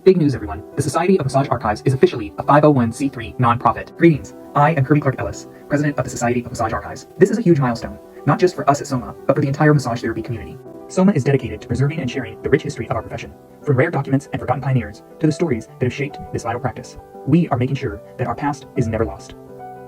Big news, everyone. The Society of Massage Archives is officially a 501c3 nonprofit. Greetings. I am Kirby Clark Ellis, president of the Society of Massage Archives. This is a huge milestone, not just for us at SOMA, but for the entire massage therapy community. SOMA is dedicated to preserving and sharing the rich history of our profession, from rare documents and forgotten pioneers to the stories that have shaped this vital practice. We are making sure that our past is never lost.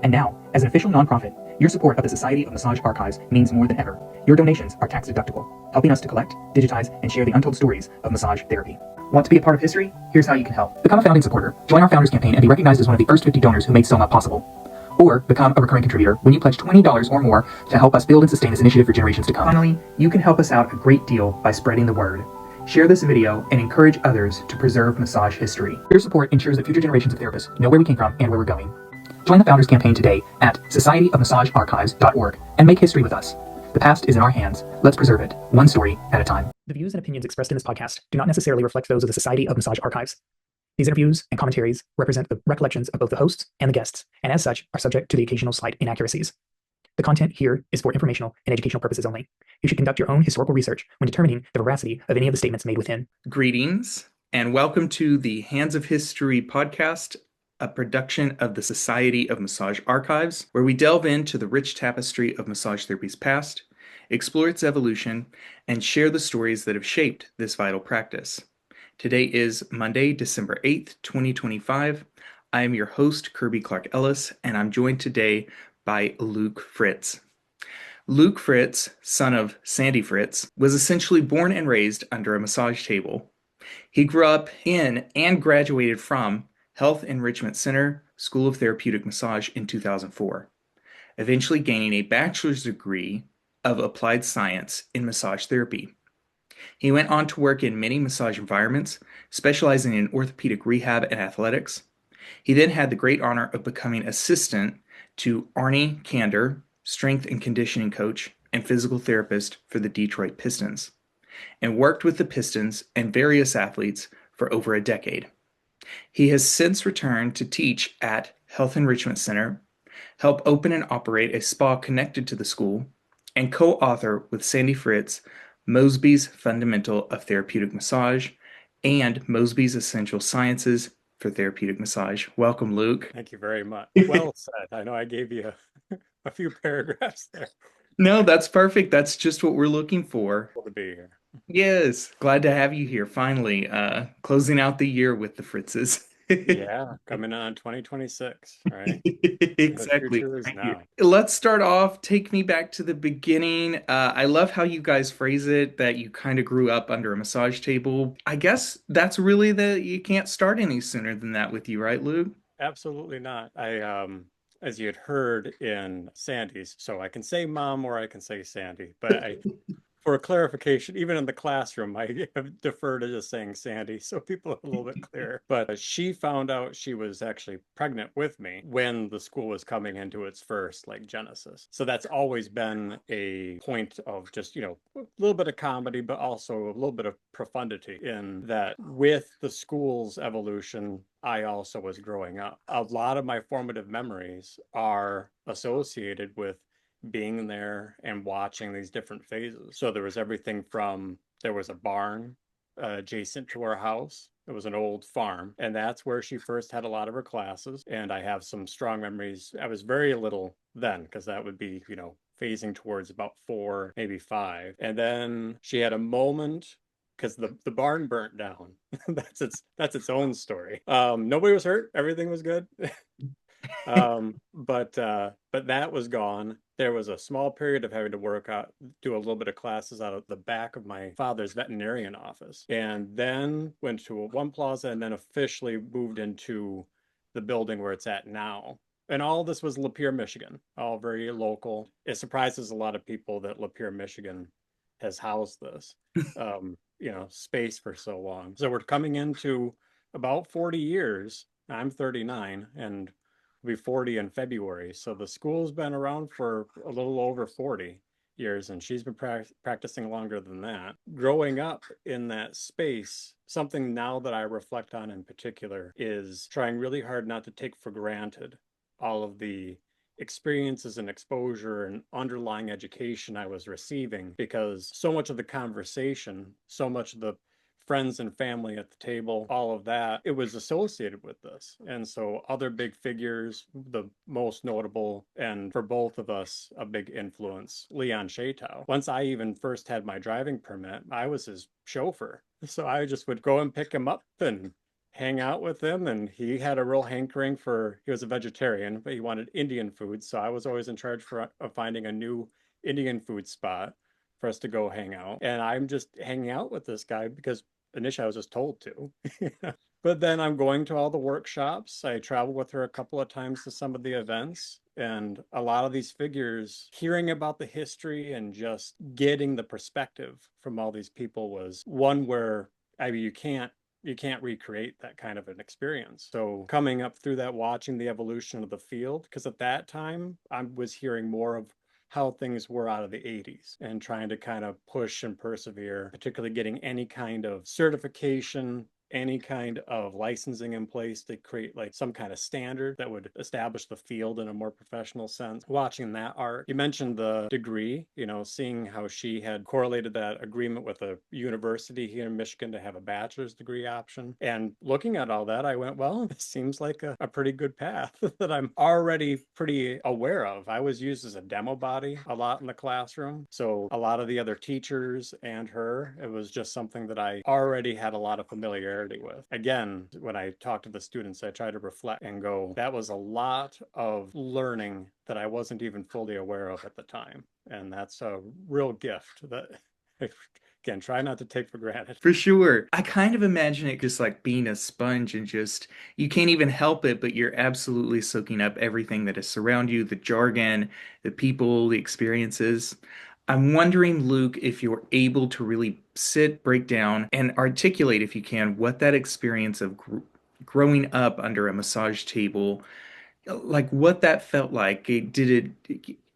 And now, as an official nonprofit, your support of the Society of Massage Archives means more than ever. Your donations are tax deductible, helping us to collect, digitize, and share the untold stories of massage therapy. Want to be a part of history? Here's how you can help. Become a founding supporter. Join our Founders Campaign and be recognized as one of the first 50 donors who made SOMA possible. Or become a recurring contributor when you pledge $20 or more to help us build and sustain this initiative for generations to come. Finally, you can help us out a great deal by spreading the word. Share this video and encourage others to preserve massage history. Your support ensures that future generations of therapists know where we came from and where we're going. Join the Founders Campaign today at societyofmassagearchives.org and make history with us. The past is in our hands. Let's preserve it, one story at a time. The views and opinions expressed in this podcast do not necessarily reflect those of the Society of Massage Archives. These interviews and commentaries represent the recollections of both the hosts and the guests, and as such, are subject to the occasional slight inaccuracies. The content here is for informational and educational purposes only. You should conduct your own historical research when determining the veracity of any of the statements made within. Greetings, and welcome to the Hands of History podcast, a production of the Society of Massage Archives, where we delve into the rich tapestry of massage therapy's past, explore its evolution, and share the stories that have shaped this vital practice. Today is Monday, December 8th, 2025. I am your host, Kirby Clark Ellis, and I'm joined today by Luke Fritz. Luke Fritz, son of Sandy Fritz, was essentially born and raised under a massage table. He grew up in and graduated from Health Enrichment Center, School of Therapeutic Massage in 2004, eventually gaining a bachelor's degree of applied science in massage therapy. He went on to work in many massage environments, specializing in orthopedic rehab and athletics. He then had the great honor of becoming assistant to Arnie Kander, strength and conditioning coach and physical therapist for the Detroit Pistons, and worked with the Pistons and various athletes for over a decade. He has since returned to teach at Health Enrichment Center, help open and operate a spa connected to the school, and co-author with Sandy Fritz, Mosby's Fundamental of Therapeutic Massage and Mosby's Essential Sciences for Therapeutic Massage. Welcome, Luke. Thank you very much. Well said. I know I gave you a few paragraphs there. No, that's perfect. That's just what we're looking for. Cool to be here. Yes, glad to have you here finally, closing out the year with the Fritzes. Yeah, coming on 2026, right? Exactly. The future is now. Let's start off. Take me back to the beginning. I love how you guys phrase it, that you kind of grew up under a massage table. I guess that's really you can't start any sooner than that with you, right, Luke? Absolutely not. As you had heard in Sandy's, so I can say mom or I can say Sandy, but for clarification, even in the classroom, I defer to just saying Sandy so people are a little bit clearer. But she found out she was actually pregnant with me when the school was coming into its first genesis. So that's always been a point of just, a little bit of comedy, but also a little bit of profundity in that with the school's evolution, I also was growing up. A lot of my formative memories are associated with being there and watching these different phases. So there was everything from, there was a barn adjacent to our house. It was an old farm, and that's where she first had a lot of her classes. And I have some strong memories. I was very little then, because that would be, phasing towards about 4, maybe 5. And then she had a moment because the barn burnt down. That's its own story. Nobody was hurt. Everything was good. But that was gone. There was a small period of having to do a little bit of classes out of the back of my father's veterinarian office, and then went to one plaza and then officially moved into the building where it's at now. And all this was Lapeer, Michigan, all very local. It surprises a lot of people that Lapeer, Michigan has housed this, space for so long. So we're coming into about 40 years. I'm 39 and will be 40 in February. So the school's been around for a little over 40 years, and she's been practicing longer than that. Growing up in that space, something now that I reflect on in particular is trying really hard not to take for granted all of the experiences and exposure and underlying education I was receiving, because so much of the conversation, so much of the friends and family at the table, all of that, it was associated with this. And so other big figures, the most notable, and for both of us, a big influence, Leon Shatau. Once I even first had my driving permit, I was his chauffeur. So I just would go and pick him up and hang out with him. And he had a real hankering he was a vegetarian, but he wanted Indian food. So I was always in charge of finding a new Indian food spot for us to go hang out. And I'm just hanging out with this guy because initially I was just told to. But then I'm going to all the workshops. I travel with her a couple of times to some of the events. And a lot of these figures, hearing about the history and just getting the perspective from all these people was one where, I mean, you can't recreate that kind of an experience. So coming up through that, watching the evolution of the field, because at that time I was hearing more of how things were out of the 80s and trying to kind of push and persevere, particularly getting any kind of certification, any kind of licensing in place to create like some kind of standard that would establish the field in a more professional sense. Watching that art, you mentioned the degree, seeing how she had correlated that agreement with a university here in Michigan to have a bachelor's degree option. And looking at all that, I went, well, this seems like a pretty good path that I'm already pretty aware of. I was used as a demo body a lot in the classroom. So a lot of the other teachers and her, it was just something that I already had a lot of familiarity with. Again, when I talk to the students, I try to reflect and go, that was a lot of learning that I wasn't even fully aware of at the time. And that's a real gift that, again, try not to take for granted. For sure. I kind of imagine it just like being a sponge and just, you can't even help it, but you're absolutely soaking up everything that is surround you, the jargon, the people, the experiences. I'm wondering, Luke, if you're able to really sit, break down, and articulate, if you can, what that experience of growing up under a massage table, like what that felt like.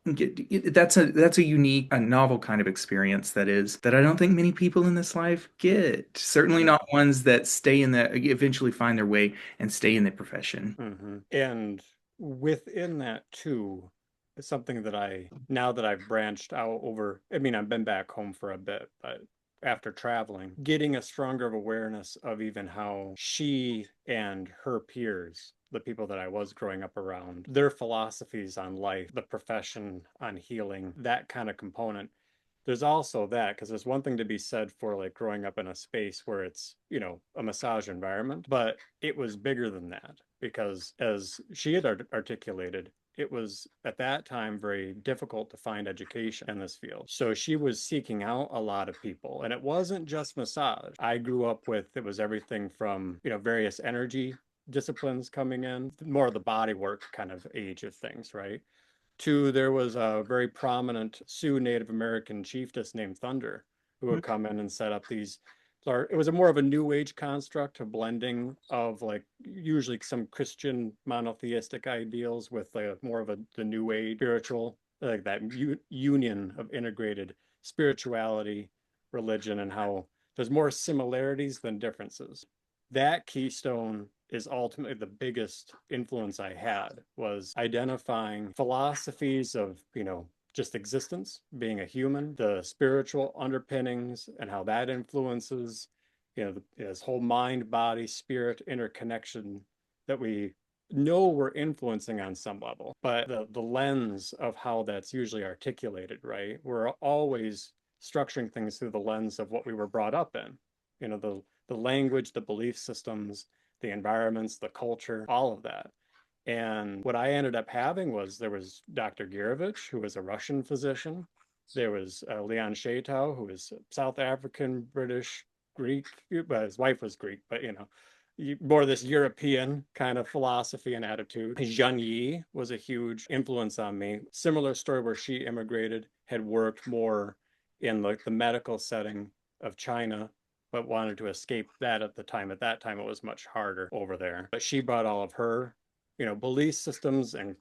That's a unique, a novel kind of experience that I don't think many people in this life get. Certainly not ones that eventually find their way and stay in the profession. Mm-hmm. And within that too, it's something that now that I've branched out over, I mean, I've been back home for a bit, but after traveling, getting a stronger awareness of even how she and her peers, the people that I was growing up around, their philosophies on life, the profession on healing, that kind of component. There's also that, because there's one thing to be said for like growing up in a space where it's, a massage environment, but it was bigger than that because as she had articulated, it was at that time very difficult to find education in this field. So she was seeking out a lot of people, and it wasn't just massage. I grew up with, it was everything from, various energy disciplines coming in, more of the body work kind of age of things, right? To there was a very prominent Sioux Native American chiefess named Thunder who would come in and set up these. It was a more of a new age construct, a blending of like usually some Christian monotheistic ideals with more of the new age spiritual, like that union of integrated spirituality, religion, and how there's more similarities than differences. That keystone is ultimately the biggest influence I had, was identifying philosophies of, just existence, being a human, the spiritual underpinnings and how that influences, this whole mind, body, spirit interconnection that we know we're influencing on some level. But the lens of how that's usually articulated, right? We're always structuring things through the lens of what we were brought up in, the language, the belief systems, the environments, the culture, all of that. And what I ended up having was there was Dr. Girovich, who was a Russian physician. There was Leon Shatau, who was South African, British, Greek. But his wife was Greek, but more this European kind of philosophy and attitude. Zhang Yi was a huge influence on me. Similar story where she immigrated, had worked more in like the medical setting of China, but wanted to escape that at the time. At that time, it was much harder over there. But she brought all of her belief systems and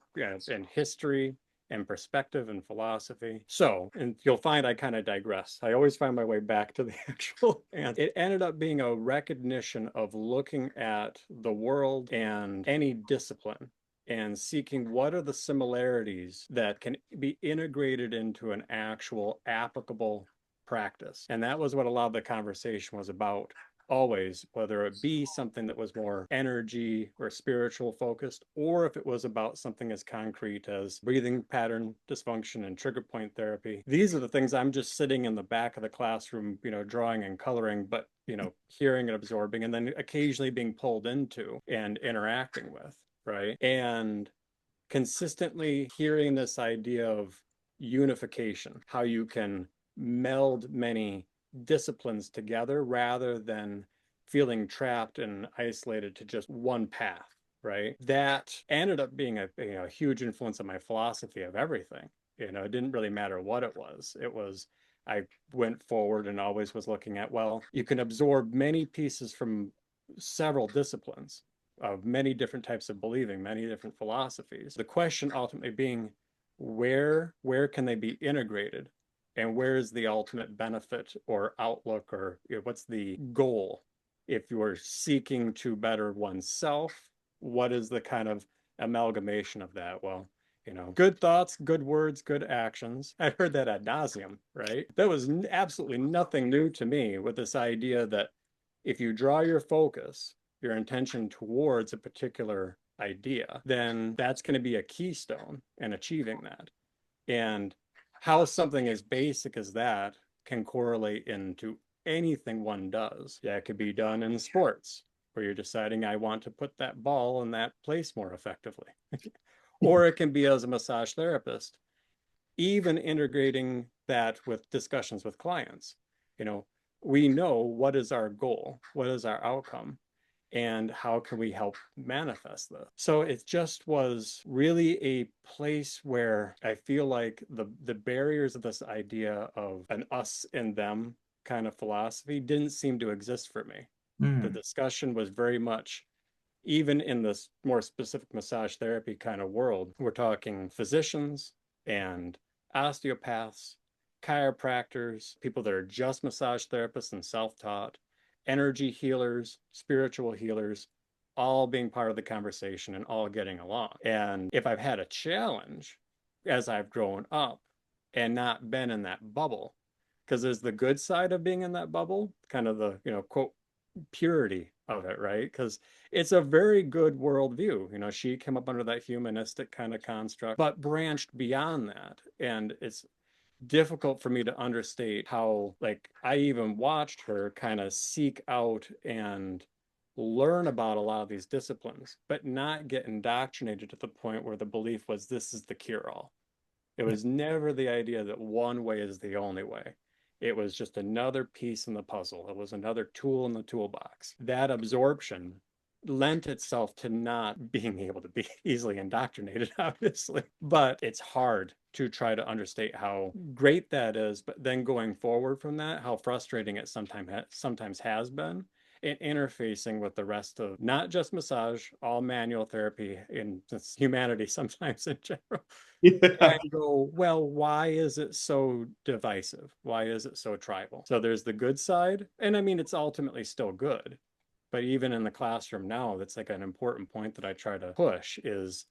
history and perspective and philosophy. So, and you'll find I kind of digress. I always find my way back to the actual, and it ended up being a recognition of looking at the world and any discipline and seeking what are the similarities that can be integrated into an actual applicable practice. And that was what a lot of the conversation was about always, whether it be something that was more energy or spiritual focused, or if it was about something as concrete as breathing pattern dysfunction and trigger point therapy. These are the things I'm just sitting in the back of the classroom, drawing and coloring, but, hearing and absorbing, and then occasionally being pulled into and interacting with, right? And consistently hearing this idea of unification, how you can meld many disciplines together rather than feeling trapped and isolated to just one path, right? That ended up being a huge influence on my philosophy of everything. It didn't really matter what it was. I went forward and always was looking at, well, you can absorb many pieces from several disciplines of many different types of believing, many different philosophies. The question ultimately being, where can they be integrated? And where is the ultimate benefit or outlook, or what's the goal? If you're seeking to better oneself, what is the kind of amalgamation of that? Well, good thoughts, good words, good actions. I heard that ad nauseum, right? That was absolutely nothing new to me, with this idea that if you draw your focus, your intention towards a particular idea, then that's going to be a keystone in achieving that. And how something as basic as that can correlate into anything one does. Yeah, it could be done in sports, where you're deciding, I want to put that ball in that place more effectively. Or it can be as a massage therapist, even integrating that with discussions with clients. We know what is our goal, what is our outcome, and how can we help manifest this? So it just was really a place where I feel like the barriers of this idea of an us and them kind of philosophy didn't seem to exist for me. The discussion was very much, even in this more specific massage therapy kind of world, we're talking physicians and osteopaths, chiropractors, people that are just massage therapists and self-taught, energy healers, spiritual healers, all being part of the conversation and all getting along. And if I've had a challenge as I've grown up and not been in that bubble, because there's the good side of being in that bubble, kind of the, quote, purity of it, right? Because it's a very good worldview. She came up under that humanistic kind of construct, but branched beyond that. And it's difficult for me to understate how, like, I even watched her kind of seek out and learn about a lot of these disciplines, but not get indoctrinated to the point where the belief was this is the cure-all. It was never the idea that one way is the only way. It was just another piece in the puzzle. It was another tool in the toolbox. That absorption lent itself to not being able to be easily indoctrinated, obviously. But it's hard to try to understate how great that is. But then going forward from that, how frustrating it sometimes has been in interfacing with the rest of not just massage, all manual therapy in humanity sometimes in general. Yeah. And go, well, why is it so divisive? Why is it so tribal? So there's the good side. And I mean, it's ultimately still good. But even in the classroom now, that's like an important point that I try to push is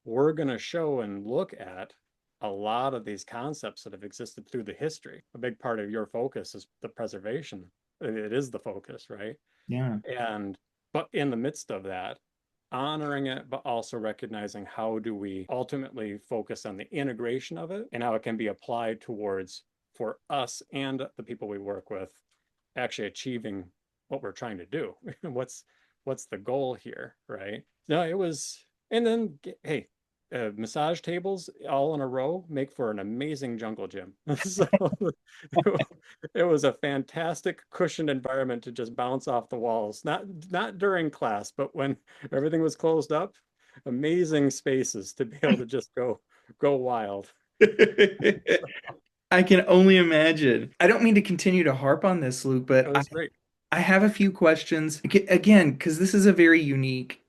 we're going to show and look at a lot of these concepts that have existed through the history. A big part of your focus is the preservation. It is the focus, right? Yeah. But in the midst of that, honoring it, but also recognizing how do we ultimately focus on the integration of it and how it can be applied towards, for us and the people we work with, actually achieving what we're trying to do. what's the goal here, right? No, it was. And then, hey, massage tables all in a row make for an amazing jungle gym. So it was a fantastic cushioned environment to just bounce off the walls. Not during class, but when everything was closed up, amazing spaces to be able to just go wild. I can only imagine. I don't mean to continue to harp on this, Luke, It but was great. I have a few questions. Again, because this is a very unique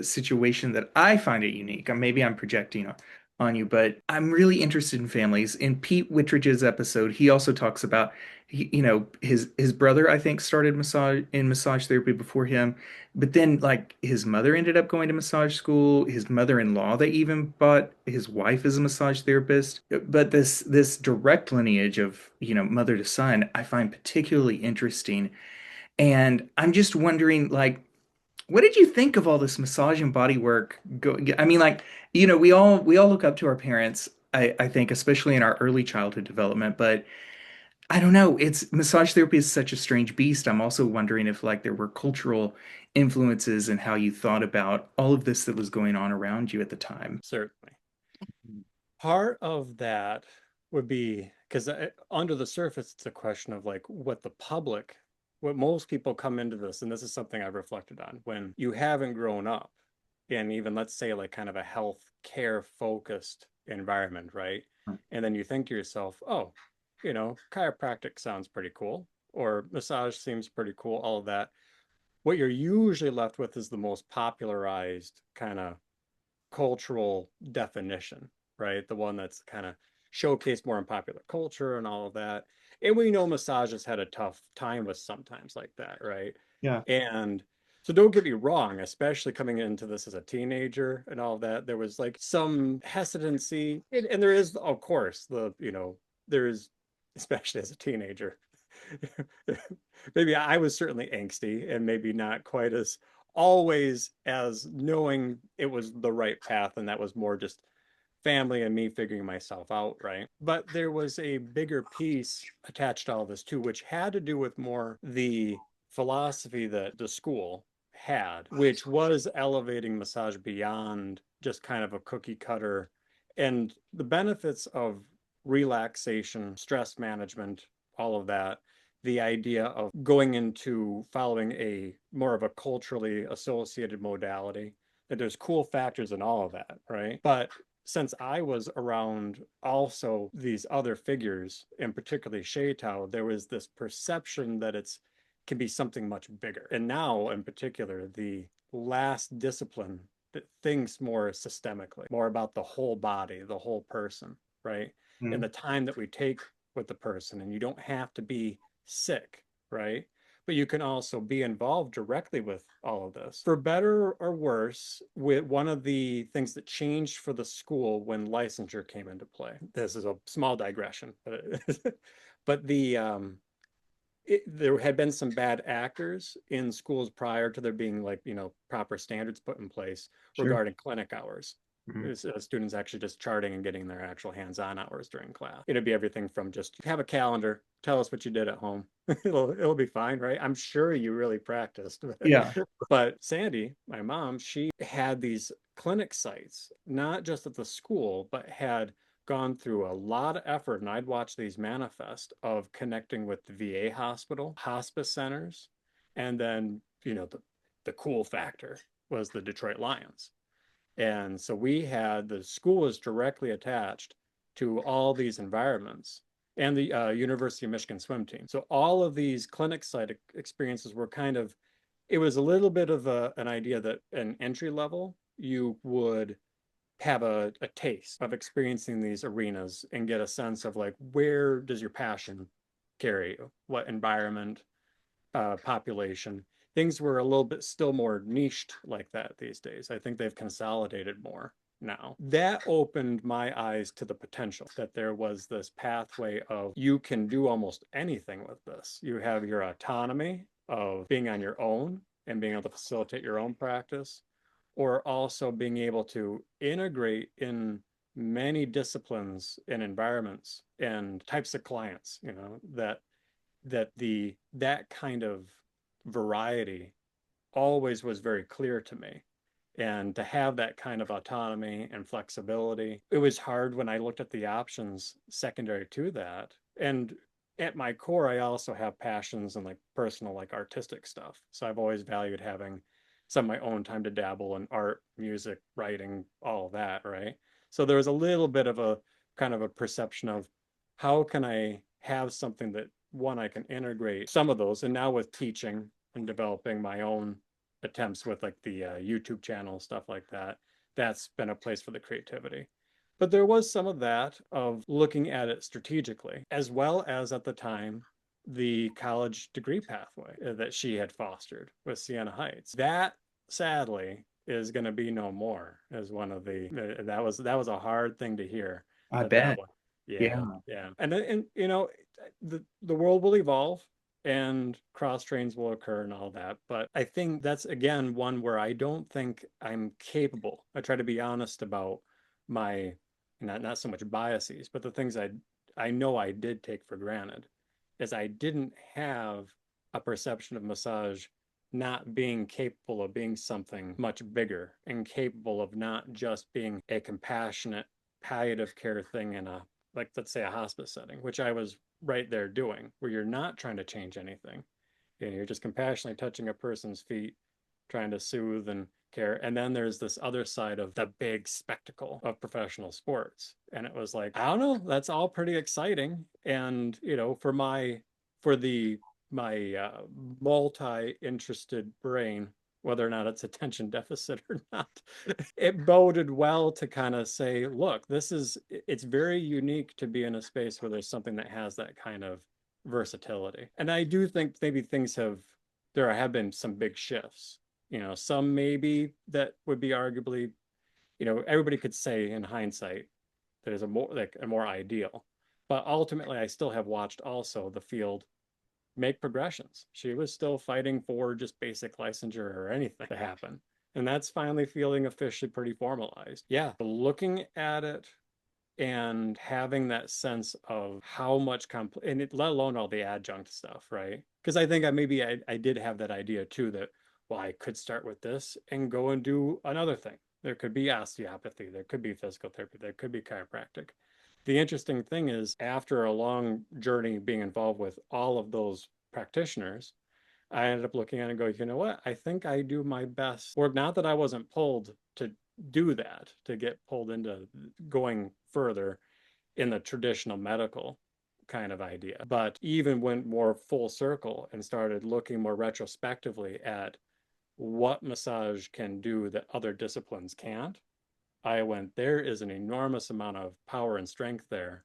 situation that I find it unique. Maybe I'm projecting on you, but I'm really interested in families. In Pete Wittridge's episode, he also talks about, his brother, I think, started massage therapy before him, but then like his mother ended up going to massage school. His mother-in-law, they even bought his wife as a massage therapist. But this direct lineage of, mother to son, I find particularly interesting. And I'm just wondering, like, what did you think of all this massage and body work? I mean, like, we all look up to our parents, I think, especially in our early childhood development, but I don't know. It's massage therapy is such a strange beast. I'm also wondering if like there were cultural influences in how you thought about all of this that was going on around you at the time. Certainly. Part of that would be because under the surface, it's a question of like what most people come into this, and this is something I've reflected on when you haven't grown up in even, let's say, like kind of a health care focused environment, right? And then you think to yourself, oh, chiropractic sounds pretty cool, or massage seems pretty cool, all of that. What you're usually left with is the most popularized kind of cultural definition, right? The one that's kind of showcased more in popular culture and all of that. And we know massage has had a tough time with sometimes like that, right? Yeah. And so don't get me wrong, especially coming into this as a teenager and all of that, there was like some hesitancy. And there is, of course, there is, especially as a teenager. Maybe I was certainly angsty and maybe not quite as always as knowing it was the right path, and that was more just family and me figuring myself out, right? But there was a bigger piece attached to all this too, which had to do with more the philosophy that the school had, which was elevating massage beyond just kind of a cookie cutter, and the benefits of relaxation, stress management, all of that, the idea of going into following a more of a culturally associated modality, that there's cool factors in all of that, right? But since I was around also these other figures, and particularly Shaitow, there was this perception that it's can be something much bigger. And now, in particular, the last discipline that thinks more systemically, more about the whole body, the whole person, right? And the time that we take with the person, and you don't have to be sick, right? But you can also be involved directly with all of this. For better or worse, with one of the things that changed for the school when licensure came into play. This is a small digression, but there had been some bad actors in schools prior to there being like, proper standards put in place Sure. regarding clinic hours. Students actually just charting and getting their actual hands-on hours during class. It'd be everything from just have a calendar, tell us what you did at home. It'll be fine, right? I'm sure you really practiced. Yeah. But Sandy, my mom, she had these clinic sites, not just at the school, but had gone through a lot of effort, and I'd watch these manifest of connecting with the VA hospital, hospice centers, and then, the cool factor was the Detroit Lions. And so the school was directly attached to all these environments, and the University of Michigan swim team. So all of these clinic site experiences were it was a little bit of an idea that an entry level, you would have a taste of experiencing these arenas and get a sense of like, where does your passion carry you? What environment, population? Things were a little bit still more niched like that these days. I think they've consolidated more now. That opened my eyes to the potential that there was this pathway of you can do almost anything with this. You have your autonomy of being on your own and being able to facilitate your own practice, or also being able to integrate in many disciplines and environments and types of clients, that kind of variety always was very clear to me. And to have that kind of autonomy and flexibility, it was hard when I looked at the options secondary to that. And at my core, I also have passions and like personal, like artistic stuff. So I've always valued having some of my own time to dabble in art, music, writing, all of that, right? So there was a little bit of a kind of a perception of how can I have something that one, I can integrate some of those. And now with teaching and developing my own attempts with like the YouTube channel, stuff like that, that's been a place for the creativity. But there was some of that of looking at it strategically, as well as at the time, the college degree pathway that she had fostered with Siena Heights. That sadly is going to be no more as one of that was a hard thing to hear. I That bet. one. Yeah, Yeah. yeah. And the world will evolve, and cross trains will occur and all that. But I think that's, again, one where I don't think I'm capable. I try to be honest about my, not so much biases, but the things I know I did take for granted, is I didn't have a perception of massage not being capable of being something much bigger, and capable of not just being a compassionate palliative care thing in a, like, let's say, a hospice setting, which I was right there doing, where you're not trying to change anything. You're just compassionately touching a person's feet, trying to soothe and care. And then there's this other side of the big spectacle of professional sports. And it was like, I don't know, that's all pretty exciting. And, my multi-interested brain, whether or not it's attention deficit or not, it boded well to kind of say, look, it's very unique to be in a space where there's something that has that kind of versatility. And I do think maybe there have been some big shifts, some maybe that would be arguably, everybody could say in hindsight that is a more ideal. But ultimately, I still have watched also the field make progressions. She was still fighting for just basic licensure or anything to happen. And that's finally feeling officially pretty formalized. Yeah, looking at it and having that sense of how much let alone all the adjunct stuff, right? Because I think I did have that idea too, that, well, I could start with this and go and do another thing. There could be osteopathy, there could be physical therapy, there could be chiropractic. The interesting thing is, after a long journey being involved with all of those practitioners, I ended up looking at it and going, you know what? I think I do my best. Or not that I wasn't pulled to do that, to get pulled into going further in the traditional medical kind of idea, but even went more full circle and started looking more retrospectively at what massage can do that other disciplines can't. I went, there is an enormous amount of power and strength there,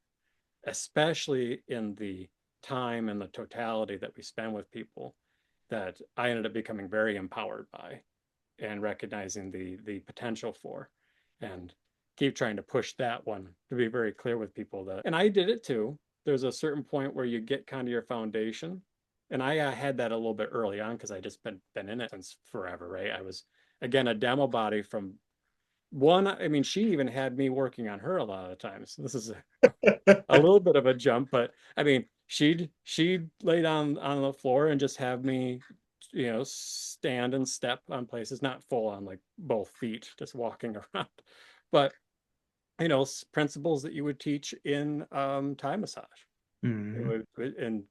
especially in the time and the totality that we spend with people, that I ended up becoming very empowered by, and recognizing the potential for, and keep trying to push that one, to be very clear with people that, and I did it too. There's a certain point where you get kind of your foundation. And I had that a little bit early on, because I just been in it since forever, right? I was, again, a demo body from one. I mean, she even had me working on her a lot of times. This is a little bit of a jump, but I mean, she'd lay down on the floor and just have me, stand and step on places, not full on like both feet, just walking around, but principles that you would teach in Thai massage. And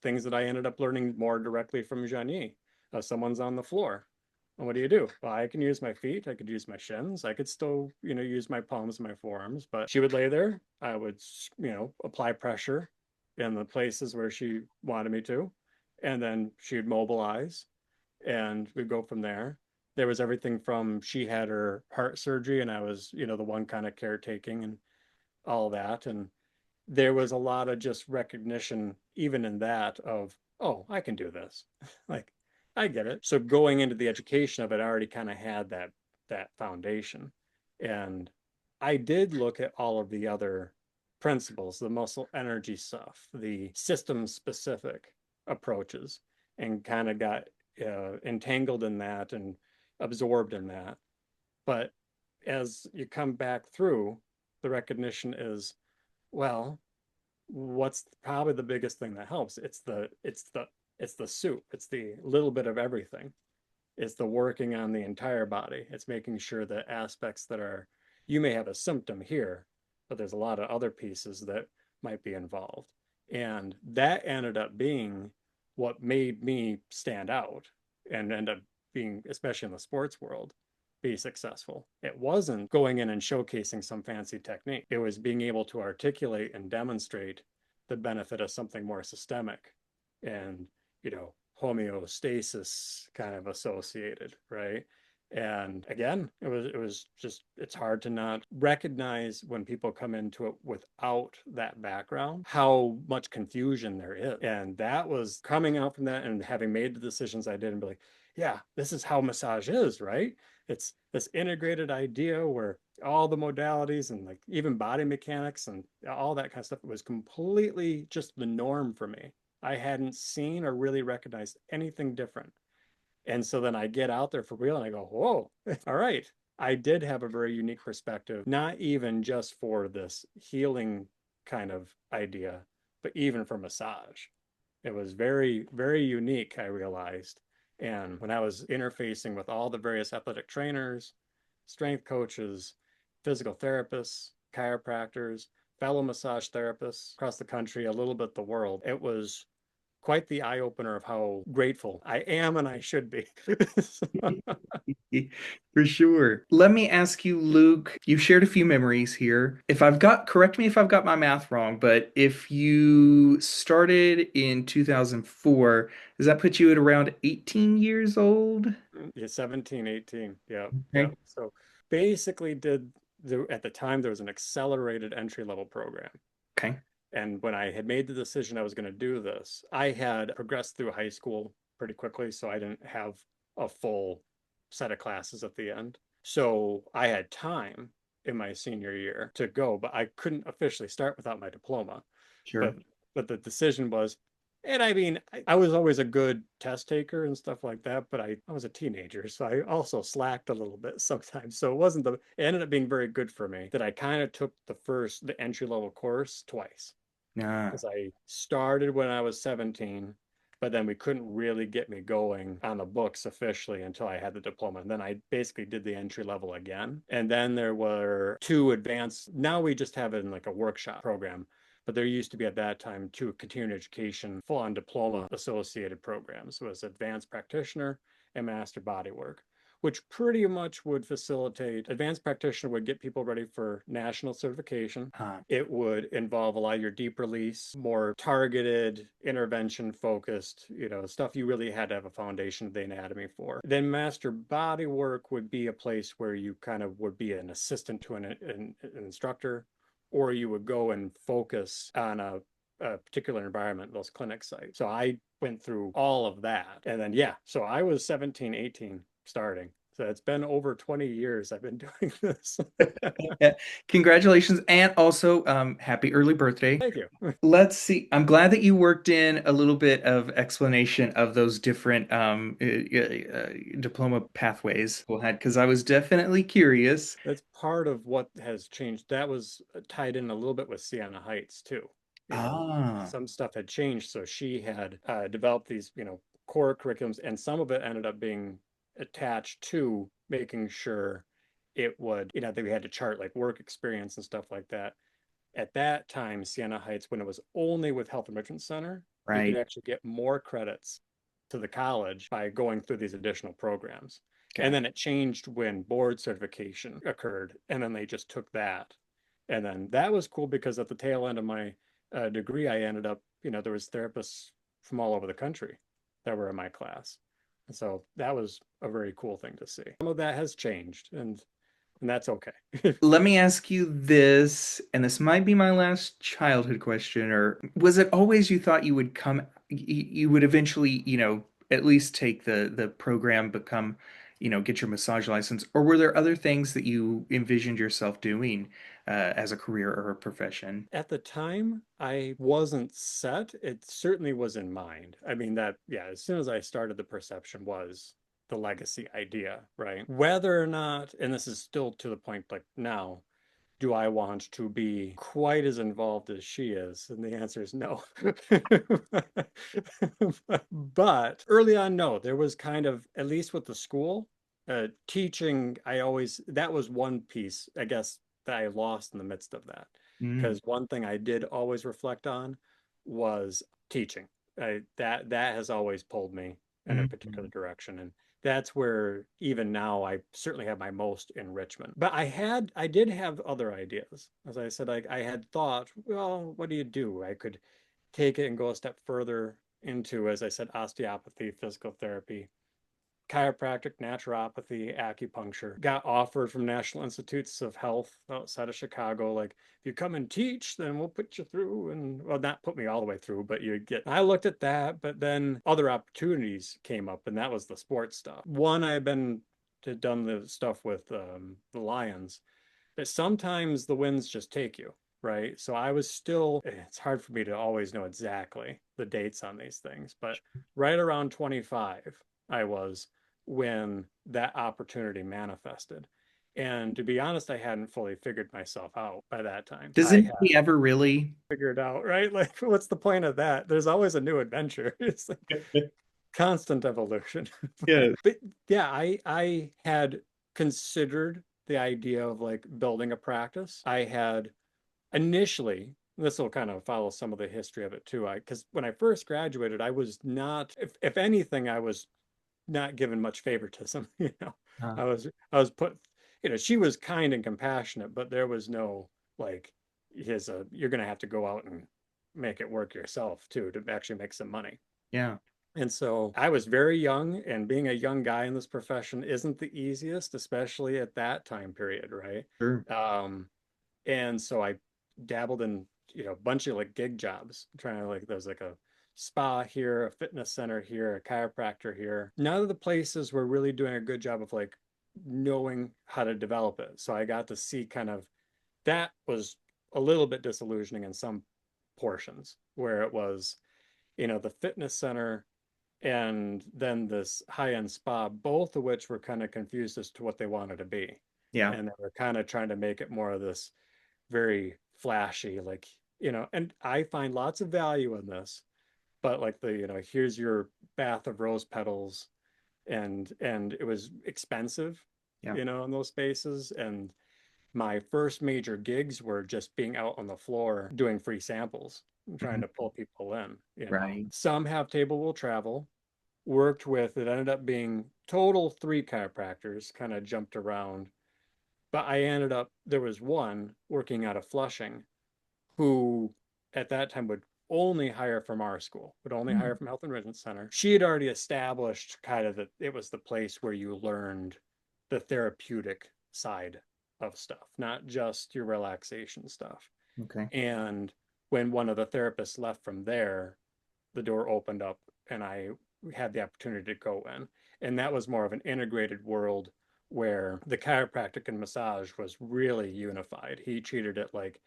things that I ended up learning more directly from Janie. Someone's on the floor. And what do? Well, I can use my feet. I could use my shins. I could still, use my palms and my forearms. But she would lay there. I would, apply pressure in the places where she wanted me to. And then she'd mobilize, and we'd go from there. There was everything from, she had her heart surgery, and I was, the one kind of caretaking and all that. And there was a lot of just recognition, even in that, of, oh, I can do this. Like, I get it. So going into the education of it, I already kind of had that foundation. And I did look at all of the other principles, the muscle energy stuff, the system specific approaches, and kind of got entangled in that and absorbed in that. But as you come back through, the recognition is, well, what's probably the biggest thing that helps? It's the soup. It's the little bit of everything. It's the working on the entire body. It's making sure that aspects that are, you may have a symptom here, but there's a lot of other pieces that might be involved. And that ended up being what made me stand out and end up being, especially in the sports world, be successful. It wasn't going in and showcasing some fancy technique. It was being able to articulate and demonstrate the benefit of something more systemic and, homeostasis kind of associated, right? And again, it was just, it's hard to not recognize when people come into it without that background, how much confusion there is. And that was coming out from that and having made the decisions I did and be like, yeah, this is how massage is, right? It's this integrated idea where all the modalities and like even body mechanics and all that kind of stuff was completely just the norm for me. I hadn't seen or really recognized anything different. And so then I get out there for real and I go, whoa, all right. I did have a very unique perspective, not even just for this healing kind of idea, but even for massage. It was very, very unique, I realized. And when I was interfacing with all the various athletic trainers, strength coaches, physical therapists, chiropractors, fellow massage therapists across the country, a little bit the world, it was quite the eye opener of how grateful I am and I should be. For sure. Let me ask you, Luke, you've shared a few memories here. Correct me if I've got my math wrong, but if you started in 2004, does that put you at around 18 years old? Yeah, 17, 18. Yeah. Yeah. Okay. So basically at the time there was an accelerated entry level program. Okay. And when I had made the decision I was going to do this, I had progressed through high school pretty quickly, so I didn't have a full set of classes at the end. So I had time in my senior year to go, but I couldn't officially start without my diploma. Sure. But the decision was, and I mean, I was always a good test taker and stuff like that, but I was a teenager, so I also slacked a little bit sometimes. So it ended up being very good for me that I kind of took the entry level course twice Ah, because I started when I was 17, but then we couldn't really get me going on the books officially until I had the diploma. And then I basically did the entry level again. And then there were two advanced, now we just have it in like a workshop program. But there used to be at that time two continuing education full on diploma associated programs. It was advanced practitioner and master bodywork, which pretty much would facilitate advanced practitioner would get people ready for national certification. ah, It would involve a lot of your deep release, more targeted, intervention focused, stuff you really had to have a foundation of the anatomy for. Then master body work would be a place where you kind of would be an assistant to an instructor, or you would go and focus on a particular environment, those clinic sites. So I went through all of that. And then, yeah, so I was 17, 18 starting. So it's been over 20 years I've been doing this. yeah. Congratulations, and also happy early birthday. Thank you. Let's see. I'm glad that you worked in a little bit of explanation of those different diploma pathways we had, because I was definitely curious. That's part of what has changed. That was tied in a little bit with Sienna Heights too. Ah, Some stuff had changed. So she had developed these, core curriculums, and some of it ended up being attached to making sure it would, that we had to chart like work experience and stuff like that. At that time, Sienna Heights, when it was only with Health Enrichment Center, you could right. actually get more credits to the college by going through these additional programs. And Okay. then it changed when board certification occurred. And then they just took that. And then that was cool because at the tail end of my degree, I ended up, there was therapists from all over the country that were in my class. And so that was a very cool thing to see. Some of that has changed, and that's okay. Let me ask you this, and this might be my last childhood question, or was it always you thought you would eventually, at least take the program, become, get your massage license, or were there other things that you envisioned yourself doing as a career or a profession? At the time, I wasn't set. It certainly was in mind. I mean, yeah, as soon as I started, the perception was the legacy idea, right? Whether or not, and this is still to the point like now, do I want to be quite as involved as she is? And the answer is no. But early on, no, there was kind of, at least with the school, teaching, that was one piece, I guess, that I lost in the midst of that. Mm, Because one thing I did always reflect on was teaching. That has always pulled me in a particular mm, direction. And that's where even now I certainly have my most enrichment. But I did have other ideas. As I said, I had thought, well, what do you do? I could take it and go a step further into, as I said, osteopathy, physical therapy, chiropractic, naturopathy, acupuncture. Got offered from National Institutes of Health outside of Chicago, like, if you come and teach, then we'll put you through. And well, not put me all the way through, but I looked at that, but then other opportunities came up, and that was the sports stuff. One, I had done the stuff with the Lions, but sometimes the winds just take you. right? So I was still, it's hard for me to always know exactly the dates on these things, but right around 25, I was when that opportunity manifested. And to be honest, I hadn't fully figured myself out by that time. Does I had anybody ever really? figured out, right? Like, what's the point of that? There's always a new adventure. It's like constant evolution. Yeah. But yeah, I had considered the idea of like building a practice. I had initially, this will kind of follow some of the history of it too. Because when I first graduated, I was not, if anything, I was not given much favoritism. Uh, I was put, she was kind and compassionate, but there was no like, you're going to have to go out and make it work yourself too to actually make some money. Yeah. And so I was very young, and being a young guy in this profession isn't the easiest, especially at that time period, right? Sure. And so I dabbled in, a bunch of like gig jobs, trying to like, there's like a spa here, a fitness center here, a chiropractor here. None of the places were really doing a good job of like knowing how to develop it. So I got to see kind of that was a little bit disillusioning in some portions where it was, the fitness center and then this high-end spa, both of which were kind of confused as to what they wanted to be. Yeah. And they were kind of trying to make it more of this very flashy, like, and I find lots of value in this, but like here's your bath of rose petals, and it was expensive, Yeah. in those spaces. And my first major gigs were just being out on the floor doing free samples, trying Mhm. to pull people in. Right. Some have table will travel, worked with, it ended up being total 3 chiropractors, kind of jumped around. But I ended up, there was one working out of Flushing who at that time would only hire from our school, would only hire Mm. from Health Enrichment Center. She had already established kind of that it was the place where you learned the therapeutic side of stuff, not just your relaxation stuff. Okay. And when one of the therapists left from there, the door opened up and I had the opportunity to go in. And that was more of an integrated world where the chiropractic and massage was really unified. He treated it like,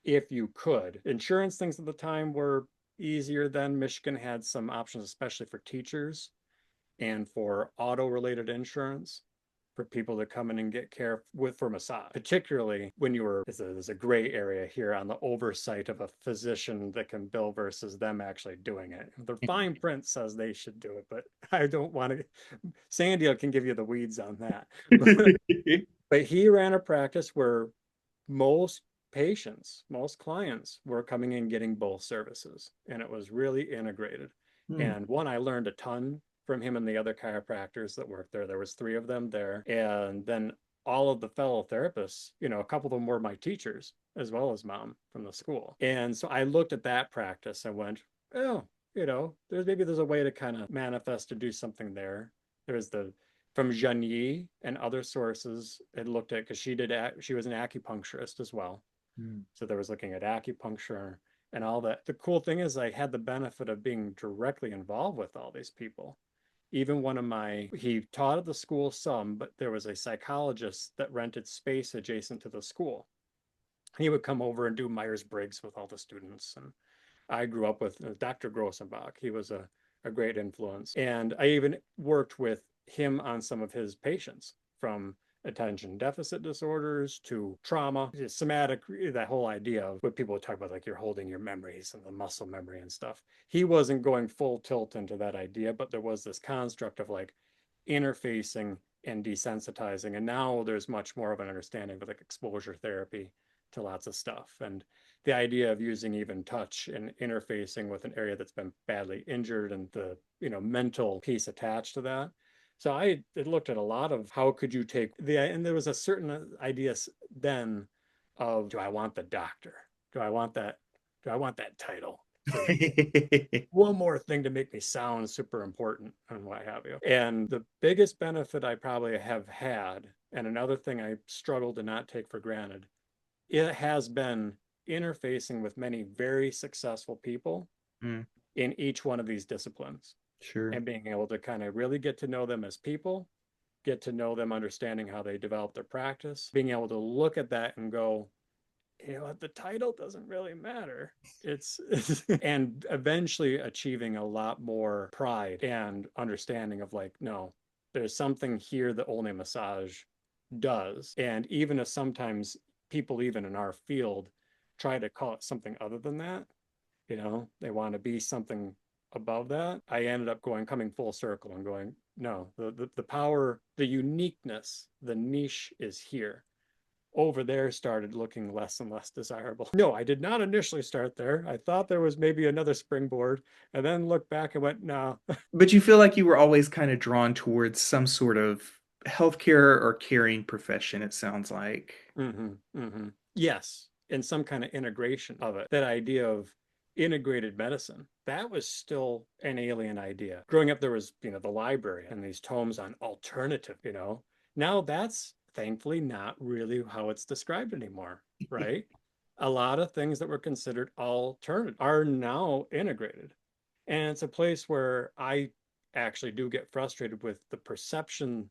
if you could. Insurance things at the time were easier then. Michigan had some options, especially for teachers and for auto related insurance for people to come in and get care with for massage, particularly when there's a gray area here on the oversight of a physician that can bill versus them actually doing it. The fine print says they should do it, but I don't want to. Sandy can give you the weeds on that. But he ran a practice where most most clients were coming in getting both services, and it was really integrated. Hmm. And one, I learned a ton from him and the other chiropractors that worked there. There was 3 of them there. And then all of the fellow therapists, a couple of them were my teachers as well as mom from the school. And so I looked at that practice and went, oh, there's a way to kind of manifest to do something there. There's from Jean Yi and other sources, it looked at, because she was an acupuncturist as well. Hmm. So there was looking at acupuncture and all that. The cool thing is I had the benefit of being directly involved with all these people. Even he taught at the school some, but there was a psychologist that rented space adjacent to the school. He would come over and do Myers-Briggs with all the students. And I grew up with Dr. Grossenbach. He was a great influence. And I even worked with him on some of his patients, from attention deficit disorders to trauma, somatic, that whole idea of what people would talk about, like you're holding your memories and the muscle memory and stuff. He wasn't going full tilt into that idea, but there was this construct of like interfacing and desensitizing. And now there's much more of an understanding of like exposure therapy to lots of stuff. And the idea of using even touch and interfacing with an area that's been badly injured, and the mental piece attached to that. So I looked at a lot of how could you take and there was a certain idea then of, do I want the doctor? Do I want that? Do I want that title? One more thing to make me sound super important and what have you. And the biggest benefit I probably have had, and another thing I struggle to not take for granted, it has been interfacing with many very successful people Mm. in each one of these disciplines. Sure. And being able to kind of really get to know them as people, get to know them, understanding how they develop their practice, being able to look at that and go, you know what, the title doesn't really matter. It's and eventually achieving a lot more pride and understanding of like, no, there's something here that only massage does. And even if sometimes people, even in our field, try to call it something other than that, you know, they want to be something above that. I ended up coming full circle and going, no, the power, the uniqueness, the niche is here. Over there started looking less and less desirable. No, I did not initially start there. I thought there was maybe another springboard, and then looked back and went, no. But you feel like you were always kind of drawn towards some sort of healthcare or caring profession, it sounds like. Yes, and some kind of integration of it. That idea of integrated medicine, that was still an alien idea. Growing up, there was, you know, the library and these tomes on alternative, you know. Now that's thankfully not really how it's described anymore, right? A lot of things that were considered alternative are now integrated. And it's a place where I actually do get frustrated with the perception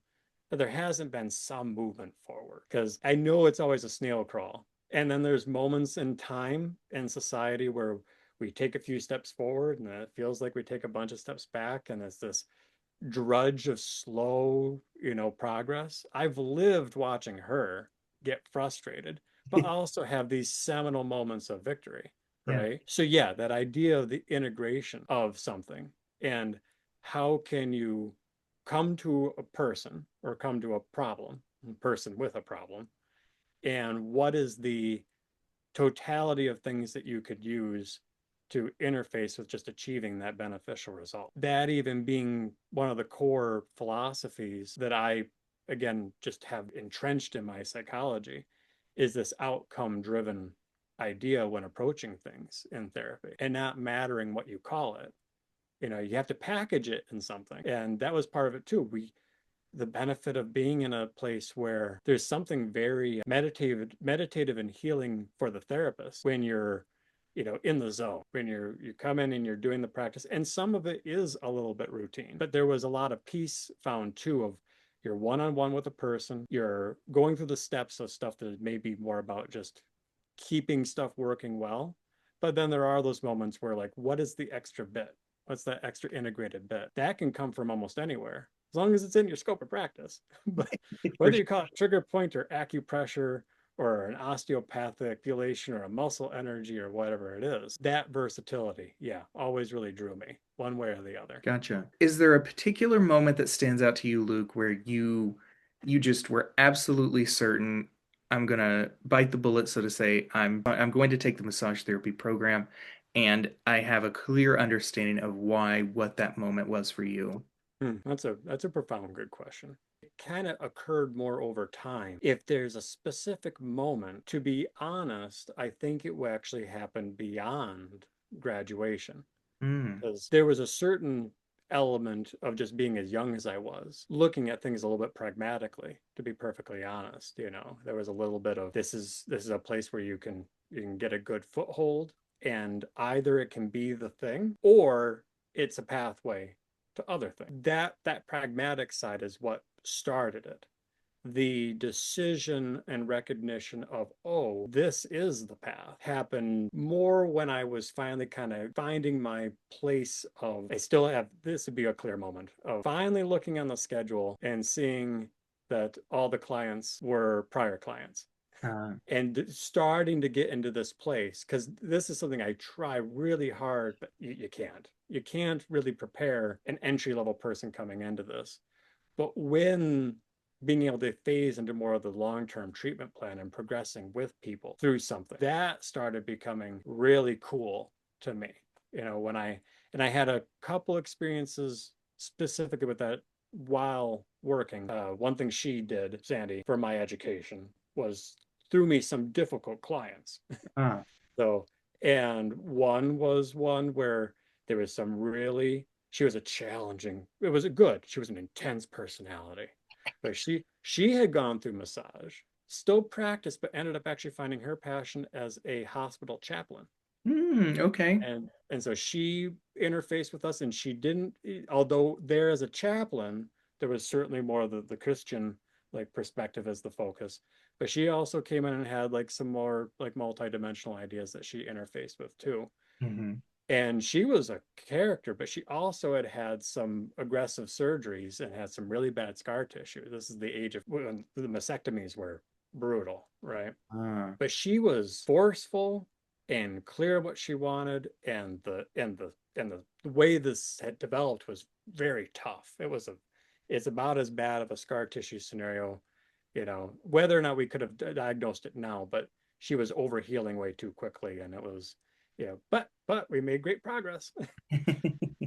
that there hasn't been some movement forward, because I know it's always a snail crawl. And then there's moments in time in society where we take a few steps forward and then it feels like we take a bunch of steps back, and it's this drudge of slow, you know, progress. I've lived watching her get frustrated, but also have these seminal moments of victory, Yeah. right? So yeah, that idea of the integration of something, and how can you come to a person or come to a problem, a person with a problem, and what is the totality of things that you could use to interface with just achieving that beneficial result. That even being one of the core philosophies that I, again, just have entrenched in my psychology, is this outcome driven idea when approaching things in therapy, and not mattering what you call it. You know, you have to package it in something. And that was part of it too. The benefit of being in a place where there's something very meditative and healing for the therapist when you're, you know, in the zone, when you come in and you're doing the practice, and some of it is a little bit routine, but there was a lot of peace found too, of you're one-on-one with a person, you're going through the steps of stuff that may be more about just keeping stuff working well. But then there are those moments where, like, what is the extra bit? What's that extra integrated bit? That can come from almost anywhere, as long as it's in your scope of practice. But whether you call it trigger point or acupressure or an osteopathic dilation or a muscle energy or whatever it is, that versatility, yeah, always really drew me one way or the other. Gotcha. Is there a particular moment that stands out to you, Luke, where you just were absolutely certain, I'm gonna bite the bullet, so to say, I'm going to take the massage therapy program, and I have a clear understanding of what that moment was for you? That's a profound good question. It kind of occurred more over time. If there's a specific moment, to be honest, I think it will actually happen beyond graduation, Mm. because there was a certain element of just being as young as I was, looking at things a little bit pragmatically, to be perfectly honest. You know, there was a little bit of this is a place where you can get a good foothold, and either it can be the thing or it's a pathway to other things. That pragmatic side is what started it. The decision and recognition of, oh, this is the path, happened more when I was finally kind of finding my place of, I still have, this would be a clear moment of finally looking on the schedule and seeing that all the clients were prior clients. And starting to get into this place, because this is something I try really hard, but you can't. You can't really prepare an entry-level person coming into this. But when being able to phase into more of the long-term treatment plan and progressing with people through something, that started becoming really cool to me. You know, I had a couple experiences specifically with that while working. One thing she did, Sandy, for my education was threw me some difficult clients. Ah. So, and one was one where there was some really, she was a challenging, it was a good, she was an intense personality. But she had gone through massage, still practiced, but ended up actually finding her passion as a hospital chaplain. Okay. And so she interfaced with us, and she didn't, although there as a chaplain, there was certainly more of the Christian like perspective as the focus. But she also came in and had like some more like multi-dimensional ideas that she interfaced with too. Hmm. And she was a character, but she also had had some aggressive surgeries and had some really bad scar tissue. This is the age of when the mastectomies were brutal, right? Ah. But she was forceful and clear what she wanted, and the way this had developed was very tough. It's about as bad of a scar tissue scenario, whether or not we could have diagnosed it now, but she was over healing way too quickly, and it was, but we made great progress.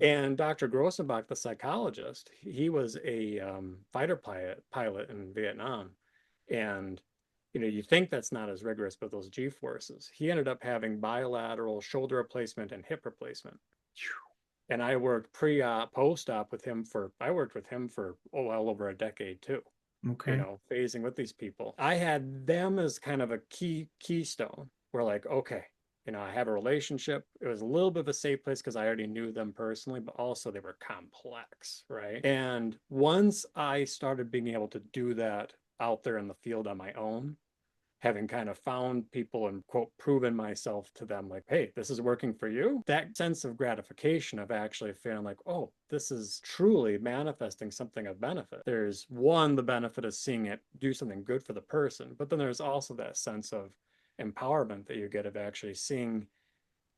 And Dr. Grossenbach, the psychologist, he was a fighter pilot in Vietnam, and you think that's not as rigorous, but those G forces. He ended up having bilateral shoulder replacement and hip replacement. And I worked pre-op, post-op with him I worked with him for well over a decade too. Okay. Phasing with these people. I had them as kind of a keystone. We're like, okay, I have a relationship. It was a little bit of a safe place because I already knew them personally, but also they were complex, right? And once I started being able to do that out there in the field on my own, having kind of found people and quote proven myself to them like, hey, this is working for you, that sense of gratification of actually feeling like, oh, this is truly manifesting something of benefit. There's the benefit of seeing it do something good for the person, but then there's also that sense of empowerment that you get of actually seeing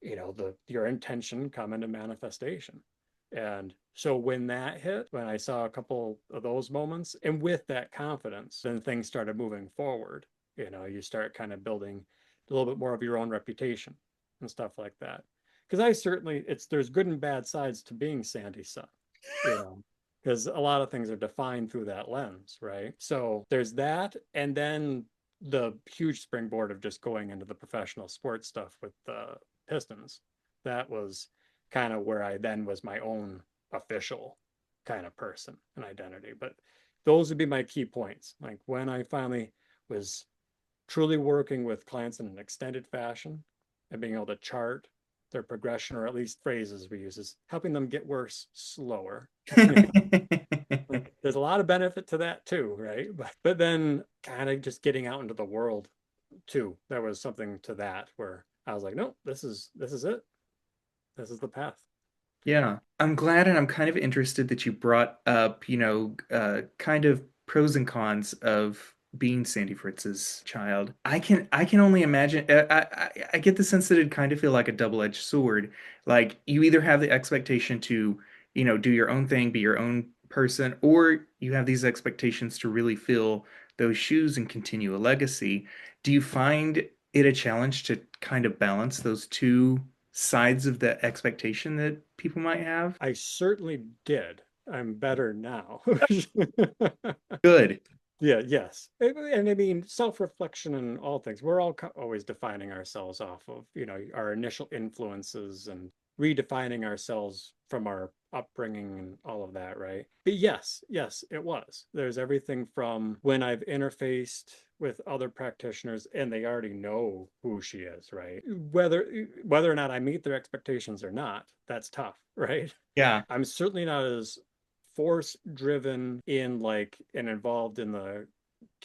your intention come into manifestation. And so when I saw a couple of those moments, and with that confidence, then things started moving forward. You start kind of building a little bit more of your own reputation and stuff like that. Because there's good and bad sides to being Sandy's son, because a lot of things are defined through that lens, right? So there's that. And then the huge springboard of just going into the professional sports stuff with the Pistons. That was kind of where I then was my own official kind of person and identity. But those would be my key points. Like when I finally was truly working with clients in an extended fashion and being able to chart their progression, or at least phrases we use, is helping them get worse slower. Like, there's a lot of benefit to that too, right? But then kind of just getting out into the world too. There was something to that where I was like, no, this is it. This is the path. Yeah, I'm glad and I'm kind of interested that you brought up, kind of pros and cons of being Sandy Fritz's child. I can only imagine. I get the sense that it kind of feel like a double-edged sword. Like you either have the expectation to, do your own thing, be your own person, or you have these expectations to really fill those shoes and continue a legacy. Do you find it a challenge to kind of balance those two sides of the expectation that people might have? I certainly did. I'm better now. Good. Yeah, yes. And I mean, self-reflection and all things. We're all always defining ourselves off of, our initial influences and redefining ourselves from our upbringing and all of that, right? But yes, it was. There's everything from when I've interfaced with other practitioners and they already know who she is, right? Whether or not I meet their expectations or not, that's tough, right? Yeah. I'm certainly not as force driven in and involved in the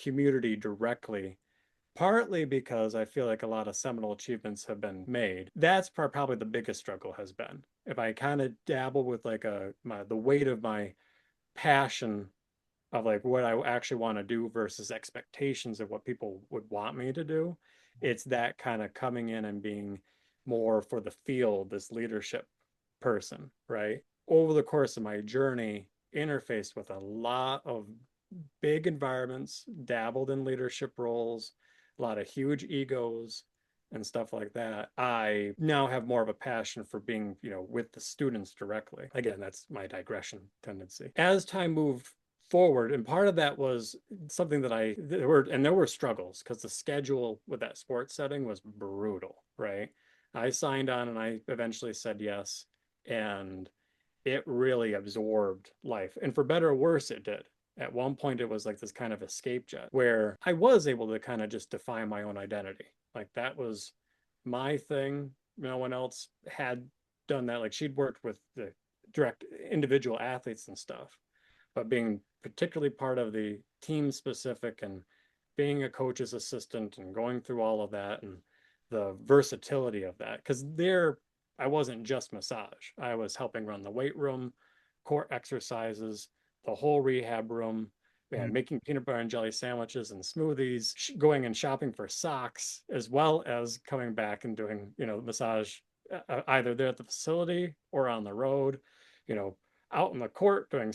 community directly, partly because I feel like a lot of seminal achievements have been made. That's probably the biggest struggle has been. If I kind of dabble with the weight of my passion of like what I actually want to do versus expectations of what people would want me to do, it's that kind of coming in and being more for the field, this leadership person, right? Over the course of my journey, interfaced with a lot of big environments, dabbled in leadership roles, a lot of huge egos and stuff like that. I now have more of a passion for being, with the students directly. Again, that's my digression tendency. As time moved forward, and part of that was something that there were struggles because the schedule with that sports setting was brutal, right? I signed on and I eventually said yes, and it really absorbed life. And for better or worse, it did. At one point, it was like this kind of escape jet where I was able to kind of just define my own identity. Like that was my thing. No one else had done that. Like she'd worked with the direct individual athletes and stuff. but being particularly part of the team specific and being a coach's assistant and going through all of that and the versatility of that. Because there, I wasn't just massage. I was helping run the weight room, core exercises, the whole rehab room, and making peanut butter and jelly sandwiches and smoothies, going and shopping for socks, as well as coming back and doing, massage either there at the facility or on the road, you know, out in the court doing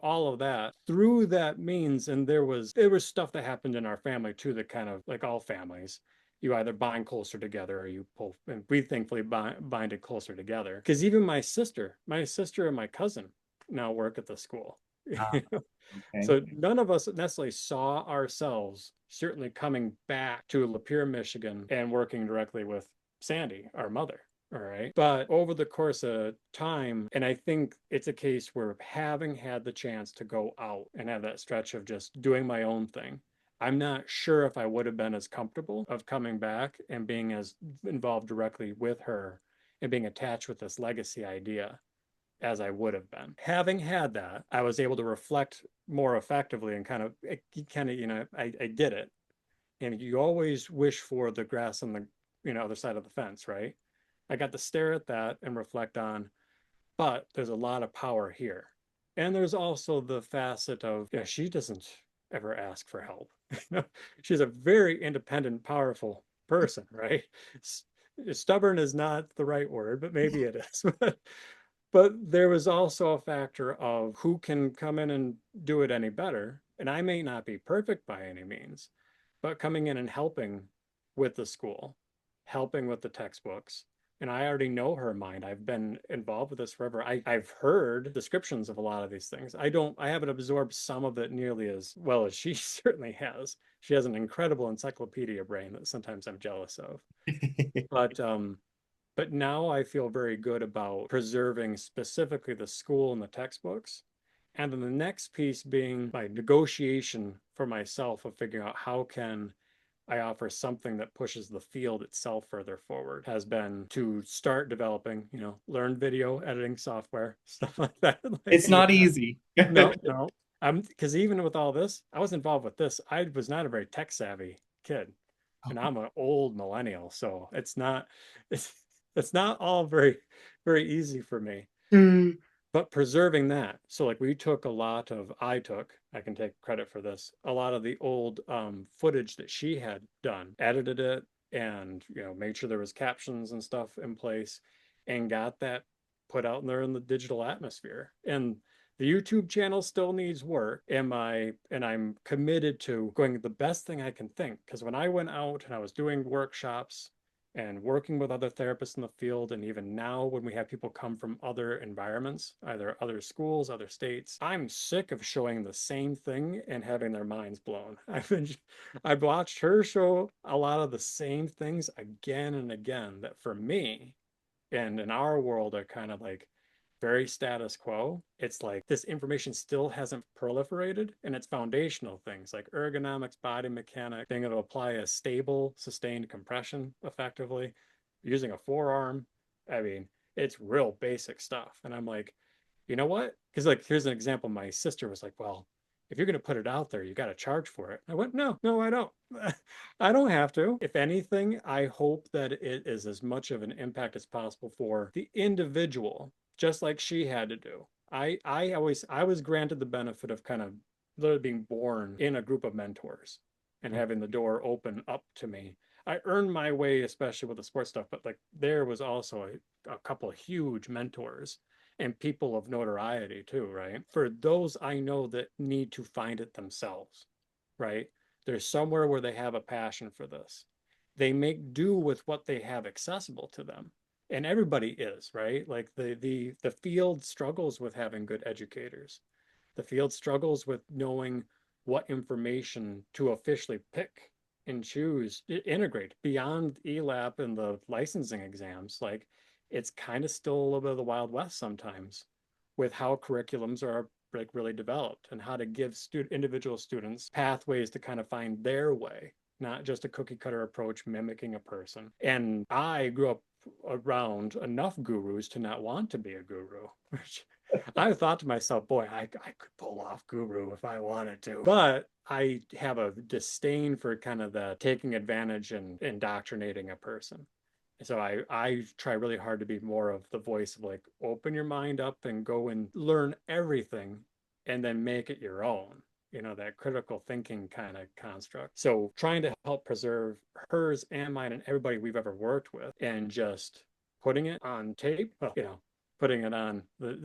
all of that through that means. And there was stuff that happened in our family too, that kind of, like all families, you either bind closer together or you pull, and we thankfully bind it closer together. Because even my sister and my cousin now work at the school. Okay. So none of us necessarily saw ourselves certainly coming back to Lapeer, Michigan and working directly with Sandy, our mother. All right. But over the course of time, and I think it's a case where having had the chance to go out and have that stretch of just doing my own thing, I'm not sure if I would have been as comfortable of coming back and being as involved directly with her and being attached with this legacy idea as I would have been. Having had that, I was able to reflect more effectively and I did it. And you always wish for the grass on the other side of the fence, right? I got to stare at that and reflect on, but there's a lot of power here. And there's also the facet of, she doesn't ever ask for help. She's a very independent, powerful person, right? Stubborn is not the right word, but maybe it is. But there was also a factor of who can come in and do it any better. And I may not be perfect by any means, but coming in and helping with the school, helping with the textbooks. And I already know her mind. I've been involved with this forever. I've heard descriptions of a lot of these things. I haven't absorbed some of it nearly as well as she certainly has. She has an incredible encyclopedia brain that sometimes I'm jealous of. But now I feel very good about preserving specifically the school and the textbooks. And then the next piece being my negotiation for myself of figuring out how can I offer something that pushes the field itself further forward, has been to start developing, learn video editing software, stuff like that. It's not easy. No. Because even with all this, I was involved with this. I was not a very tech savvy kid, and I'm an old millennial, so it's not all very, very easy for me. But preserving that. So like I can take credit for this, a lot of the old footage that she had done, edited it and, made sure there was captions and stuff in place and got that put out there in the digital atmosphere. And the YouTube channel still needs work. And I'm committed to going the best thing I can think. Because when I went out and I was doing workshops and working with other therapists in the field, and even now when we have people come from other environments, either other schools, other states, I'm sick of showing the same thing and having their minds blown. I've watched her show a lot of the same things again and again that for me and in our world are kind of like very status quo. It's like this information still hasn't proliferated, and it's foundational things like ergonomics, body mechanics, being able to apply a stable, sustained compression effectively, using a forearm. I mean, it's real basic stuff. And I'm like, you know what? Because here's an example. My sister was like, well, if you're going to put it out there, you got to charge for it. I went, no, I don't. I don't have to. If anything, I hope that it is as much of an impact as possible for the individual, just like she had to do. I was granted the benefit of kind of literally being born in a group of mentors and having the door open up to me. I earned my way, especially with the sports stuff, but there was also a couple of huge mentors and people of notoriety too, right? For those I know that need to find it themselves, right? There's somewhere where they have a passion for this. They make do with what they have accessible to them. And everybody is, right? Like the field struggles with having good educators. The field struggles with knowing what information to officially pick and choose, integrate beyond ELAP and the licensing exams. Like it's kind of still a little bit of the Wild West sometimes with how curriculums are really developed and how to give individual students pathways to kind of find their way, not just a cookie cutter approach mimicking a person. And I grew up around enough gurus to not want to be a guru, I thought to myself, boy, I could pull off guru if I wanted to. But I have a disdain for kind of the taking advantage and indoctrinating a person. So I try really hard to be more of the voice of like, open your mind up and go and learn everything and then make it your own. That critical thinking kind of construct. So trying to help preserve hers and mine and everybody we've ever worked with, and just putting it on tape, well, putting it on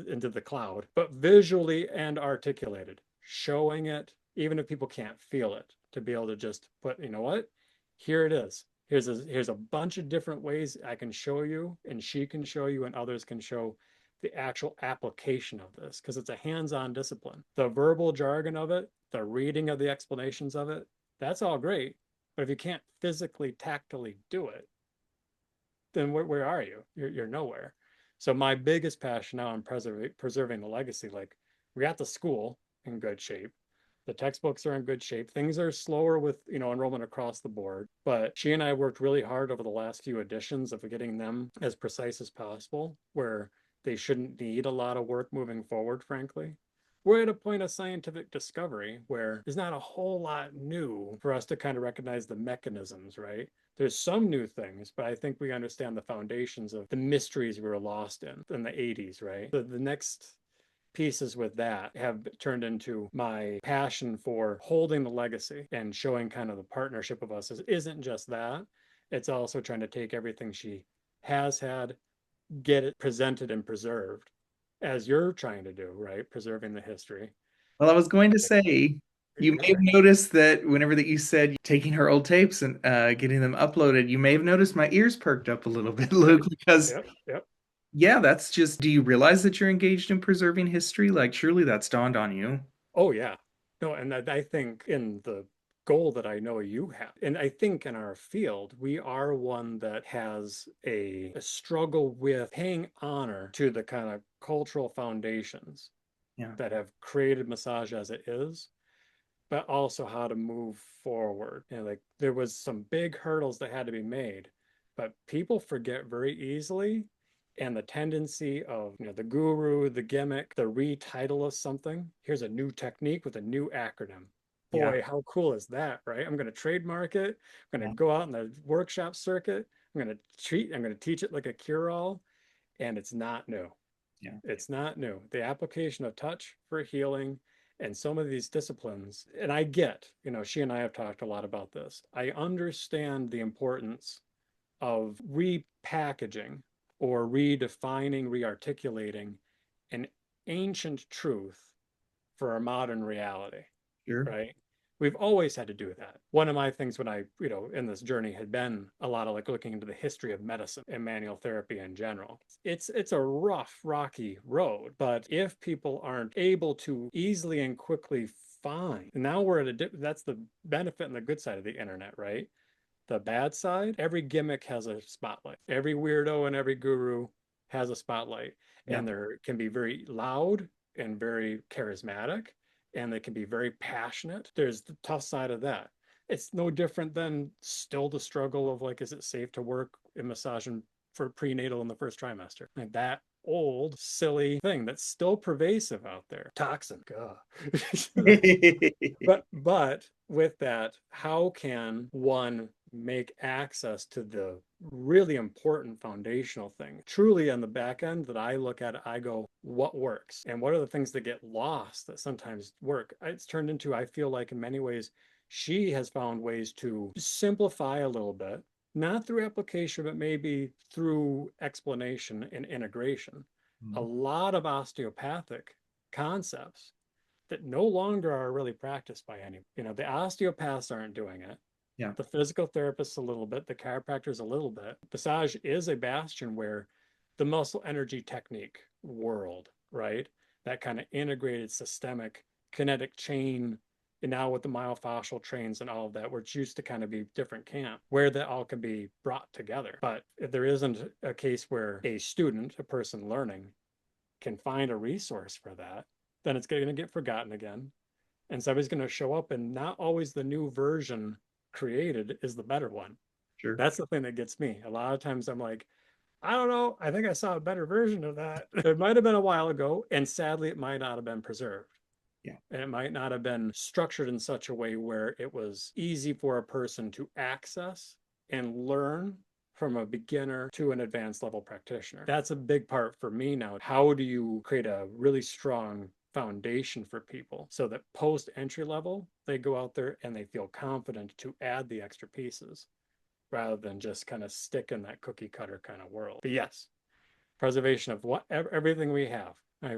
into the cloud, but visually and articulated, showing it, even if people can't feel it, to be able to just put, you know what, here it is. Here's a bunch of different ways I can show you, and she can show you, and others can show the actual application of this, because it's a hands-on discipline. The verbal jargon of it, the reading of the explanations of it, that's all great. But if you can't physically, tactily do it, then where are you? You're nowhere. So my biggest passion now in preserving the legacy, like, we got the school in good shape. The textbooks are in good shape. Things are slower with, enrollment across the board, but she and I worked really hard over the last few editions of getting them as precise as possible, where they shouldn't need a lot of work moving forward, frankly. We're at a point of scientific discovery where there's not a whole lot new for us to kind of recognize the mechanisms, right? There's some new things, but I think we understand the foundations of the mysteries we were lost in the 80s, right? The next pieces with that have turned into my passion for holding the legacy and showing kind of the partnership of us isn't just that. It's also trying to take everything she has had, get it presented and preserved, as you're trying to do, right? Preserving the history. Well, I was going to say, you may have You're noticed that whenever that you said taking her old tapes and getting them uploaded, you may have noticed my ears perked up a little bit, Luke, because yep. yeah, that's just, do you realize that you're engaged in preserving history? Like, surely that's dawned on you. Oh yeah. No, and I think in the goal that I know you have, and I think in our field, we are one that has a struggle with paying honor to the kind of cultural foundations Yeah. that have created massage as it is, but also how to move forward. Like, there was some big hurdles that had to be made, but people forget very easily. And the tendency of, the guru, the gimmick, the retitle of something. Here's a new technique with a new acronym. Yeah. Boy, how cool is that, right? I'm going to trademark it. I'm going Yeah. to go out in the workshop circuit. I'm going to teach it like a cure-all, and it's not new. Yeah. It's not new. The application of touch for healing and some of these disciplines, and I get, she and I have talked a lot about this. I understand the importance of repackaging or redefining, rearticulating an ancient truth for a modern reality, Sure. right? We've always had to do that. One of my things when I, in this journey had been a lot of like looking into the history of medicine and manual therapy in general. It's a rough, rocky road, but if people aren't able to easily and quickly find, now we're at that's the benefit and the good side of the internet, right? The bad side, every gimmick has a spotlight. Every weirdo and every guru has a spotlight. Yeah. And they can be very loud and very charismatic, and they can be very passionate. There's the tough side of that. It's no different than still the struggle of like, is it safe to work in massage for prenatal in the first trimester? Like that old silly thing that's still pervasive out there. Toxin. God. But with that, how can one make access to the really important foundational thing truly on the back end that I look at? I go, what works, and what are the things that get lost that sometimes work? It's turned into, I feel like in many ways she has found ways to simplify a little bit, not through application, but maybe through explanation and integration, a lot of osteopathic concepts that no longer are really practiced by any. The osteopaths aren't doing it. Yeah. The physical therapists a little bit, the chiropractors a little bit. Massage is a bastion where the muscle energy technique world, right? That kind of integrated systemic kinetic chain, and now with the myofascial trains and all of that, where it's used to kind of be different camp, where that all can be brought together. But if there isn't a case where a student, a person learning, can find a resource for that, then it's going to get forgotten again. And somebody's going to show up, and not always the new version created is the better one. Sure. That's the thing that gets me. A lot of times I'm like, I don't know. I think I saw a better version of that. It might have been a while ago, and sadly, it might not have been preserved. Yeah. And it might not have been structured in such a way where it was easy for a person to access and learn from a beginner to an advanced level practitioner. That's a big part for me now. How do you create a really strong foundation for people so that post entry level, they go out there and they feel confident to add the extra pieces rather than just kind of stick in that cookie cutter kind of world. But yes, preservation of everything we have. I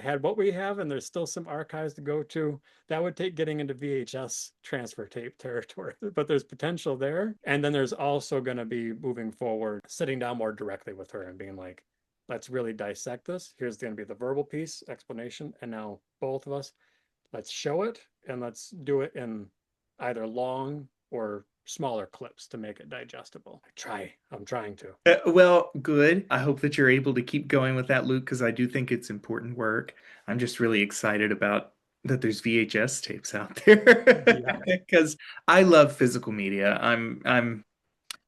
had what we have, and there's still some archives to go to. That would take getting into VHS transfer tape territory, but there's potential there. And then there's also going to be moving forward, sitting down more directly with her and being like, let's really dissect this. Here's going to be the verbal piece, explanation, and now both of us, let's show it and let's do it in either long or smaller clips to make it digestible. I'm trying to. Well, good. I hope that you're able to keep going with that, Luke, because I do think it's important work. I'm just really excited about that there's VHS tapes out there Yeah. because I love physical media. I'm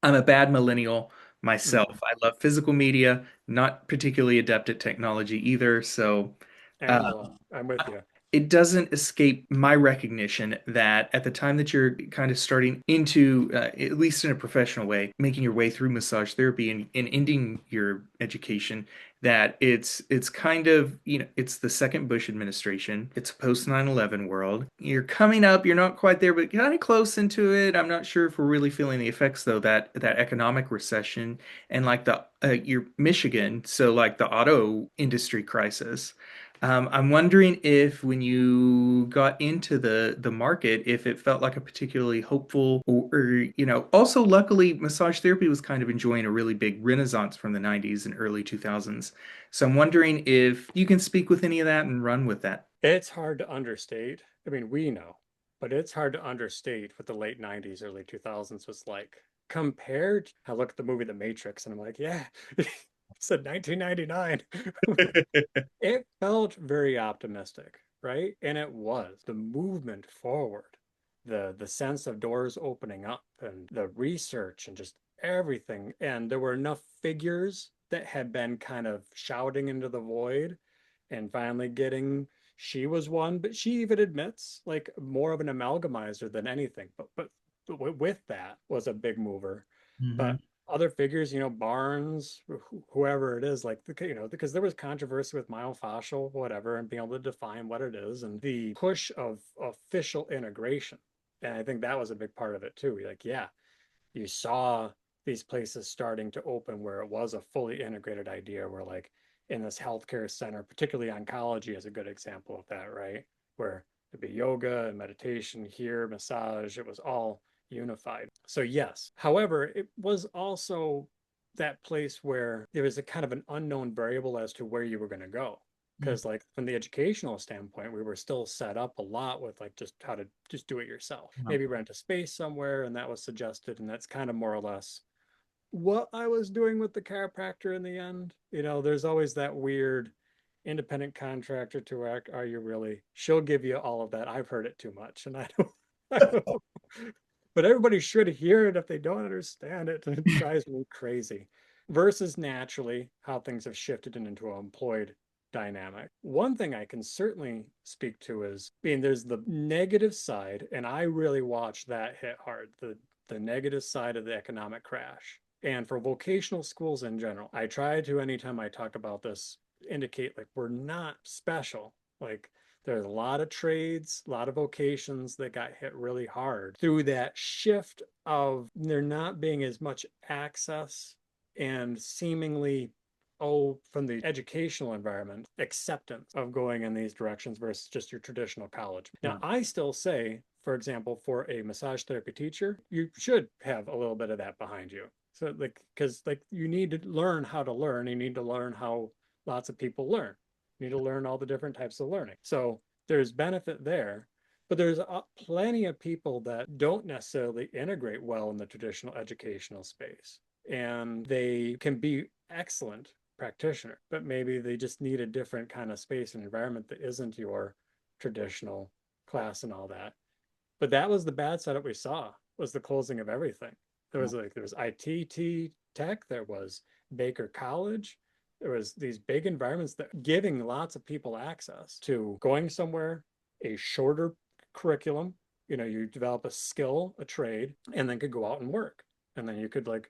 a bad millennial myself. I love physical media, not particularly adept at technology either. So And uh, well, I'm with you. it doesn't escape my recognition that at the time that you're kind of starting into, at least in a professional way, making your way through massage therapy and ending your education, that it's kind of, it's the second Bush administration. It's post 9/11 world. You're coming up, you're not quite there, but kind of close into it. I'm not sure if we're really feeling the effects though, that economic recession and like the your Michigan, so like the auto industry crisis. I'm wondering if when you got into the market, if it felt like a particularly hopeful also luckily massage therapy was kind of enjoying a really big renaissance from the 90s and early 2000s. So I'm wondering if you can speak with any of that and run with that. It's hard to understate. I mean, we know, but it's hard to understate what the late 90s, early 2000s was like. Compared, I look at the movie The Matrix and I'm like, yeah, it's a 1999. It felt very optimistic, right? And it was the movement forward, the sense of doors opening up and the research and just everything. And there were enough figures that had been kind of shouting into the void and finally getting she was one, but she even admits like more of an amalgamizer than anything. But with that was a big mover. Mhm. But other figures, Barnes, whoever it is, like, because there was controversy with myofascial, whatever, and being able to define what it is and the push of official integration. And I think that was a big part of it too. Like, yeah, you saw these places starting to open where it was a fully integrated idea, where like in this healthcare center, particularly oncology is a good example of that, right? Where it'd be yoga and meditation here, massage, it was all unified. So yes, however, it was also that place where there was a kind of an unknown variable as to where you were going to go. Because like from the educational standpoint, we were still set up a lot with like just how to just do it yourself. Maybe rent a space somewhere, and that was suggested, and that's kind of more or less what I was doing with the chiropractor in the end. There's always that weird independent contractor to act. Are you really? She'll give you all of that. I've heard it too much, and I don't. I don't but everybody should hear it if they don't understand it. And it drives me crazy. Versus naturally how things have shifted into an employed dynamic. One thing I can certainly speak to is there's the negative side, and I really watched that hit hard. The negative side of the economic crash. And for vocational schools in general, I try to, anytime I talk about this, indicate like we're not special. Like there's a lot of trades, a lot of vocations that got hit really hard through that shift of there not being as much access and seemingly, from the educational environment, acceptance of going in these directions versus just your traditional college. Now, I still say, for example, for a massage therapy teacher, you should have a little bit of that behind you. So because you need to learn how to learn. You need to learn how lots of people learn. You need to learn all the different types of learning. So there's benefit there, but there's plenty of people that don't necessarily integrate well in the traditional educational space. And they can be excellent practitioner, but maybe they just need a different kind of space and environment that isn't your traditional class and all that. But that was the bad side that we saw, was the closing of everything. There was ITT tech, there was Baker College. There was these big environments that giving lots of people access to going somewhere, a shorter curriculum. You develop a skill, a trade, and then could go out and work. And then you could like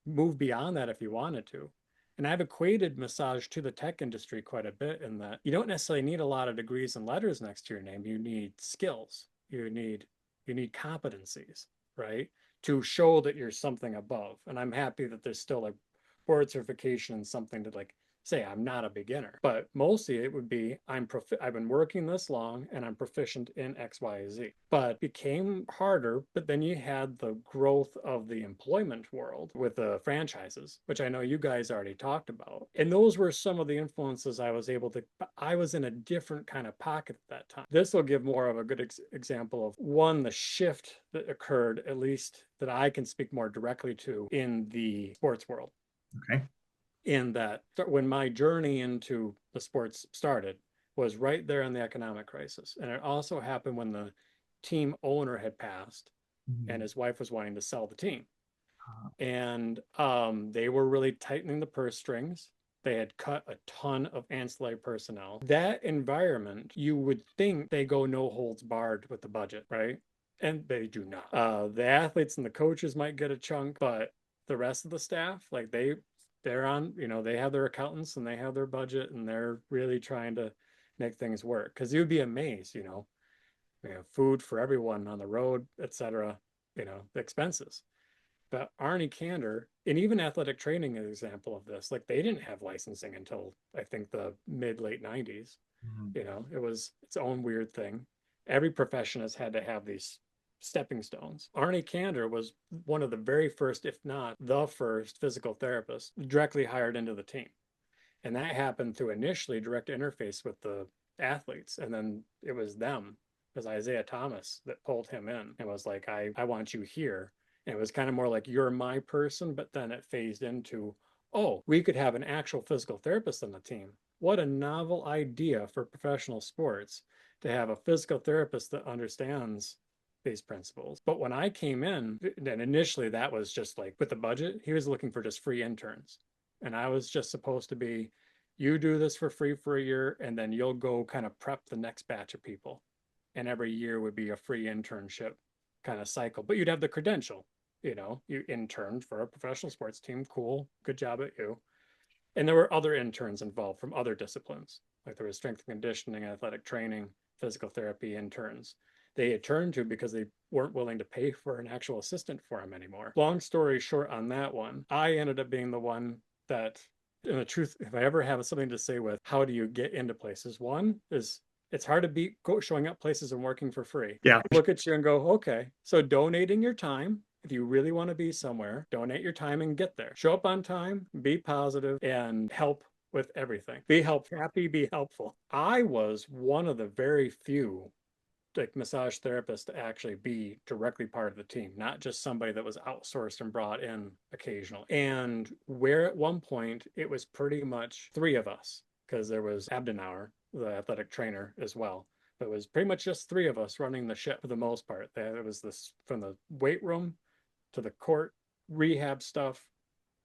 move beyond that if you wanted to. And I've equated massage to the tech industry quite a bit in that you don't necessarily need a lot of degrees and letters next to your name. You need skills. You need competencies, right? To show that you're something above. And I'm happy that there's still a board certification and something to like say I'm not a beginner, but mostly it would be I've been working this long and I'm proficient in X, Y, Z. But it became harder. But then you had the growth of the employment world with the franchises, which I know you guys already talked about. And those were some of the influences I was able to. I was in a different kind of pocket at that time. This will give more of a good example of one, the shift that occurred, at least that I can speak more directly to in the sports world. Okay. In that when my journey into the sports started was right there in the economic crisis. And it also happened when the team owner had passed and his wife was wanting to sell the team. And they were really tightening the purse strings. They had cut a ton of ancillary personnel. That environment, you would think they go no holds barred with the budget, right? And they do not. The athletes and the coaches might get a chunk, but the rest of the staff, like they're on, they have their accountants and they have their budget and they're really trying to make things work. Because you'd be amazed, we have food for everyone on the road, etc. The expenses. But Arnie Kander, and even athletic training is an example of this. Like they didn't have licensing until I think the late 90s. It was its own weird thing. Every profession has had to have these stepping stones. Arnie Kander was one of the very first, if not the first, physical therapist directly hired into the team. And that happened through initially direct interface with the athletes. And then it was them, it was Isaiah Thomas that pulled him in and was like, I want you here. And it was kind of more like, you're my person. But then it phased into, oh, we could have an actual physical therapist on the team. What a novel idea for professional sports to have a physical therapist that understands these principles. But when I came in, and initially that was just like with the budget, he was looking for just free interns. And I was just supposed to be, you do this for free for a year, and then you'll go kind of prep the next batch of people. And every year would be a free internship kind of cycle. But you'd have the credential, you interned for a professional sports team. Cool. Good job at you. And there were other interns involved from other disciplines. Like there was strength and conditioning, athletic training, physical therapy interns. They had turned to because they weren't willing to pay for an actual assistant for him anymore. Long story short on that one, I ended up being the one that, in the truth, if I ever have something to say with how do you get into places, one is it's hard to beat showing up places and working for free. Yeah. Look at you and go, okay, so donating your time. If you really want to be somewhere, donate your time and get there. Show up on time, be positive, and help with everything. Be happy, be helpful. I was one of the very few like massage therapist to actually be directly part of the team, not just somebody that was outsourced and brought in occasionally. And where at one point it was pretty much three of us, because there was Abdenauer, the athletic trainer as well. But it was pretty much just three of us running the ship for the most part. It was this from the weight room to the court rehab stuff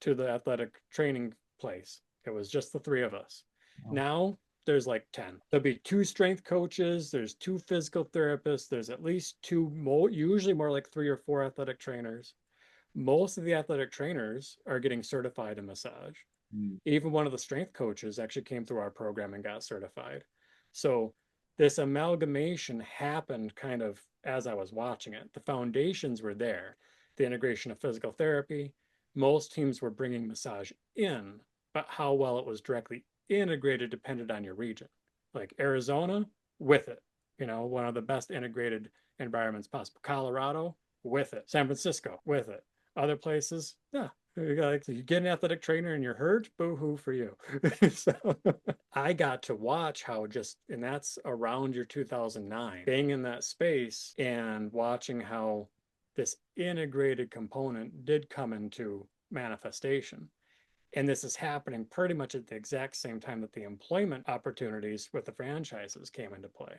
to the athletic training place. It was just the three of us. Wow. Now there's like 10. There'll be 2 strength coaches. There's 2 physical therapists. There's at least 2 more, usually more like 3 or 4 athletic trainers. Most of the athletic trainers are getting certified in massage. Even one of the strength coaches actually came through our program and got certified. So this amalgamation happened kind of as I was watching it. The foundations were there. The integration of physical therapy. Most teams were bringing massage in, but how well it was directly integrated depended on your region. Like Arizona, with it, one of the best integrated environments possible. Colorado, with it. San Francisco, with it. Other places, yeah. You get an athletic trainer and you're hurt, boo-hoo for you. So I got to watch how and that's around your 2009, being in that space and watching how this integrated component did come into manifestation. And this is happening pretty much at the exact same time that the employment opportunities with the franchises came into play,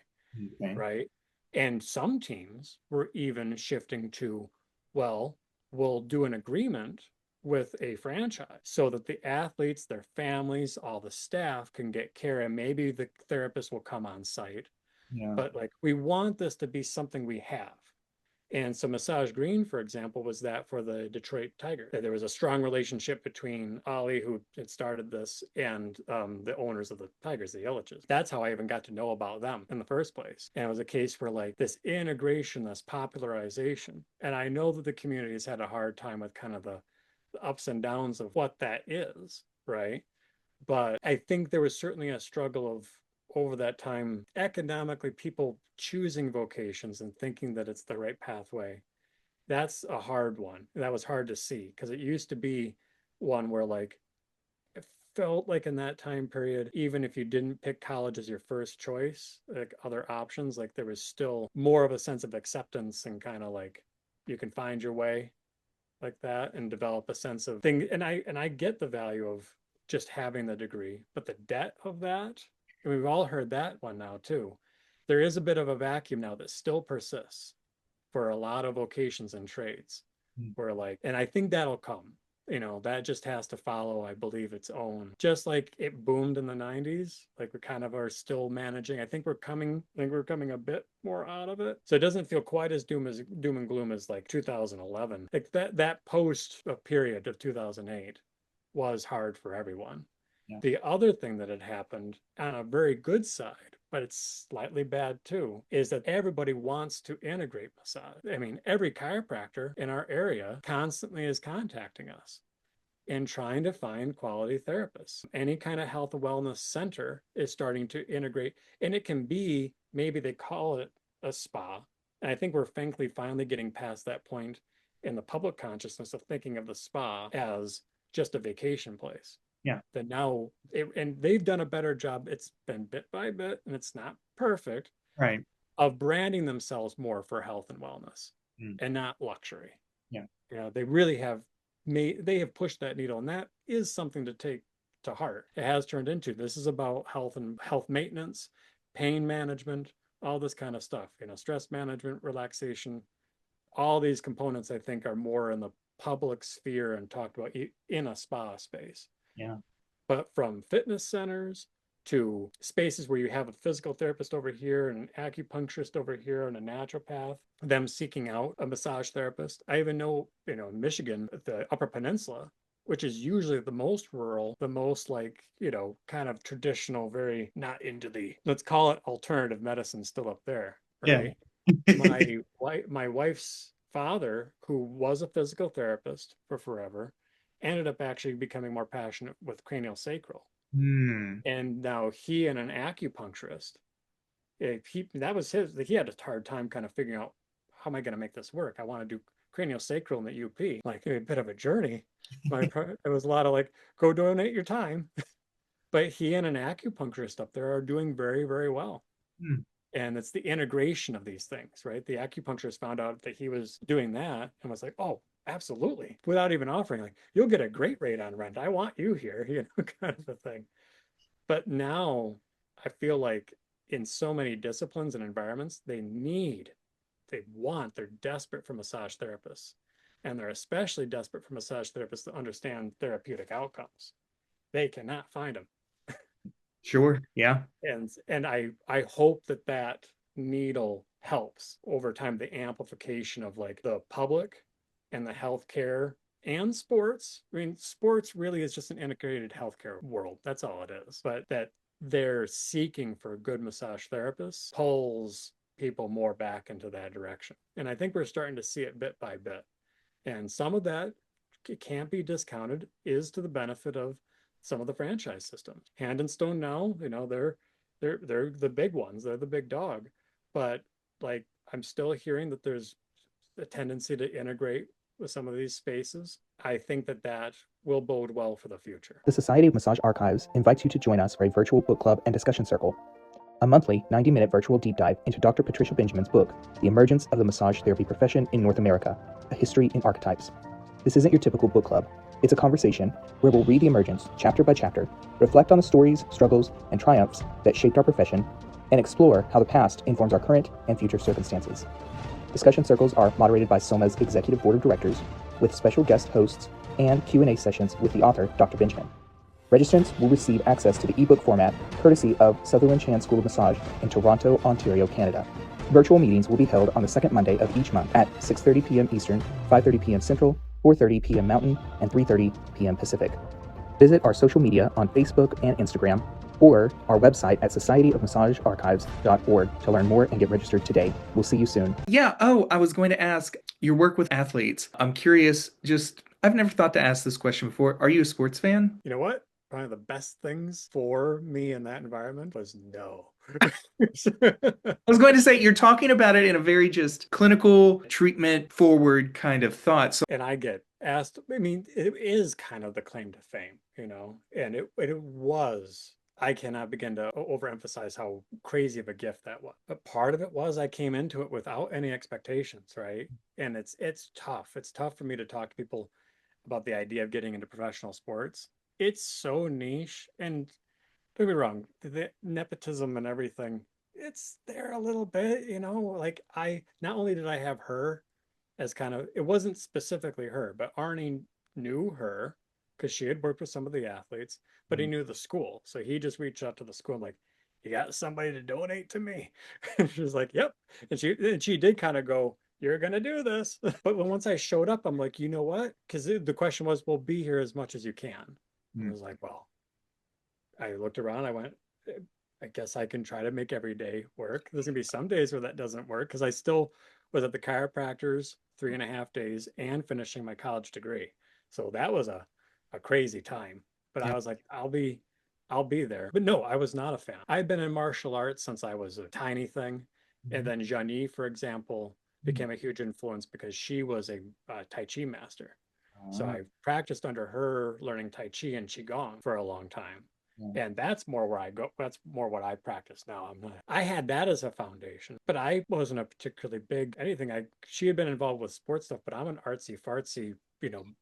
right? And some teams were even shifting to, well, we'll do an agreement with a franchise so that the athletes, their families, all the staff can get care, and maybe the therapist will come on site. Yeah. But like, we want this to be something we have. And so Massage Green, for example, was that for the Detroit Tigers. There was a strong relationship between Ollie, who had started this, and the owners of the Tigers, the Illiches. That's how I even got to know about them in the first place. And it was a case for like this integration, this popularization. And I know that the community has had a hard time with kind of the ups and downs of what that is, right? But I think there was certainly a struggle of, over that time, economically, people choosing vocations and thinking that it's the right pathway. That's a hard one. That was hard to see, because it used to be one where like, it felt like in that time period, even if you didn't pick college as your first choice, like other options, like there was still more of a sense of acceptance and kind of like you can find your way like that and develop a sense of thing. And I get the value of just having the degree, but the debt of that, and we've all heard that one now too. There is a bit of a vacuum now that still persists for a lot of vocations and trades where like, and I think that'll come, that just has to follow, I believe, its own, just like it boomed in the 90s. Like we kind of are still managing. I think we're coming a bit more out of it. So it doesn't feel quite as doom and gloom as like 2011. Like that post period of 2008 was hard for everyone. Yeah. The other thing that had happened on a very good side, but it's slightly bad too, is that everybody wants to integrate massage. I mean, every chiropractor in our area constantly is contacting us and trying to find quality therapists. Any kind of health and wellness center is starting to integrate, and it can be, maybe they call it a spa. And I think we're thankfully finally getting past that point in the public consciousness of thinking of the spa as just a vacation place. Yeah. That now, and they've done a better job. It's been bit by bit, and it's not perfect, right, of branding themselves more for health and wellness and not luxury. Yeah. They really have they have pushed that needle, and that is something to take to heart. It has turned into, this is about health and health maintenance, pain management, all this kind of stuff, stress management, relaxation. All these components, I think, are more in the public sphere and talked about in a spa space. Yeah. But from fitness centers to spaces where you have a physical therapist over here and an acupuncturist over here and a naturopath, them seeking out a massage therapist. I even know, in Michigan, the Upper Peninsula, which is usually the most rural, the most like, kind of traditional, very not into the, let's call it alternative medicine, still up there. Right? Yeah. My wife's father, who was a physical therapist for forever, ended up actually becoming more passionate with craniosacral. And now he and an acupuncturist, that was he had a hard time kind of figuring out, how am I going to make this work? I want to do craniosacral in the UP. Like, a bit of a journey. It was a lot of like, go donate your time. But he and an acupuncturist up there are doing very, very well. And it's the integration of these things, right? The acupuncturist found out that he was doing that and was like, oh, absolutely. Without even offering, like, you'll get a great rate on rent. I want you here, kind of a thing. But now I feel like in so many disciplines and environments, they're desperate for massage therapists. And they're especially desperate for massage therapists to understand therapeutic outcomes. They cannot find them. Sure. Yeah. And I hope that needle helps over time, the amplification of like the public and the healthcare and sports. I mean, sports really is just an integrated healthcare world. That's all it is. But that they're seeking for good massage therapists pulls people more back into that direction. And I think we're starting to see it bit by bit. And some of that, it can't be discounted, is to the benefit of some of the franchise systems. Hand and Stone now, they're the big ones. They're the big dog. But like, I'm still hearing that there's a tendency to integrate with some of these spaces. I think that will bode well for the future. The Society of Massage Archives invites you to join us for a virtual book club and discussion circle, a monthly 90-minute virtual deep dive into Dr. Patricia Benjamin's book, The Emergence of the Massage Therapy Profession in North America, A History in Archetypes. This isn't your typical book club. It's a conversation where we'll read the emergence chapter by chapter, reflect on the stories, struggles, and triumphs that shaped our profession, and explore how the past informs our current and future circumstances. Discussion circles are moderated by SOMA's Executive Board of Directors, with special guest hosts and Q&A sessions with the author, Dr. Benjamin. Registrants will receive access to the ebook format courtesy of Sutherland Chan School of Massage in Toronto, Ontario, Canada. Virtual meetings will be held on the second Monday of each month at 6:30 p.m. Eastern, 5:30 p.m. Central, 4:30 p.m. Mountain, and 3:30 p.m. Pacific. Visit our social media on Facebook and Instagram, or our website at societyofmassagearchives.org to learn more and get registered today. We'll see you soon. Yeah. I was going to ask your work with athletes. I'm curious, I've never thought to ask this question before. Are you a sports fan? You know what? One of the best things for me in that environment was no. I was going to say, you're talking about it in a very just clinical, treatment forward kind of thought. So, And I get asked, I mean, it is kind of the claim to fame, and it was. I cannot begin to overemphasize how crazy of a gift that was. But part of it was I came into it without any expectations, right? And it's tough. It's tough for me to talk to people about the idea of getting into professional sports. It's so niche, and don't get me wrong, the nepotism and everything, it's there a little bit, like I not only did I have her as kind of, it wasn't specifically her, but Arnie knew her because she had worked with some of the athletes, but he knew the school. So he just reached out to the school, like, you got somebody to donate to me? And she was like, yep. And she did kind of go, you're going to do this. But once I showed up, I'm like, you know what? Because the question was, well, be here as much as you can. I was like, well, I looked around, I went, I guess I can try to make every day work. There's gonna be some days where that doesn't work because I still was at the chiropractor's 3.5 days and finishing my college degree. So that was a crazy time. But Yeah. I was like, I'll be there. But no, I was not a fan. I've been in martial arts since I was a tiny thing. And then Jeannie, for example, became a huge influence because she was a Tai Chi master. So I practiced under her learning Tai Chi and Qigong for a long time. And that's more where I go. That's more what I practice now. I had that as a foundation, but I wasn't a particularly big anything. She had been involved with sports stuff, but I'm an artsy fartsy,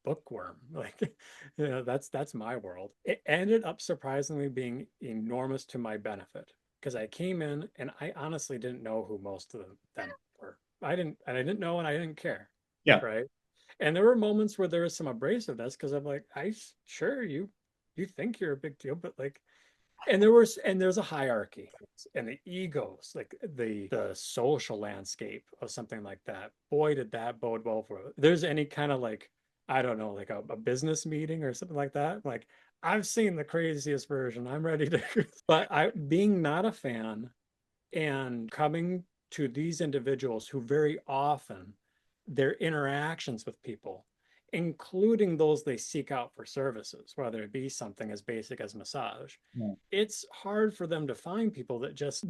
bookworm. Like, that's my world. It ended up surprisingly being enormous to my benefit because I came in and I honestly didn't know who most of them were. I didn't know, and I didn't care. Yeah. Right. And there were moments where there was some abrasiveness because I'm like, sure you think you're a big deal, but like, and there's a hierarchy and the egos, like the social landscape of something like that. Boy, did that bode well for it. There's any kind of like, I don't know, like a business meeting or something like that. Like, I've seen the craziest version. I'm ready to, but being not a fan and coming to these individuals who very often their interactions with people, including those they seek out for services, whether it be something as basic as massage. Yeah. It's hard for them to find people that just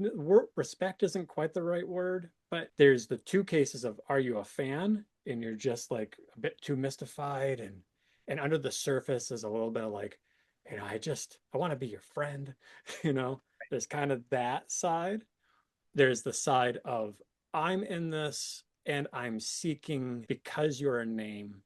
respect isn't quite the right word, but there's the two cases of, are you a fan and you're just like a bit too mystified, and under the surface is a little bit of like, I want to be your friend. There's kind of that side. There's the side of, I'm in this and I'm seeking, because you're a name,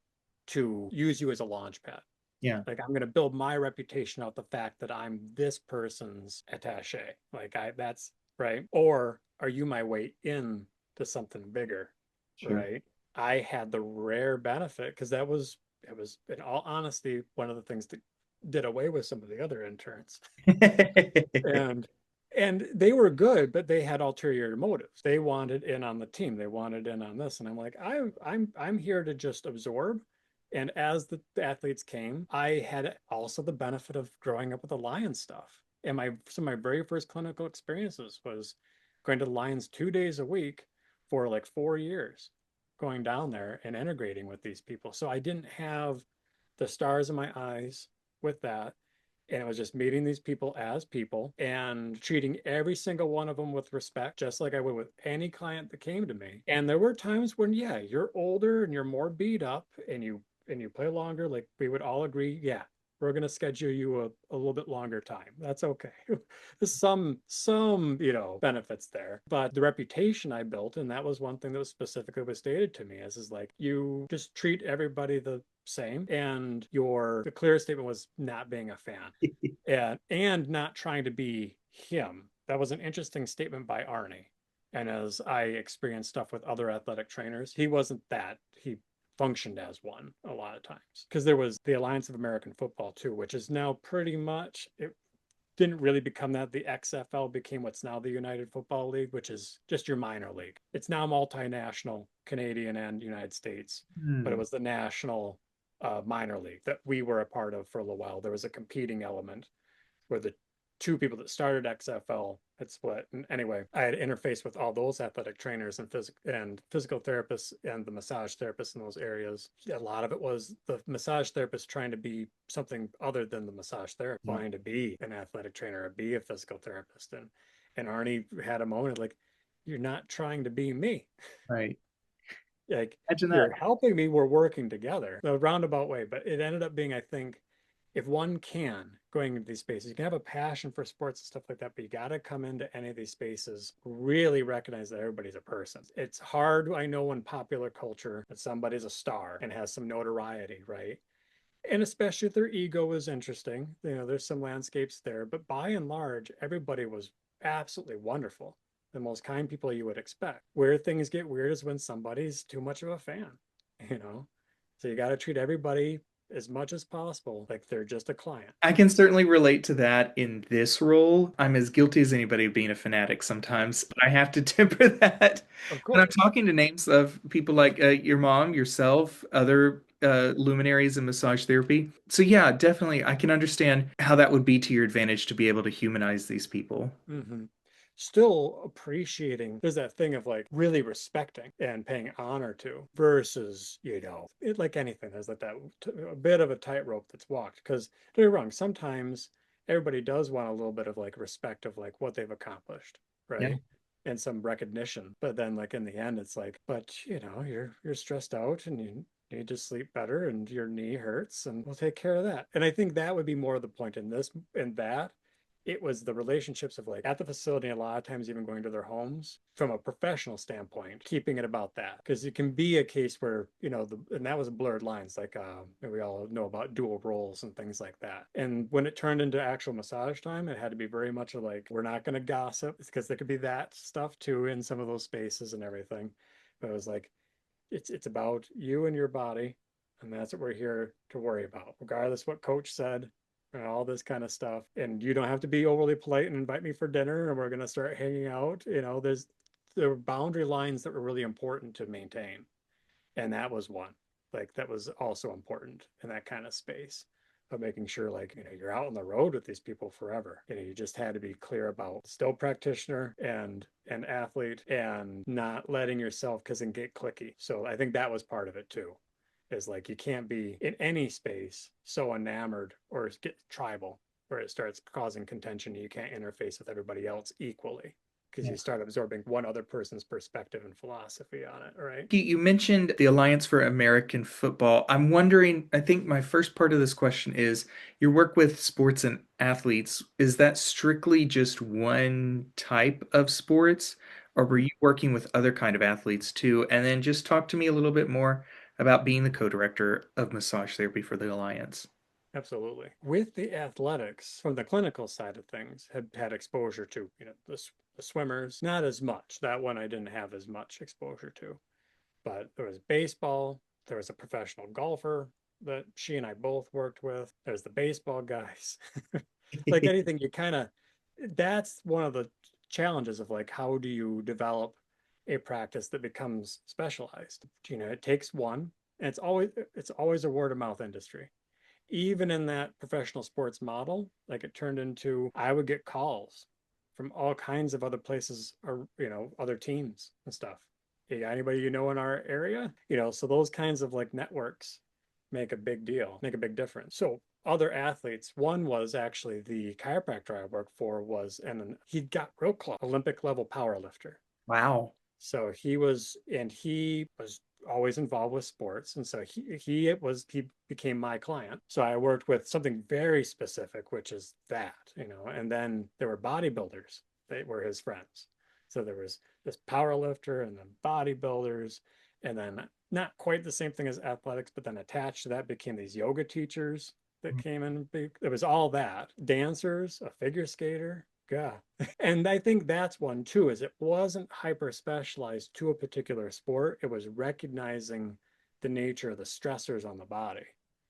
to use you as a launch pad. Yeah. Like, I'm going to build my reputation out the fact that I'm this person's attaché. Like, that's right. Or are you my way in to something bigger? Sure. Right. I had the rare benefit because it was in all honesty, one of the things that did away with some of the other interns. And they were good, but they had ulterior motives. They wanted in on the team. They wanted in on this. And I'm like, I'm here to just absorb. And as the athletes came, I had also the benefit of growing up with the Lions stuff. And my very first clinical experiences was going to the Lions 2 days a week for like 4 years, going down there and integrating with these people. So I didn't have the stars in my eyes with that. And it was just meeting these people as people and treating every single one of them with respect, just like I would with any client that came to me. And there were times when, yeah, you're older and you're more beat up and you play longer. Like, we would all agree, yeah, we're going to schedule you a little bit longer time. That's okay. There's some benefits there, but the reputation I built, and that was one thing that was specifically stated to me is like, you just treat everybody the same. And the clear statement was not being a fan and not trying to be him. That was an interesting statement by Arnie. And as I experienced stuff with other athletic trainers, he wasn't that. He functioned as one a lot of times. Because there was the Alliance of American Football too, which is now pretty much, it didn't really become that. The XFL became what's now the United Football League, which is just your minor league. It's now multinational, Canadian and United States, but it was the national minor league that we were a part of for a little while. There was a competing element where the two people that started XFL had split. And anyway, I had interfaced with all those athletic trainers and physical therapists and the massage therapists in those areas. A lot of it was the massage therapist trying to be something other than the massage therapist, wanting to be an athletic trainer or be a physical therapist. And Arnie had a moment like, you're not trying to be me. Right. Like, Imagine you're that. helping me, we're working together. A roundabout way, but it ended up being, I think, if one can, going into these spaces, you can have a passion for sports and stuff like that, but you got to come into any of these spaces, really recognize that everybody's a person. It's hard, I know, in popular culture that somebody's a star and has some notoriety, right? And especially if their ego is interesting, there's some landscapes there, but by and large, everybody was absolutely wonderful. The most kind people you would expect. Where things get weird is when somebody's too much of a fan, So you got to treat everybody as much as possible like they're just a client. I can certainly relate to that in this role. I'm as guilty as anybody of being a fanatic sometimes, but I have to temper that. Of When I'm course. talking to names of people like your mom, yourself, other luminaries in massage therapy. So yeah, definitely, I can understand how that would be to your advantage to be able to humanize these people. Mm-hmm. Still appreciating, there's that thing of like really respecting and paying honor to versus, like anything, there's like that a bit of a tightrope that's walked. Because don't get me wrong, sometimes everybody does want a little bit of like respect of like what they've accomplished, Yeah. right? And some recognition. But then like in the end, it's like, but you're stressed out and you need to sleep better and your knee hurts and we'll take care of that. And I think that would be more of the point in this, in that it was the relationships of like at the facility, a lot of times even going to their homes from a professional standpoint, keeping it about that. Because it can be a case where, and that was blurred lines, like we all know about dual roles and things like that. And when it turned into actual massage time, it had to be very much like, we're not going to gossip, because there could be that stuff too in some of those spaces and everything. But it was like, it's about you and your body. And that's what we're here to worry about, regardless what coach said, and all this kind of stuff. And you don't have to be overly polite and invite me for dinner and we're going to start hanging out. There were boundary lines that were really important to maintain. And that was one, like, that was also important in that kind of space of making sure, like, you're out on the road with these people forever. You just had to be clear about still practitioner and an athlete and not letting yourself, because it get clicky. So I think that was part of it too. Is like, you can't be in any space so enamored or get tribal where it starts causing contention. You can't interface with everybody else equally because you start absorbing one other person's perspective and philosophy on it, right? You mentioned the Alliance for American Football. I'm wondering, I think my first part of this question is your work with sports and athletes, is that strictly just one type of sports, or were you working with other kind of athletes too? And then just talk to me a little bit more about being the co-director of massage therapy for the Alliance. Absolutely. With the athletics, from the clinical side of things, had exposure to, the swimmers, not as much. That one I didn't have as much exposure to. But there was baseball, there was a professional golfer that she and I both worked with. There's the baseball guys. Like anything, that's one of the challenges of like, how do you develop a practice that becomes specialized? It takes one, and it's always a word of mouth industry. Even in that professional sports model, like, it turned into, I would get calls from all kinds of other places, or other teams and stuff. Hey, anybody in our area? So those kinds of like networks make a big deal, make a big difference. So other athletes, one was actually the chiropractor I worked for, he got real close, Olympic level power lifter. Wow. So he was always involved with sports. And so he became my client. So I worked with something very specific, which is that, and then there were bodybuilders that were his friends. So there was this power lifter and then bodybuilders, and then not quite the same thing as athletics, but then attached to that became these yoga teachers that came in. It was all that, dancers, a figure skater. Yeah. And I think that's one too, is it wasn't hyper specialized to a particular sport. It was recognizing the nature of the stressors on the body.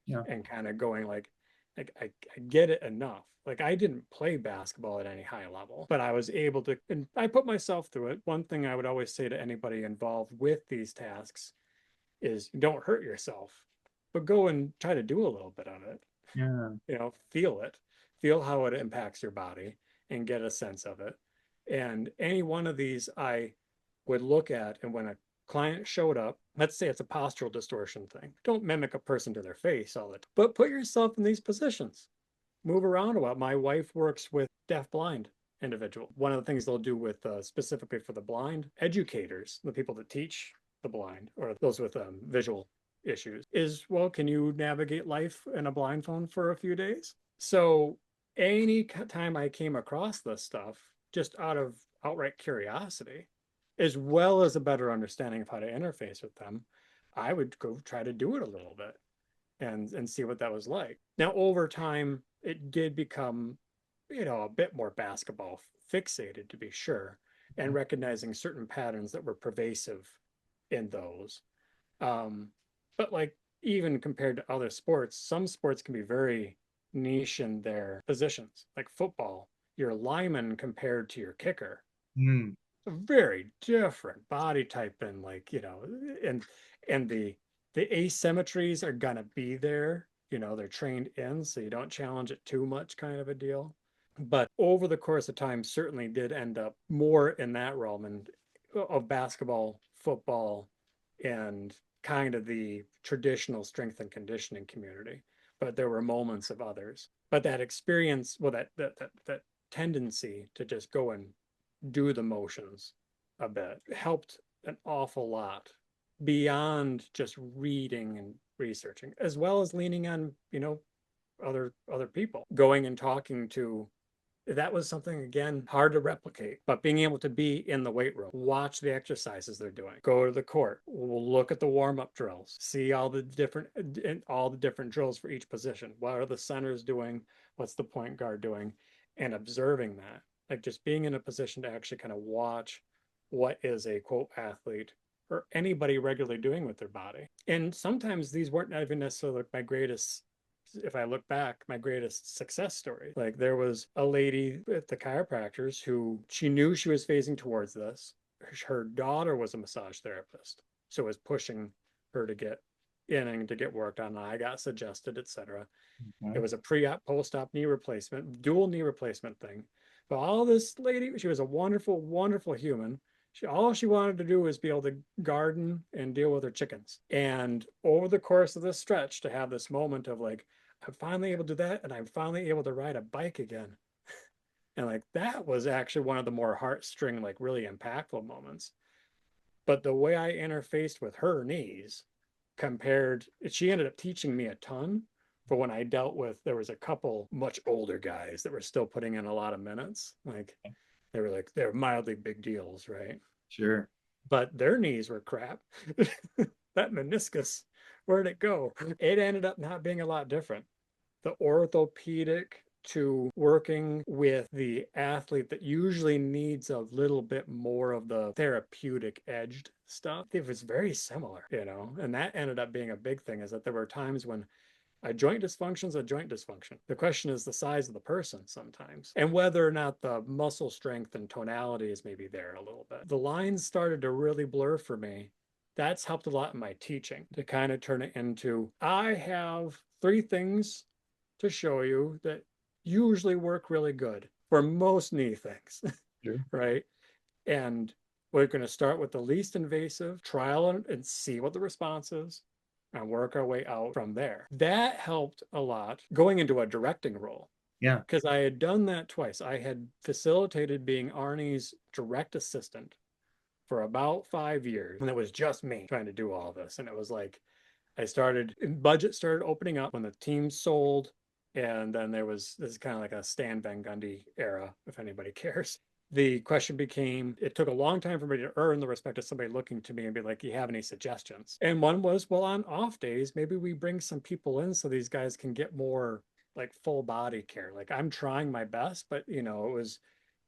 Yeah. And kind of going like I get it enough. Like I didn't play basketball at any high level, but I was able to, and I put myself through it. One thing I would always say to anybody involved with these tasks is don't hurt yourself, but go and try to do a little bit of it. Yeah. Feel it, feel how it impacts your body and get a sense of it. And any one of these I would look at, and when a client showed up, let's say it's a postural distortion thing, don't mimic a person to their face all the time, but put yourself in these positions, move around a while. My wife works with deaf blind individual. One of the things they'll do with specifically for the blind educators, the people that teach the blind or those with visual issues, is, well, can you navigate life in a blindfold for a few days? So any time I came across this stuff, just out of outright curiosity, as well as a better understanding of how to interface with them, I would go try to do it a little bit and see what that was like. Now, over time, it did become, a bit more basketball fixated, to be sure, and recognizing certain patterns that were pervasive in those. But like, even compared to other sports, some sports can be very niche in their positions. Like football, your lineman compared to your kicker, a very different body type, and and the asymmetries are gonna be there. They're trained in, so you don't challenge it too much, kind of a deal. But over the course of time, certainly did end up more in that realm and of basketball, football, and kind of the traditional strength and conditioning community. But there were moments of others. But that experience, well, that tendency to just go and do the motions a bit helped an awful lot beyond just reading and researching, as well as leaning on, other people, going and talking to. That was something, again, hard to replicate, but being able to be in the weight room, watch the exercises they're doing, go to the court, we'll look at the warm-up drills, see all the different drills for each position. What are the centers doing? What's the point guard doing? And observing that, like just being in a position to actually kind of watch what is a quote athlete or anybody regularly doing with their body. And sometimes these weren't even necessarily my greatest, if I look back, my greatest success story. Like there was a lady at the chiropractors who she knew she was phasing towards this. Her daughter was a massage therapist, so was pushing her to get in and to get worked on. I got suggested, etc. It was a pre-op, post-op knee replacement, dual knee replacement thing. But all this lady, she was a wonderful, wonderful human. All she wanted to do was be able to garden and deal with her chickens. And over the course of this stretch, to have this moment of like, I'm finally able to do that, and I'm finally able to ride a bike again. And like that was actually one of the more heartstring, like really impactful moments. But the way I interfaced with her knees she ended up teaching me a ton. For when I dealt with, there was a couple much older guys that were still putting in a lot of minutes. Like they're mildly big deals, right? Sure. But their knees were crap. That meniscus, where'd it go? It ended up not being a lot different. The orthopedic to working with the athlete that usually needs a little bit more of the therapeutic edged stuff, it was very similar, and that ended up being a big thing, is that there were times when a joint dysfunction is a joint dysfunction. The question is the size of the person sometimes, and whether or not the muscle strength and tonality is maybe there a little bit. The lines started to really blur for me. That's helped a lot in my teaching, to kind of turn it into, I have 3 things to show you that usually work really good for most knee things. Sure. Right? And we're going to start with the least invasive, trial and see what the response is, and work our way out from there. That helped a lot going into a directing role. Yeah. Because I had done that twice. I had facilitated being Arnie's direct assistant for about 5 years. And it was just me trying to do all this. And it was like, budget started opening up when the team sold. And then this is kind of like a Stan Van Gundy era, if anybody cares. The question became, it took a long time for me to earn the respect of somebody looking to me and be like, you have any suggestions? And one was, well, on off days, maybe we bring some people in so these guys can get more like full body care. Like I'm trying my best, but it was,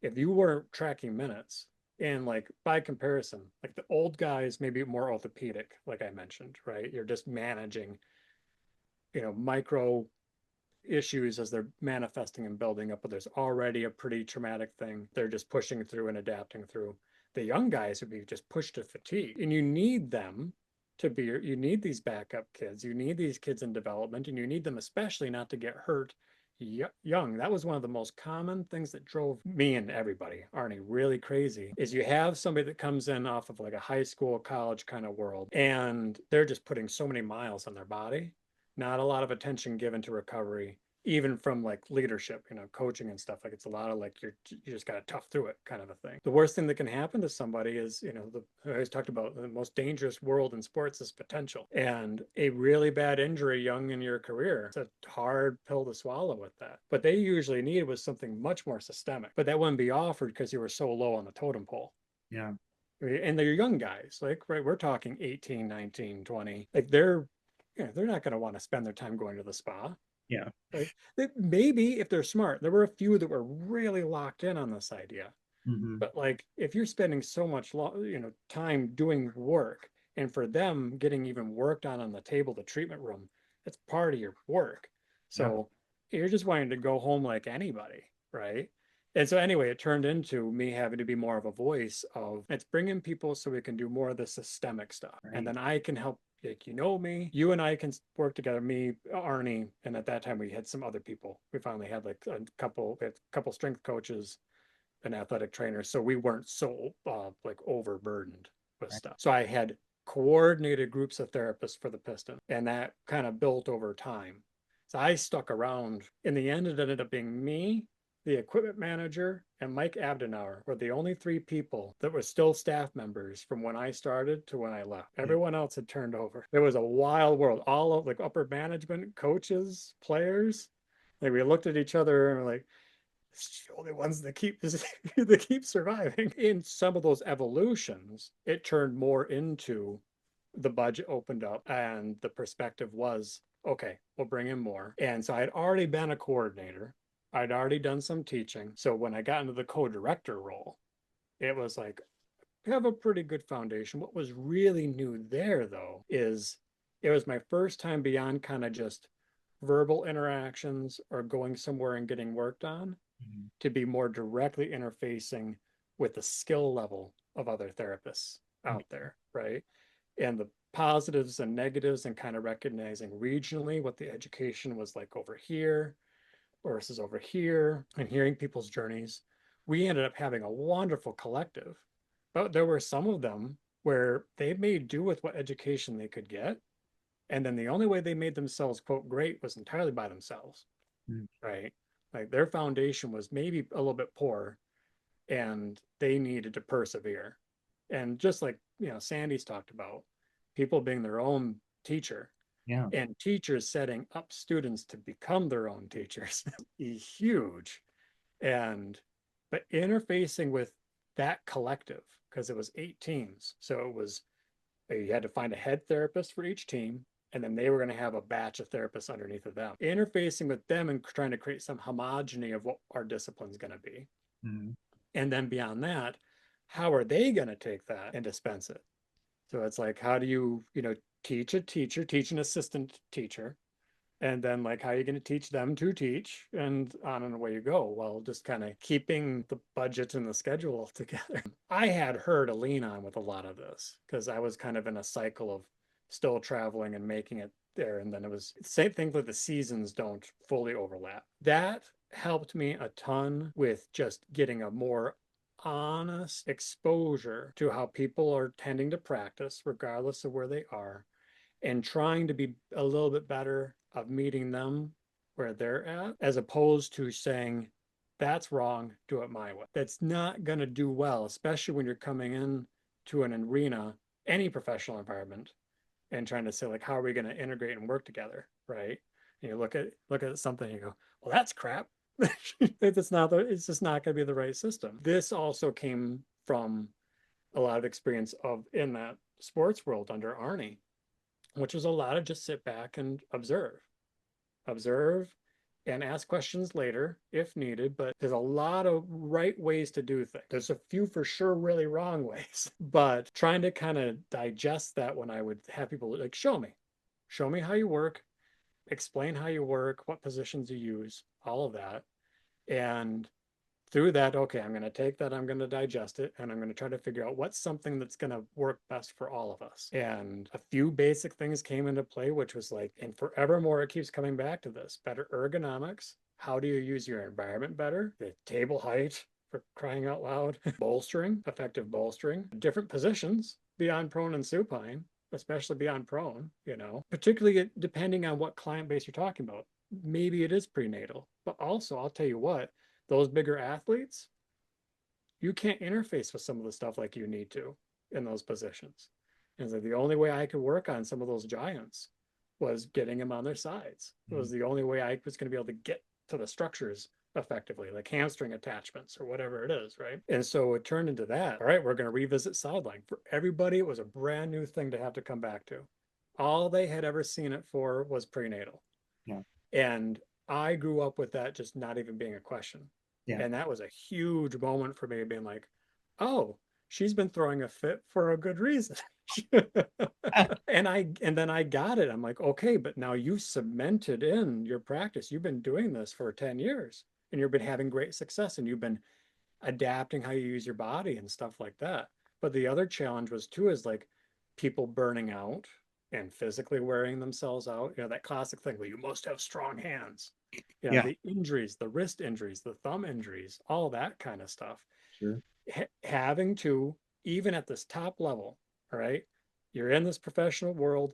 if you weren't tracking minutes, And like by comparison, like the old guys maybe more orthopedic, like I mentioned, right? You're just managing, micro issues as they're manifesting and building up, but there's already a pretty traumatic thing they're just pushing through and adapting through. The young guys would be just pushed to fatigue, and you need them you need these backup kids, you need these kids in development, and you need them especially not to get hurt young. That was one of the most common things that drove me and everybody, Arnie, really crazy, is you have somebody that comes in off of like a high school, college kind of world, and they're just putting so many miles on their body, not a lot of attention given to recovery, even from like leadership, coaching and stuff. Like it's a lot of like you just got to tough through it kind of a thing. The worst thing that can happen to somebody is, I always talked about the most dangerous world in sports is potential, and a really bad injury young in your career. It's a hard pill to swallow with that. But they usually needed was something much more systemic, but that wouldn't be offered because you were so low on the totem pole. Yeah. And they're young guys, like, right, we're talking 18, 19, 20. Like they're not going to want to spend their time going to the spa. Yeah. Like maybe if they're smart, there were a few that were really locked in on this idea. Mm-hmm. But like if you're spending so much time doing work, and for them getting even worked on the table, the treatment room, that's part of your work. So you're just wanting to go home like anybody, right? And so anyway, it turned into me having to be more of a voice of it's bringing people so we can do more of the systemic stuff. Right. And then I can help, like, me, you and I can work together, me, Arnie. And at that time we had some other people. We finally had like a couple strength coaches and athletic trainers. So we weren't so like overburdened with stuff. So I had coordinated groups of therapists for the Pistons, and that kind of built over time. So I stuck around. In the end, it ended up being me, the equipment manager, and Mike Abdenauer were the only three people that were still staff members from when I started to when I left. Everyone else had turned over. It was a wild world. All of like upper management, coaches, players. Like we looked at each other and were like, it's the only ones that keep surviving. In some of those evolutions, it turned more into the budget opened up and the perspective was, okay, we'll bring in more. And so I'd already been a coordinator. I'd already done some teaching. So when I got into the co-director role, it was like, we have a pretty good foundation. What was really new there, though, is it was my first time beyond kind of just verbal interactions or going somewhere and getting worked on to be more directly interfacing with the skill level of other therapists out there, right? And the positives and negatives and kind of recognizing regionally what the education was like over here versus over here and hearing people's journeys. We ended up having a wonderful collective, but there were some of them where they made do with what education they could get. And then the only way they made themselves, quote, great was entirely by themselves, right? Like their foundation was maybe a little bit poor and they needed to persevere. And just like, Sandy's talked about, people being their own teacher. Yeah. And teachers setting up students to become their own teachers. Huge. But interfacing with that collective, because it was 8 teams. So it was, you had to find a head therapist for each team, and then they were going to have a batch of therapists underneath of them. Interfacing with them and trying to create some homogeny of what our discipline's going to be. And then beyond that, how are they going to take that and dispense it? So it's like, how do you, teach a teacher, teach an assistant teacher, and then like, how are you going to teach them to teach, and on and away you go. Well, just kind of keeping the budget and the schedule together. I had her to lean on with a lot of this because I was kind of in a cycle of still traveling and making it there. And then it was the same thing that the seasons don't fully overlap. That helped me a ton with just getting a more honest exposure to how people are tending to practice, regardless of where they are, and trying to be a little bit better of meeting them where they're at, as opposed to saying, that's wrong, do it my way. That's not going to do well, especially when you're coming in to an arena, any professional environment, and trying to say, like, how are we going to integrate and work together, right? And you look at something and you go, well, that's crap. It's just not going to be the right system. This also came from a lot of experience in that sports world under Arnie, which was a lot of just sit back and observe and ask questions later if needed, but there's a lot of right ways to do things. There's a few for sure really wrong ways, but trying to kind of digest that when I would have people like, show me how you work, explain how you work, what positions you use, all of that. And through that, okay, I'm going to take that, I'm going to digest it, and I'm going to try to figure out what's something that's going to work best for all of us. And a few basic things came into play, which was like, and forevermore, it keeps coming back to this: better ergonomics. How do you use your environment better? The table height, for crying out loud, bolstering, effective bolstering, different positions beyond prone and supine, especially beyond prone, particularly depending on what client base you're talking about. Maybe it is prenatal, but also I'll tell you what, those bigger athletes, you can't interface with some of the stuff like you need to in those positions. And so the only way I could work on some of those giants was getting them on their sides. It was the only way I was going to be able to get to the structures effectively, like hamstring attachments or whatever it is, right? And so it turned into that. All right, we're going to revisit sideline. For everybody, it was a brand new thing to have to come back to. All they had ever seen it for was prenatal. Yeah. And I grew up with that just not even being a question. Yeah. And that was a huge moment for me, being like, oh, she's been throwing a fit for a good reason. and then I got it. I'm like, okay, but now you've cemented in your practice. You've been doing this for 10 years and you've been having great success, and you've been adapting how you use your body and stuff like that. But the other challenge was too, is like people burning out and physically wearing themselves out. That classic thing where you must have strong hands. The injuries, the wrist injuries, the thumb injuries, all that kind of stuff. Sure. Having to, even at this top level, all right, you're in this professional world.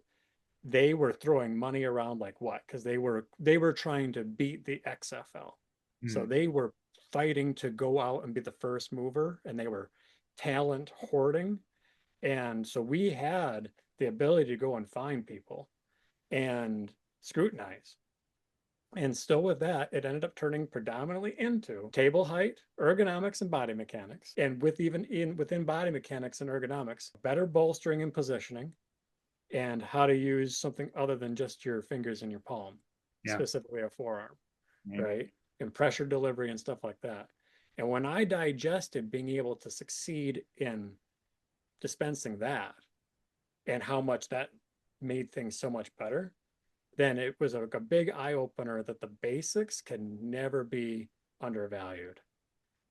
They were throwing money around like what? Because they were trying to beat the XFL. So they were fighting to go out and be the first mover, and they were talent hoarding. And so we had the ability to go and find people and scrutinize. And still with that, it ended up turning predominantly into table height, ergonomics, and body mechanics. And within body mechanics and ergonomics, better bolstering and positioning, and how to use something other than just your fingers and your palm, specifically a forearm, right? And pressure delivery and stuff like that. And when I digested being able to succeed in dispensing that and how much that made things so much better, then it was like a big eye-opener that the basics can never be undervalued.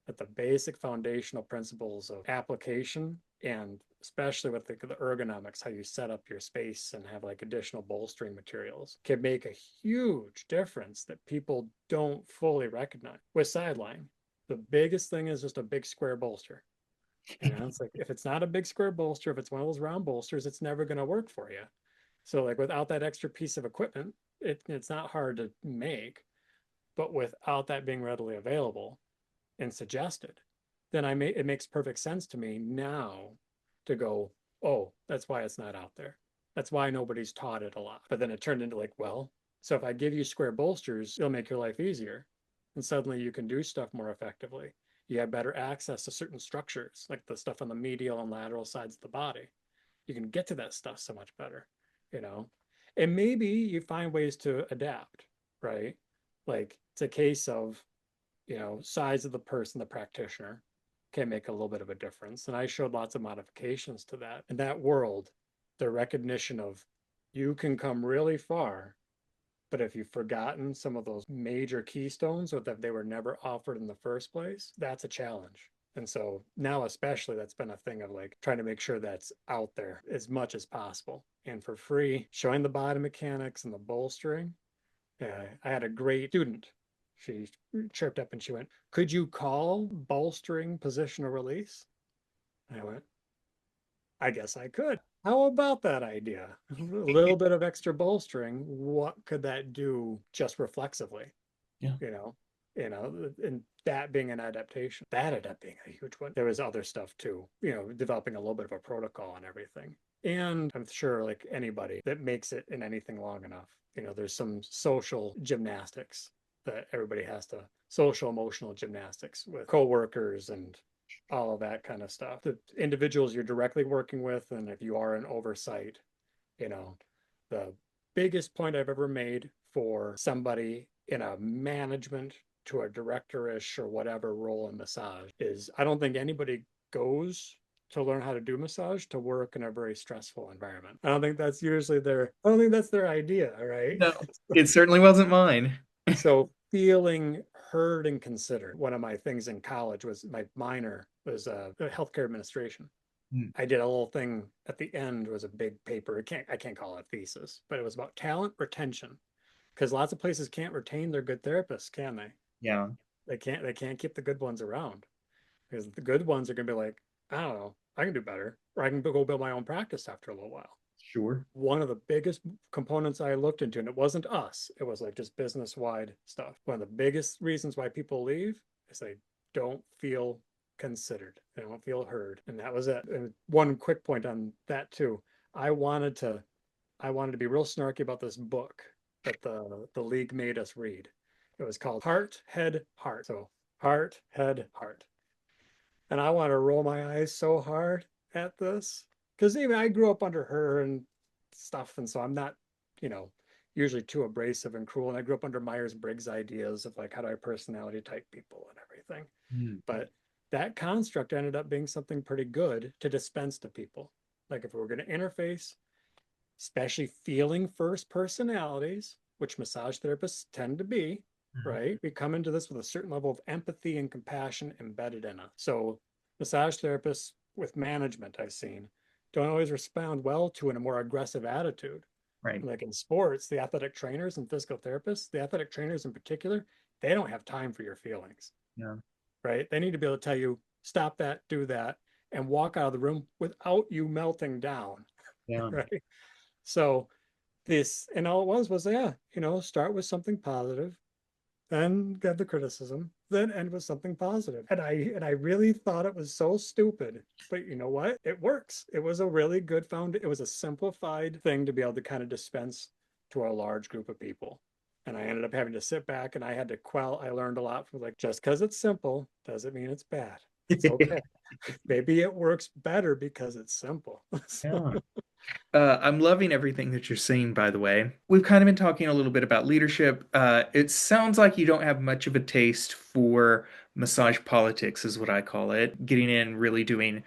That the basic foundational principles of application, and especially with the ergonomics, how you set up your space and have like additional bolstering materials, can make a huge difference that people don't fully recognize. With sideline, the biggest thing is just a big square bolster. It's like, if it's not a big square bolster, if it's one of those round bolsters, it's never going to work for you. So like without that extra piece of equipment, it's not hard to make, but without that being readily available and suggested, then it makes perfect sense to me now to go, oh, that's why it's not out there. That's why nobody's taught it a lot. But then it turned into like, well, so if I give you square bolsters, it'll make your life easier. And suddenly you can do stuff more effectively. You have better access to certain structures, like the stuff on the medial and lateral sides of the body. You can get to that stuff so much better. And maybe you find ways to adapt, right? Like it's a case of, size of the person, the practitioner can make a little bit of a difference. And I showed lots of modifications to that. In that world, the recognition of you can come really far, but if you've forgotten some of those major keystones or that they were never offered in the first place, that's a challenge. And so now especially, that's been a thing of like trying to make sure that's out there as much as possible and for free, showing the body mechanics and the bolstering. I had a great student. She chirped up and she went, could you call bolstering positional release? I went, I guess I could. How about that idea? A little bit of extra bolstering. What could that do just reflexively? Yeah. And that being an adaptation, that ended up being a huge one. There was other stuff too, developing a little bit of a protocol and everything. And I'm sure like anybody that makes it in anything long enough, there's some social gymnastics that everybody has to, social emotional gymnastics with coworkers and all of that kind of stuff. The individuals you're directly working with, and if you are an oversight, the biggest point I've ever made for somebody in a management to a director-ish or whatever role in massage is I don't think anybody goes to learn how to do massage to work in a very stressful environment. I don't think that's usually I don't think that's their idea, right? No, it certainly wasn't mine. So feeling heard and considered. One of my things in college was my minor was healthcare administration. Hmm. I did a little thing at the end was a big paper. I can't call it a thesis, but it was about talent retention because lots of places can't retain their good therapists, can they? Yeah, They can't keep the good ones around because the good ones are going to be like, I don't know, I can do better, or I can go build my own practice after a little while. sure. One of the biggest components I looked into, and it wasn't us, it was like just business wide stuff. One of the biggest reasons why people leave is they don't feel considered, they don't feel heard. And that was it. And one quick point on that too. I wanted to be real snarky about this book that the league made us read. It was called Heart, Head, Heart. So heart, head, heart. And I want to roll my eyes so hard at this because even I grew up under her and stuff, and so I'm not, you know, usually too abrasive and cruel. And I grew up under Myers-Briggs ideas of like how do I personality type people and everything. Hmm. But that construct ended up being something pretty good to dispense to people. Like if we were going to interface, especially feeling first personalities, which massage therapists tend to be, right? We come into this with a certain level of empathy and compassion embedded in us. So massage therapists with management I've seen don't always respond well to in a more aggressive attitude. Right. Like in sports, the athletic trainers and physical therapists, the athletic trainers in particular, they don't have time for your feelings. Yeah. Right? They need to be able to tell you, stop that, do that, and walk out of the room without you melting down. Yeah. Right. So this, and all it was, yeah, start with something positive, then get the criticism, then end with something positive. And I really thought it was so stupid, but you know what? It works. It was a really good it was a simplified thing to be able to kind of dispense to a large group of people. And I ended up having to sit back and I had to I learned a lot from like, just because it's simple doesn't mean it's bad. It's okay. Maybe it works better because it's simple. Yeah. I'm loving everything that you're saying, by the way. We've kind of been talking a little bit about leadership. It sounds like you don't have much of a taste for massage politics, is what I call it. Getting in, really getting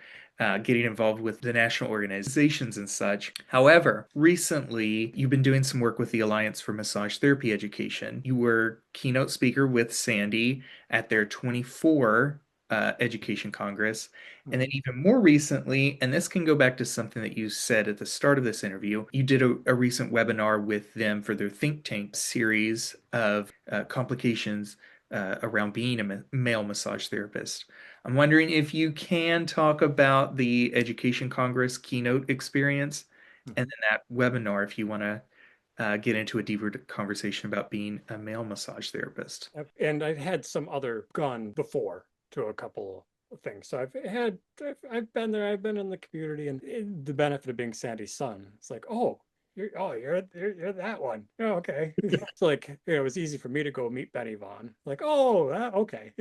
involved with the national organizations and such. However, recently you've been doing some work with the Alliance for Massage Therapy Education. You were keynote speaker with Sandy at their 24 Education Congress. And then even more recently, and this can go back to something that you said at the start of this interview, you did a recent webinar with them for their think tank series of complications around being a male massage therapist. I'm wondering if you can talk about the Education Congress keynote experience and then that webinar if you want to get into a deeper conversation about being a male massage therapist. And I've had some other gone before to a couple of things. So I've been there, I've been in the community, and the benefit of being Sandy's son, it's like, oh, you're that one. Oh, okay. It's like, it was easy for me to go meet Benny Vaughn. Like, oh, okay,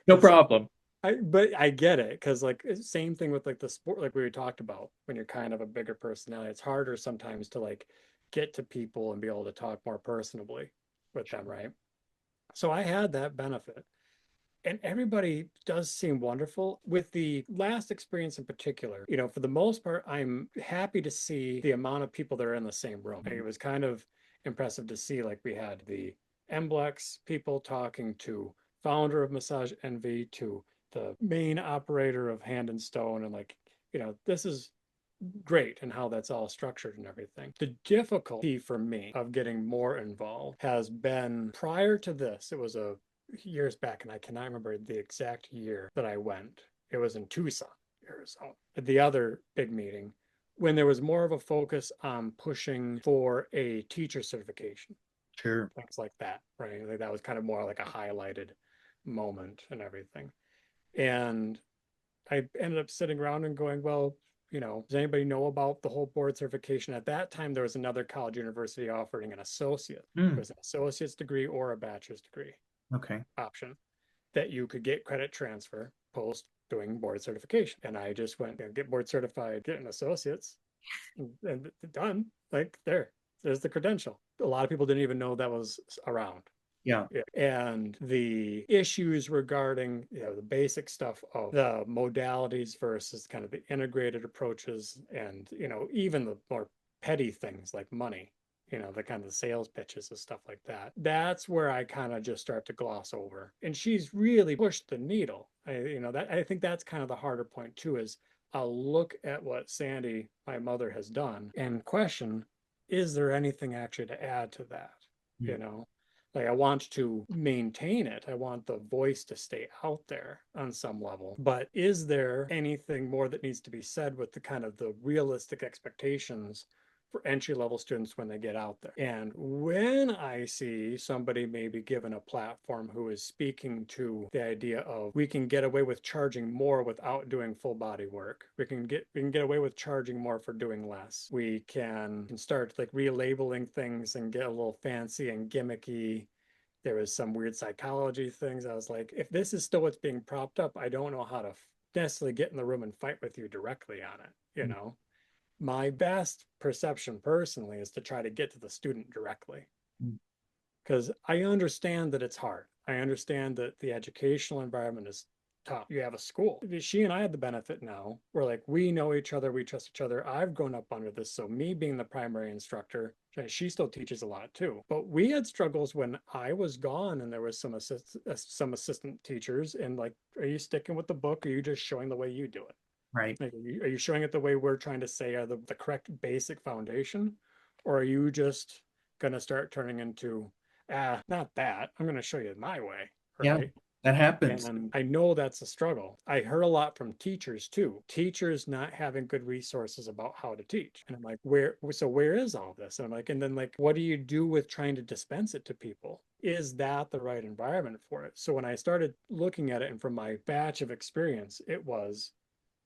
No problem. But I get it because like same thing with like the sport, like we talked about when you're kind of a bigger personality, it's harder sometimes to like get to people and be able to talk more personably with them, right? So I had that benefit. And everybody does seem wonderful. With the last experience in particular, for the most part, I'm happy to see the amount of people that are in the same room. It was kind of impressive to see, like we had the MBLEX people talking to founder of Massage Envy, to the main operator of Hand and Stone, and like, this is great and how that's all structured and everything. The difficulty for me of getting more involved has been prior to this. It was years back, and I cannot remember the exact year that I went. It was in Tucson, Arizona. At the other big meeting, when there was more of a focus on pushing for a teacher certification. Sure. Things like that, right? Like that was kind of more like a highlighted moment and everything. And I ended up sitting around and going, well, does anybody know about the whole board certification? At that time, there was another college university offering an associate. It was an associate's degree or a bachelor's degree. Okay. Option that you could get credit transfer post doing board certification. And I just went and get board certified, get an associate's, and done. Like there's the credential. A lot of people didn't even know that was around. Yeah. And the issues regarding, the basic stuff of the modalities versus kind of the integrated approaches, and, even the more petty things like money, the kind of sales pitches and stuff like that. That's where I kind of just start to gloss over. And she's really pushed the needle. I think that's kind of the harder point too, is I'll look at what Sandy, my mother, has done and question, is there anything actually to add to that? Mm. Like, I want to maintain it. I want the voice to stay out there on some level. But is there anything more that needs to be said with the kind of the realistic expectations for entry-level students when they get out there? And when I see somebody maybe given a platform who is speaking to the idea of, we can get away with charging more without doing full body work. We can get away with charging more for doing less. We can start like relabeling things and get a little fancy and gimmicky. There was some weird psychology things. I was like, if this is still what's being propped up, I don't know how to necessarily get in the room and fight with you directly on it. My best perception personally is to try to get to the student directly, because I understand that it's hard. I understand that the educational environment is tough. You have a school. She and I had the benefit now. We're like, we know each other, we trust each other. I've grown up under this. So me being the primary instructor, she still teaches a lot too. But we had struggles when I was gone and there was some assistant teachers, and like, are you sticking with the book? Or are you just showing the way you do it? Right. Like, are you showing it the way we're trying to say are the correct basic foundation? Or are you just going to start turning into, not that, I'm going to show you my way, Yeah. right? That happens. And I know that's a struggle. I heard a lot from teachers too. Teachers not having good resources about how to teach. And I'm like, where is all this? And I'm like, and then like, what do you do with trying to dispense it to people? Is that the right environment for it? So when I started looking at it, and from my batch of experience, it was,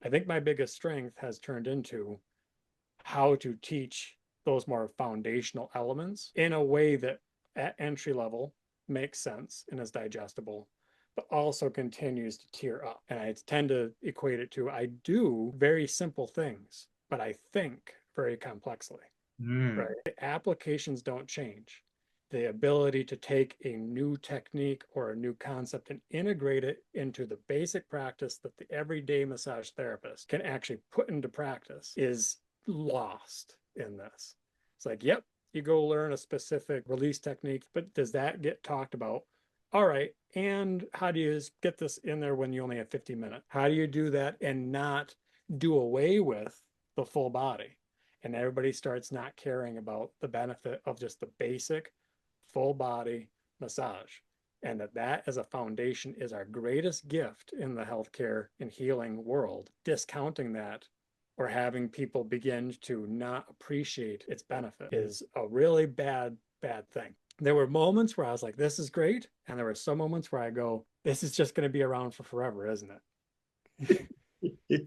I think my biggest strength has turned into how to teach those more foundational elements in a way that at entry level makes sense and is digestible, but also continues to tier up. And I tend to equate it to, I do very simple things, but I think very complexly, right? The applications don't change. The ability to take a new technique or a new concept and integrate it into the basic practice that the everyday massage therapist can actually put into practice is lost in this. It's like, yep, you go learn a specific release technique, but does that get talked about? All right, and how do you get this in there when you only have 50 minutes? How do you do that and not do away with the full body? And everybody starts not caring about the benefit of just the basic full body massage, and that as a foundation is our greatest gift in the healthcare and healing world. Discounting that or having people begin to not appreciate its benefit is a really bad thing. There were moments where I was like, this is great, and there were some moments where I go, this is just going to be around for forever, isn't it?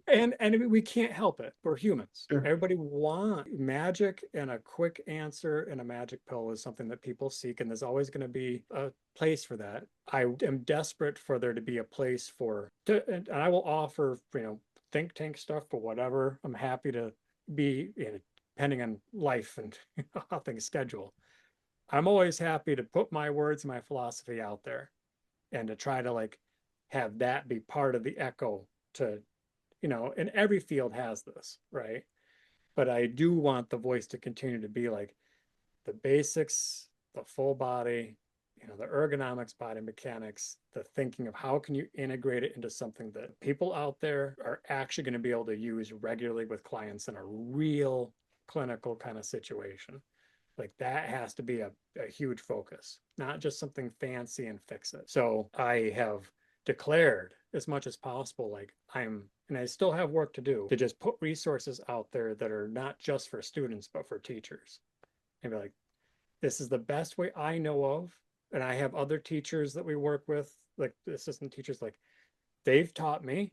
And we can't help it. We're humans. Sure. Everybody wants magic, and a quick answer and a magic pill is something that people seek, and there's always going to be a place for that. I am desperate for there to be a place and I will offer, think tank stuff for whatever. I'm happy to be, depending on life and how things schedule. I'm always happy to put my words and my philosophy out there, and to try to like have that be part of the echo to, and every field has this, right? But I do want the voice to continue to be like the basics, the full body, the ergonomics, body mechanics, the thinking of how can you integrate it into something that people out there are actually going to be able to use regularly with clients in a real clinical kind of situation. Like, that has to be a huge focus, not just something fancy and fix it. So I have declared as much as possible, like, and I still have work to do, to just put resources out there that are not just for students, but for teachers. And be like, this is the best way I know of. And I have other teachers that we work with, like assistant teachers, like, they've taught me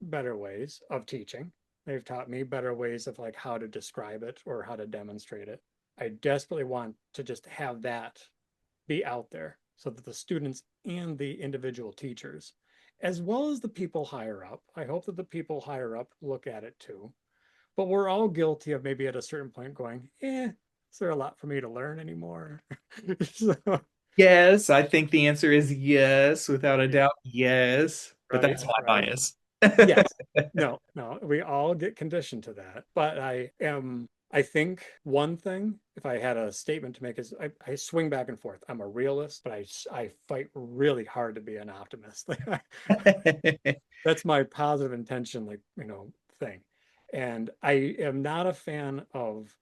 better ways of teaching. They've taught me better ways of like how to describe it or how to demonstrate it. I desperately want to just have that be out there so that the students and the individual teachers, as well as the people higher up, I hope that the people higher up look at it too. But we're all guilty of maybe at a certain point going, is there a lot for me to learn anymore? So Yes, I think the answer is yes, without a Yeah, doubt. Yes, but right, that's my right. bias. Yes. No, no, we all get conditioned to that. But I think one thing, if I had a statement to make, is I swing back and forth. I'm a realist, but I fight really hard to be an optimist. That's my positive intention, thing. And I am not a fan of,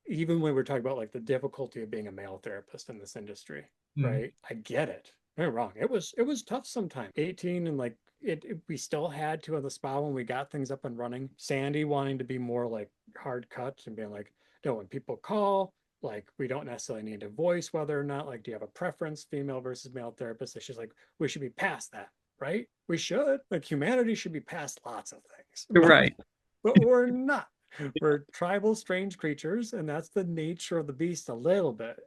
even when we're talking about like the difficulty of being a male therapist in this industry, Hmm. right? I get it. Don't get me wrong. It was tough sometimes. 18 and like we still had to on the spot when we got things up and running. Sandy wanting to be more like hard cut and being like, no, when people call, like we don't necessarily need to voice whether or not, like, do you have a preference, female versus male therapist? And she's like, we should be past that, right? We should. Like humanity should be past lots of things. Right. But we're not. We're tribal, strange creatures, and that's the nature of the beast a little bit.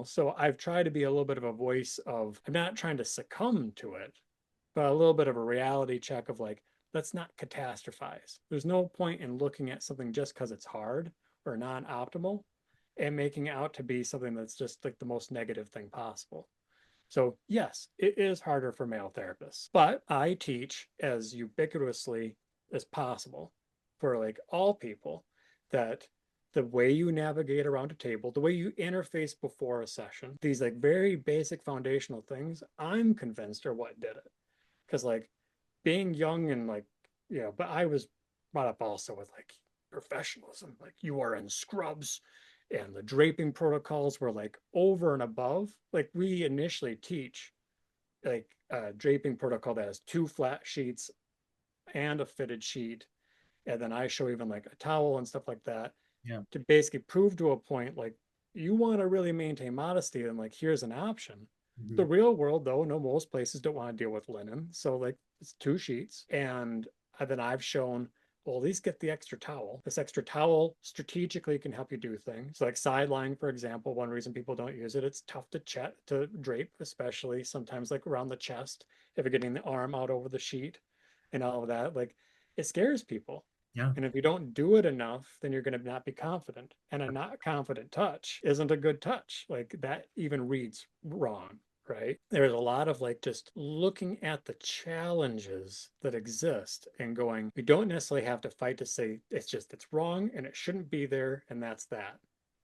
So I've tried to be a little bit of a voice of, I'm not trying to succumb to it, but a little bit of a reality check of like, let's not catastrophize. There's no point in looking at something just because it's hard or non-optimal and making it out to be something that's just like the most negative thing possible. So yes, it is harder for male therapists, but I teach as ubiquitously as possible for like all people that the way you navigate around a table, the way you interface before a session, these like very basic foundational things, I'm convinced are what did it. Because like being young and like, but I was brought up also with like professionalism, like you are in scrubs and the draping protocols were like over and above. Like we initially teach like a draping protocol that has two flat sheets and a fitted sheet. And then I show even like a towel and stuff like that Yeah. to basically prove to a point like you want to really maintain modesty and like here's an option. The Mhm. real world though, no, most places don't want to deal with linen. So like it's two sheets. And then I've shown, well, at least get the extra towel. This extra towel strategically can help you do things. So like sideline, for example, one reason people don't use it, it's tough to drape, especially sometimes like around the chest, if you're getting the arm out over the sheet and all of that. Like it scares people. Yeah. And if you don't do it enough, then you're going to not be confident. And a not confident touch isn't a good touch. Like that even reads wrong, right? There's a lot of like just looking at the challenges that exist and going, we don't necessarily have to fight to say it's wrong and it shouldn't be there. And that's that.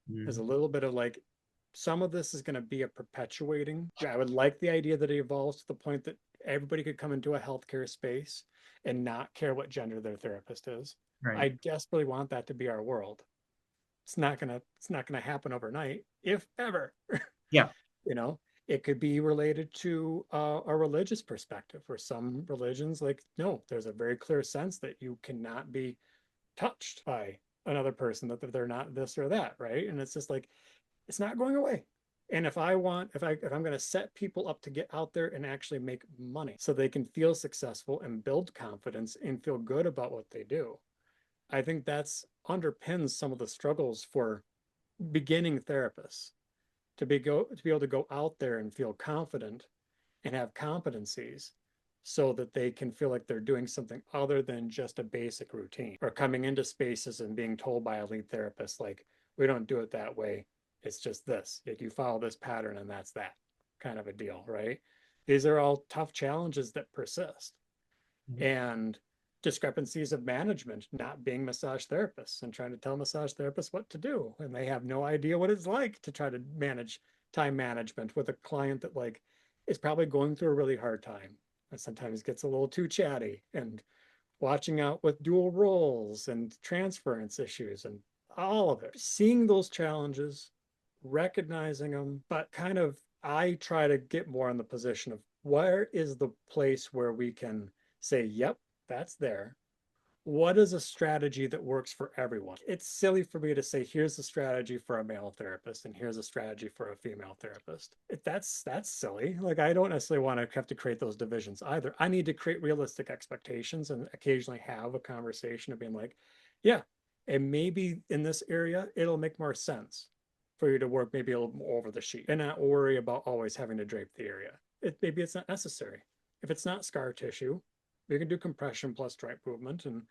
There's a Mhm. little bit of like, some of this is going to be a perpetuating. I would like the idea that it evolves to the point that everybody could come into a healthcare space and not care what gender their therapist is. Right. I desperately want that to be our world. It's not gonna happen overnight, if ever. Yeah. you know, it could be related to a religious perspective, where some religions like, no, there's a very clear sense that you cannot be touched by another person, that they're not this or that, right? And it's just like it's not going away. And if I'm going to set people up to get out there and actually make money so they can feel successful and build confidence and feel good about what they do, I think that's underpins some of the struggles for beginning therapists to be able to go out there and feel confident and have competencies so that they can feel like they're doing something other than just a basic routine, or coming into spaces and being told by a lead therapist, like, we don't do it that way. It's just this. Like, you follow this pattern and that's that kind of a deal, right? These are all tough challenges that persist. Mhm. And discrepancies of management not being massage therapists and trying to tell massage therapists what to do. And they have no idea what it's like to try to manage time management with a client that like is probably going through a really hard time and sometimes gets a little too chatty, and watching out with dual roles and transference issues and all of it. Seeing those challenges, recognizing them, but kind of I try to get more in the position of where is the place where we can say, yep, that's there. What is a strategy that works for everyone? It's silly for me to say, here's a strategy for a male therapist and here's a strategy for a female therapist. That's silly. Like, I don't necessarily want to have to create those divisions either. I need to create realistic expectations and occasionally have a conversation of being like, yeah, and maybe in this area, it'll make more sense for you to work maybe a little more over the sheet and not worry about always having to drape the area. Maybe it's not necessary. If it's not scar tissue, we can do compression plus joint movement, and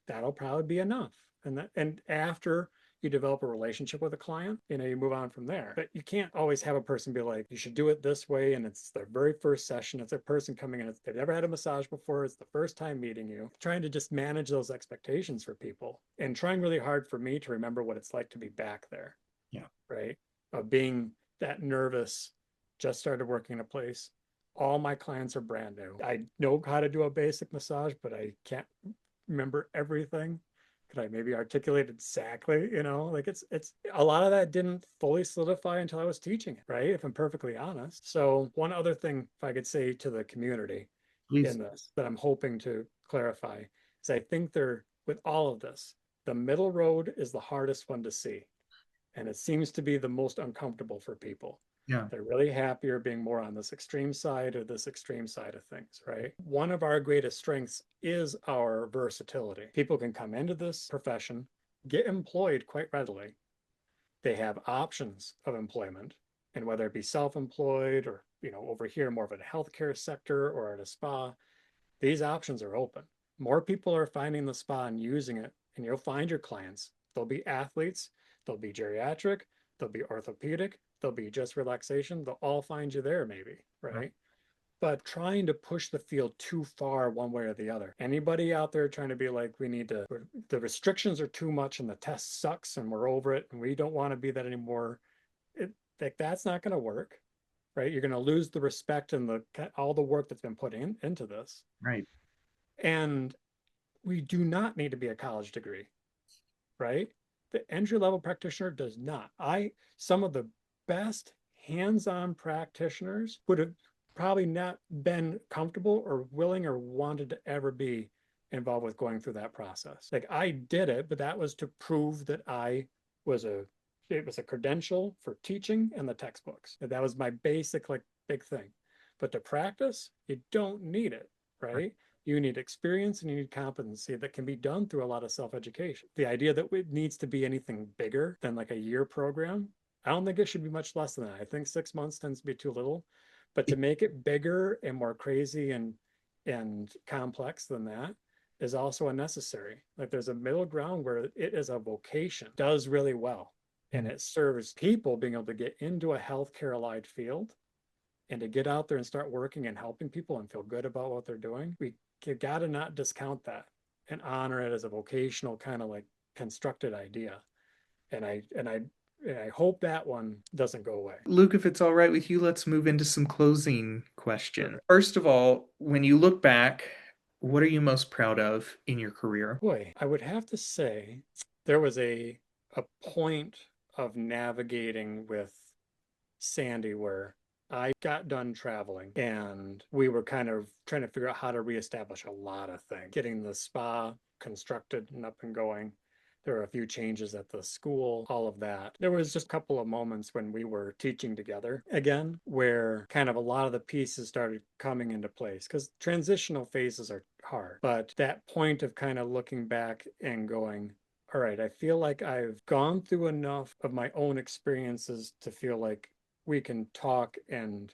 that'll probably be enough. And after you develop a relationship with a client, you move on from there. But you can't always have a person be like, you should do it this way. And it's their very first session. It's a person coming in. They've never had a massage before. It's the first time meeting you. Trying to just manage those expectations for people and trying really hard for me to remember what it's like to be back there. Yeah. Right. Of being that nervous, just started working in a place. All my clients are brand new. I know how to do a basic massage, but I can't remember everything. Could I maybe articulate exactly, like it's a lot of that didn't fully solidify until I was teaching it, right? If I'm perfectly honest. So one other thing, if I could say to the community Please. in this that I'm hoping to clarify is I think with all of this, the middle road is the hardest one to see. And it seems to be the most uncomfortable for people. Yeah. They're really happier being more on this extreme side or this extreme side of things, right? One of our greatest strengths is our versatility. People can come into this profession, get employed quite readily. They have options of employment, and whether it be self-employed or, over here, more of a healthcare sector or at a spa, these options are open. More people are finding the spa and using it, and you'll find your clients. They'll be athletes, they'll be geriatric, they'll be orthopedic, they'll be just relaxation. They'll all find you there maybe, right? But trying to push the field too far one way or the other. Anybody out there trying to be like, the restrictions are too much and the test sucks and we're over it and we don't want to be that anymore. That's not going to work, right? You're going to lose the respect and all the work that's been put into this. Right. And we do not need to be a college degree, right? The entry-level practitioner does not. Some of the best hands-on practitioners would have probably not been comfortable or willing or wanted to ever be involved with going through that process. Like I did it, but that was to prove that it was a credential for teaching and the textbooks. That was my basic, big thing. But to practice, you don't need it, right? You need experience and you need competency that can be done through a lot of self-education. The idea that it needs to be anything bigger than like a year program, I don't think it should be much less than that. I think 6 months tends to be too little. But to make it bigger and more crazy and complex than that is also unnecessary. Like there's a middle ground where it is a vocation, does really well. And it serves people being able to get into a healthcare allied field and to get out there and start working and helping people and feel good about what they're doing. You got to not discount that and honor it as a vocational kind of like constructed idea. And I hope that one doesn't go away. Luke, if it's all right with you, let's move into some closing questions. Sure. First of all, when you look back, what are you most proud of in your career? Boy, I would have to say there was a point of navigating with Sandy where I got done traveling and we were kind of trying to figure out how to reestablish a lot of things, getting the spa constructed and up and going. There were a few changes at the school, all of that. There was just a couple of moments when we were teaching together again, where kind of a lot of the pieces started coming into place because transitional phases are hard. But that point of kind of looking back and going, all right, I feel like I've gone through enough of my own experiences to feel like we can talk and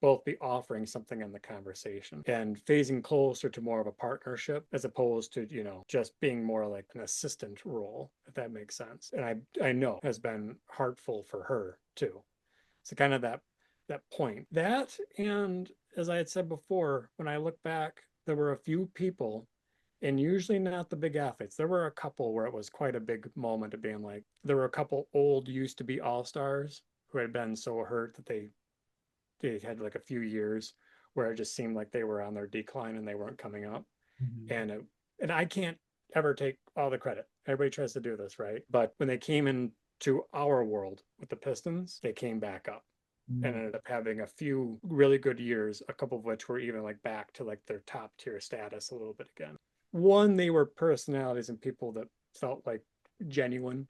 both be offering something in the conversation and phasing closer to more of a partnership as opposed to, just being more like an assistant role, if that makes sense. And I know has been heartful for her too. So kind of that point. That, and as I had said before, when I look back, there were a few people, and usually not the big athletes. There were a couple where it was quite a big moment of being like, there were a couple old used to be all-stars who had been so hurt that they had like a few years where it just seemed like they were on their decline and they weren't coming up. Mm-hmm. And I can't ever take all the credit. Everybody tries to do this, right? But when they came into our world with the Pistons, they came back up. Mm-hmm. And ended up having a few really good years, a couple of which were even like back to like their top tier status a little bit again. One, they were personalities and people that felt like genuine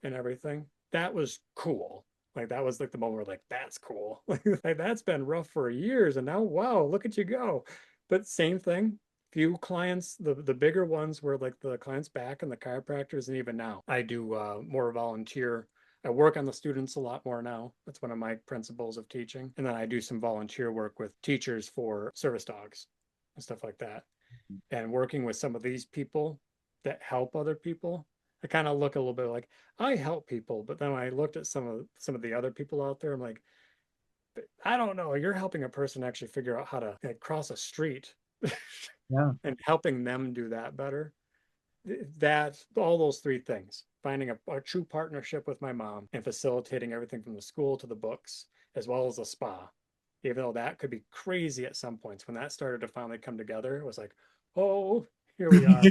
and everything. That was cool. Like that was like the moment where like, that's cool. Like that's been rough for years. And now, wow, look at you go. But same thing. Few clients, the bigger ones were like the clients back and the chiropractors. And even now I do more volunteer. I work on the students a lot more now. That's one of my principles of teaching. And then I do some volunteer work with teachers for service dogs and stuff like that. And working with some of these people that help other people, I kind of look a little bit like I help people, but then when I looked at some of the other people out there, I'm like, I don't know. You're helping a person actually figure out how to like, cross a street Yeah. and helping them do that better. That all those three things, finding a true partnership with my mom and facilitating everything from the school to the books, as well as a spa. Even though that could be crazy at some points, when that started to finally come together, it was like, oh, here we are.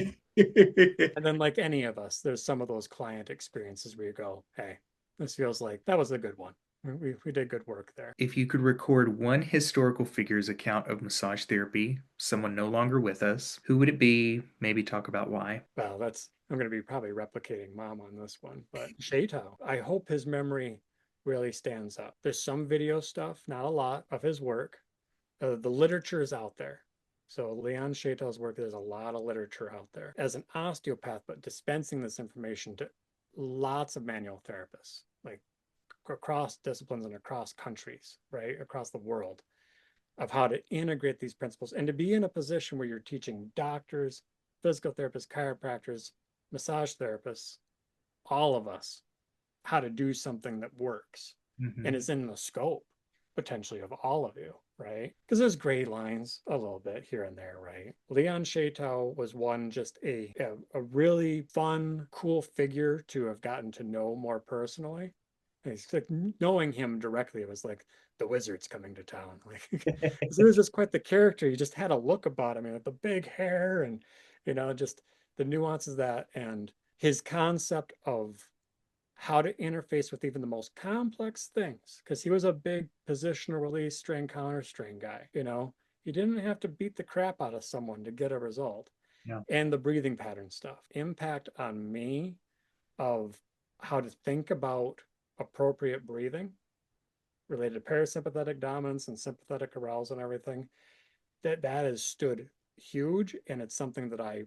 And then, like any of us, there's some of those client experiences where you go, hey, this feels like that was a good one. We did good work there. If you could record one historical figure's account of massage therapy, someone no longer with us, who would it be? Maybe talk about why. Well, I'm going to be probably replicating mom on this one, but Shato, I hope his memory really stands up. There's some video stuff, not a lot of his work. The literature is out there. So Leon Shato's work, there's a lot of literature out there. As an osteopath, but dispensing this information to lots of manual therapists, like across disciplines and across countries, right? Across the world, of how to integrate these principles and to be in a position where you're teaching doctors, physical therapists, chiropractors, massage therapists, all of us, how to do something that works and is in the scope potentially of all of you, right? Because there's gray lines a little bit here and there, right? Leon Shato was one, just a really fun, cool figure to have gotten to know more personally. It's like knowing him directly, it was like the wizard's coming to town. Like it was just quite the character. You just had a look about him, the big hair and just the nuances of that, and his concept of how to interface with even the most complex things, because he was a big positional release, strain counter, strain guy. He didn't have to beat the crap out of someone to get a result. Yeah. And the breathing pattern stuff, impact on me of how to think about appropriate breathing related to parasympathetic dominance and sympathetic arousal and everything, that has stood huge. And it's something that I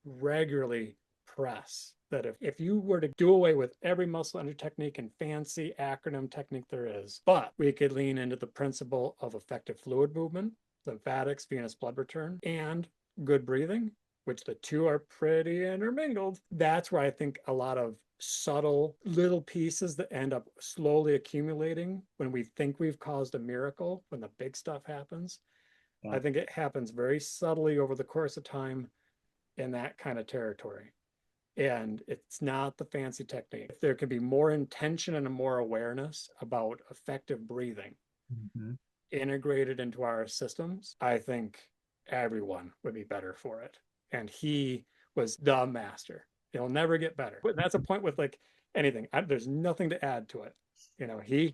regularly press, that if you were to do away with every muscle under technique and fancy acronym technique there is, but we could lean into the principle of effective fluid movement, lymphatics, venous blood return, and good breathing, which the two are pretty intermingled, that's where I think a lot of subtle little pieces that end up slowly accumulating when we think we've caused a miracle, when the big stuff happens. Yeah. I think it happens very subtly over the course of time in that kind of territory. And it's not the fancy technique. If there can be more intention and more awareness about effective breathing integrated into our systems, I think everyone would be better for it. And he was the master. It'll never get better. But that's a point with like anything. There's nothing to add to it.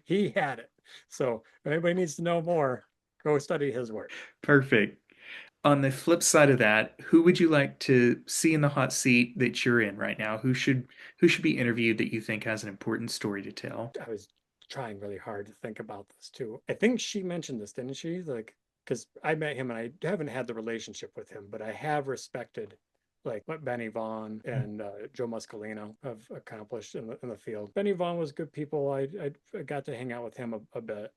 He had it. So if anybody needs to know more, go study his work. Perfect. On the flip side of that, who would you like to see in the hot seat that you're in right now? Who should be interviewed that you think has an important story to tell? I was trying really hard to think about this too. I think she mentioned this, didn't she? Like, because I met him and I haven't had the relationship with him, but I have respected like what Benny Vaughn and Joe Muscolino have accomplished in the field. Benny Vaughn was good people. I got to hang out with him a bit.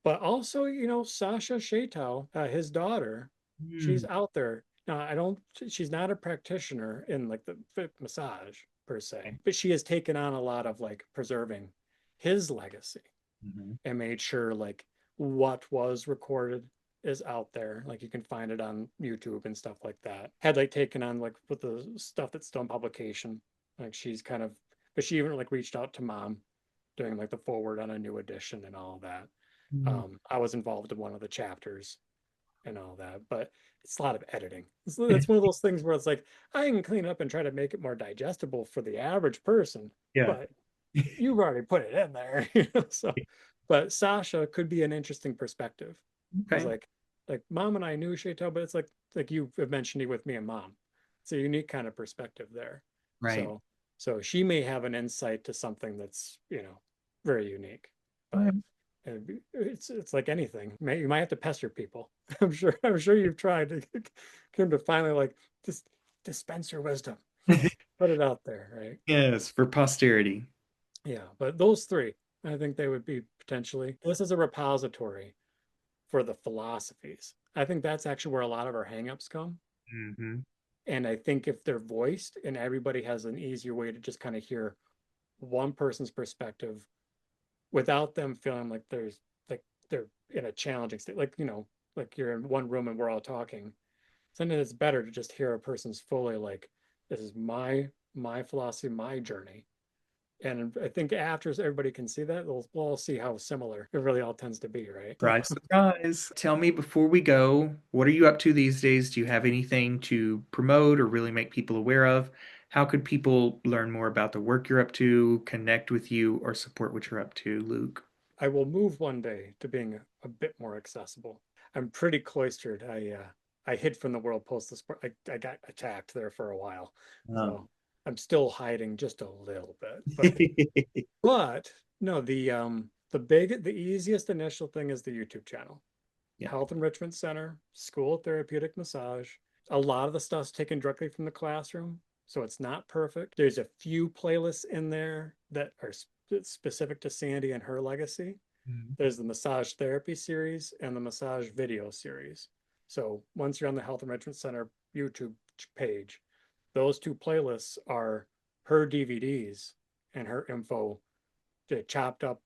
But also, Sasha Shato, his daughter, she's out there. Now, she's not a practitioner in like the foot massage per se, but she has taken on a lot of like preserving his legacy and made sure like what was recorded is out there. Like you can find it on YouTube and stuff like that. Had like taken on like with the stuff that's still in publication. Like she's kind of, but she even like reached out to mom doing like the forward on a new edition and all that. I was involved in one of the chapters and all that, but it's a lot of editing. That's one of those things where it's like, I can clean up and try to make it more digestible for the average person, but you've already put it in there. So, but Sasha could be an interesting perspective. It's like mom and I knew Shato, but it's like you have mentioned it with me and mom. It's a unique kind of perspective there. Right. So she may have an insight to something that's, very unique. But it's like anything. You might have to pester people. I'm sure you've tried to come to finally like just dispense your wisdom. Put it out there, right? Yes, for posterity. Yeah, but those three, I think they would be potentially. This is a repository for the philosophies. I think that's actually where a lot of our hangups come. And I think if they're voiced and everybody has an easier way to just kind of hear one person's perspective without them feeling like they're in a challenging state, like, like you're in one room and we're all talking. Sometimes it's better to just hear a person's fully like, this is my philosophy, my journey. And I think after everybody can see that, we'll all see how similar it really all tends to be, right? Surprise, surprise. Tell me before we go, what are you up to these days? Do you have anything to promote or really make people aware of? How could people learn more about the work you're up to, connect with you, or support what you're up to, Luke? I will move one day to being a bit more accessible. I'm pretty cloistered. I hid from the world post this. I got attacked there for a while, Oh. so I'm still hiding just a little bit. But no, the easiest initial thing is the YouTube channel. Yeah. Health Enrichment Center, School of Therapeutic Massage. A lot of the stuff's taken directly from the classroom, so it's not perfect. There's a few playlists in there that are specific to Sandy and her legacy. Mhm. There's the massage therapy series and the massage video series. So once you're on the Health Enrichment Center YouTube page, those two playlists are her DVDs and her info chopped up,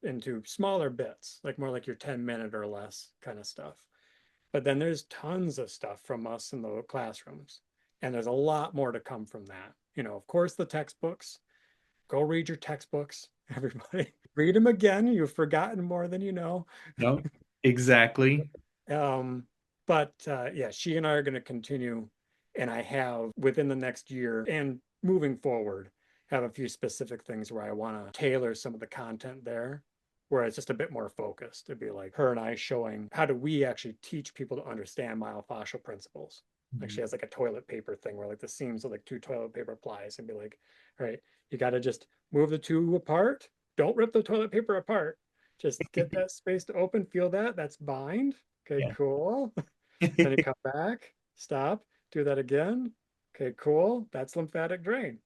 into smaller bits, like more like your 10-minute or less kind of stuff. But then there's tons of stuff from us in the classrooms. And there's a lot more to come from that. Of course, the textbooks. Go read your textbooks, everybody. Read them again. You've forgotten more than you know. No, exactly. But yeah, she and I are going to continue. And I have within the next year and moving forward, have a few specific things where I want to tailor some of the content there, where it's just a bit more focused. It'd be like her and I showing how do we actually teach people to understand myofascial principles. Like she has like a toilet paper thing where like the seams are like two toilet paper plies and be like, all right, you got to just move the two apart. Don't rip the toilet paper apart. Just get that space to open. Feel that. That's bind. Okay, Yeah. cool. Then you come back, stop, do that again. Okay, cool. That's lymphatic drain.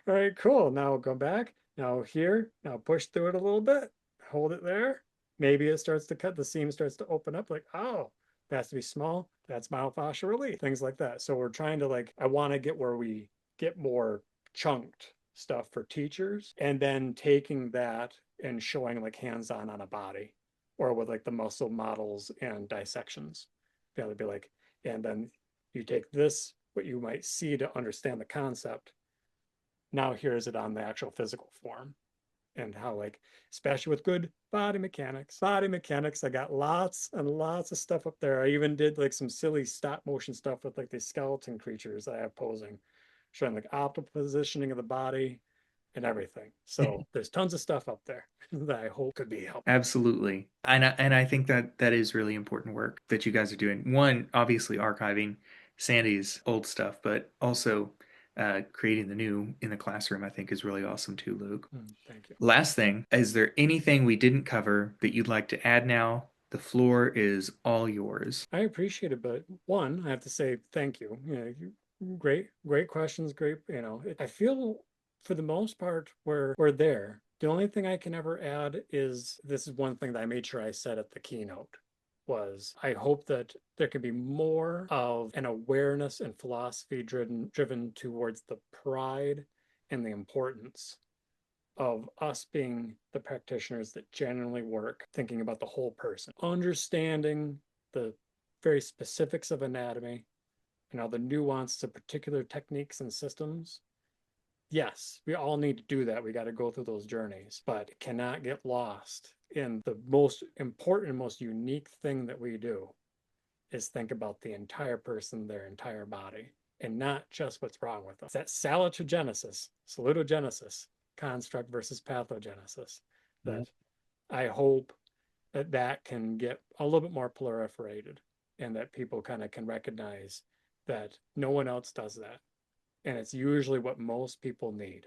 All right, cool. Now we'll go back. Now here, now push through it a little bit. Hold it there. Maybe it starts to cut, the seam starts to open up like, oh, that has to be small. That's myofascial relief, things like that. So we're trying to I want to get where we get more chunked stuff for teachers and then taking that and showing like hands-on on a body or with like the muscle models and dissections. They'd be like, and then you take this, what you might see to understand the concept. Now here's it on the actual physical form and how especially with good body mechanics, I got lots and lots of stuff up there. I even did some silly stop motion stuff with these skeleton creatures that I have posing, showing optimal positioning of the body and everything. So there's tons of stuff up there that I hope could be helpful. Absolutely. And I think that is really important work that you guys are doing. One, obviously archiving Sandy's old stuff, but also creating the new in the classroom, I think is really awesome too, Luke. Thank you. Last thing, is there anything we didn't cover that you'd like to add now? The floor is all yours. I appreciate it, but one, I have to say thank you. Great, great questions. Great, I feel for the most part we're there. The only thing I can ever add is this is one thing that I made sure I said at the keynote was I hope that there can be more of an awareness and philosophy driven towards the pride and the importance of us being the practitioners that genuinely work thinking about the whole person, understanding the very specifics of anatomy and all the nuance of particular techniques and systems. Yes, we all need to do that. We got to go through those journeys, but it cannot get lost in the most important, most unique thing that we do is think about the entire person, their entire body, and not just what's wrong with them. It's that salutogenesis, construct versus pathogenesis, that I hope that can get a little bit more proliferated and that people kind of can recognize that no one else does that. And it's usually what most people need,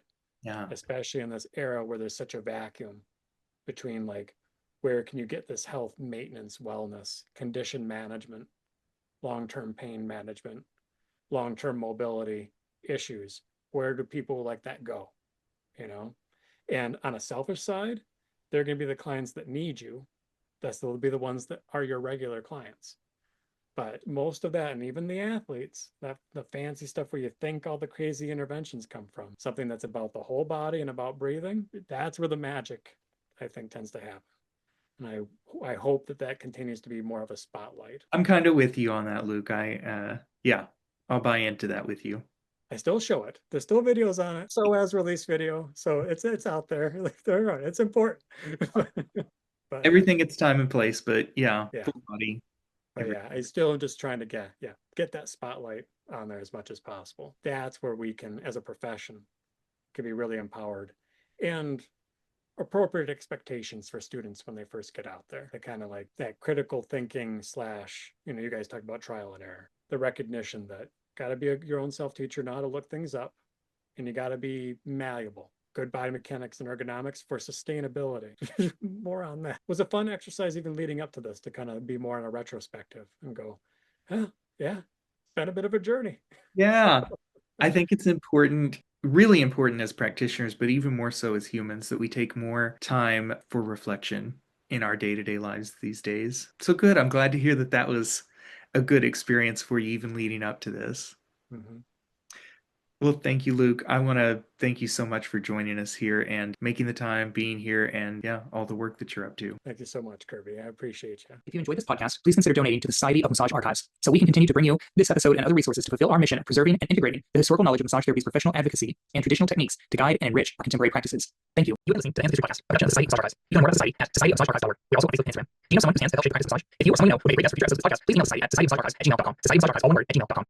especially in this era where there's such a vacuum between where can you get this health maintenance, wellness, condition management, long-term pain management, long-term mobility issues. Where do people like that go? And on a selfish side, they're going to be the clients that need you. They'll be the ones that are your regular clients. But most of that, and even the athletes, that the fancy stuff where you think all the crazy interventions come from, something that's about the whole body and about breathing, that's where the magic, I think, tends to happen. And I hope that continues to be more of a spotlight. I'm kind of with you on that, Luke. I'll buy into that with you. I still show it. There's still videos on it. So as release video. So it's out there. It's important. But Everything its time and place, but Yeah. full body. But yeah, I still am just trying to get that spotlight on there as much as possible. That's where we can, as a profession, can be really empowered, and appropriate expectations for students when they first get out there. The kind of like that critical thinking / you guys talk about trial and error, the recognition that got to be your own self-teacher, know how to look things up, and you got to be malleable. Good biomechanics and ergonomics for sustainability. More on that. It was a fun exercise even leading up to this to kind of be more in a retrospective and go, oh, yeah, it's been a bit of a journey. Yeah, I think it's important, really important as practitioners, but even more so as humans, that we take more time for reflection in our day-to-day lives these days. So good. I'm glad to hear that was a good experience for you even leading up to this. Mm-hmm. Well, thank you, Luke. I want to thank you so much for joining us here and making the time, being here, and all the work that you're up to. Thank you so much, Kirby. I appreciate you. If you enjoyed this podcast, please consider donating to the Society of Massage Archives so we can continue to bring you this episode and other resources to fulfill our mission of preserving and integrating the historical knowledge of massage therapy's professional advocacy and traditional techniques to guide and enrich our contemporary practices. Thank you. You are listening to the Hands of History podcast, a production of the Society of Massage Archives. You can learn more about the Society at societyofmassagearchives.org. We're also on Facebook and Instagram. Do you know someone whose hands have helped shape the practice of massage? If you or someone you know would make a great guest for future episodes of this podcast, please email the Society at societyofmassagearchives@gmail.com. Societyofmassagearchives, all one word, @gmail.com.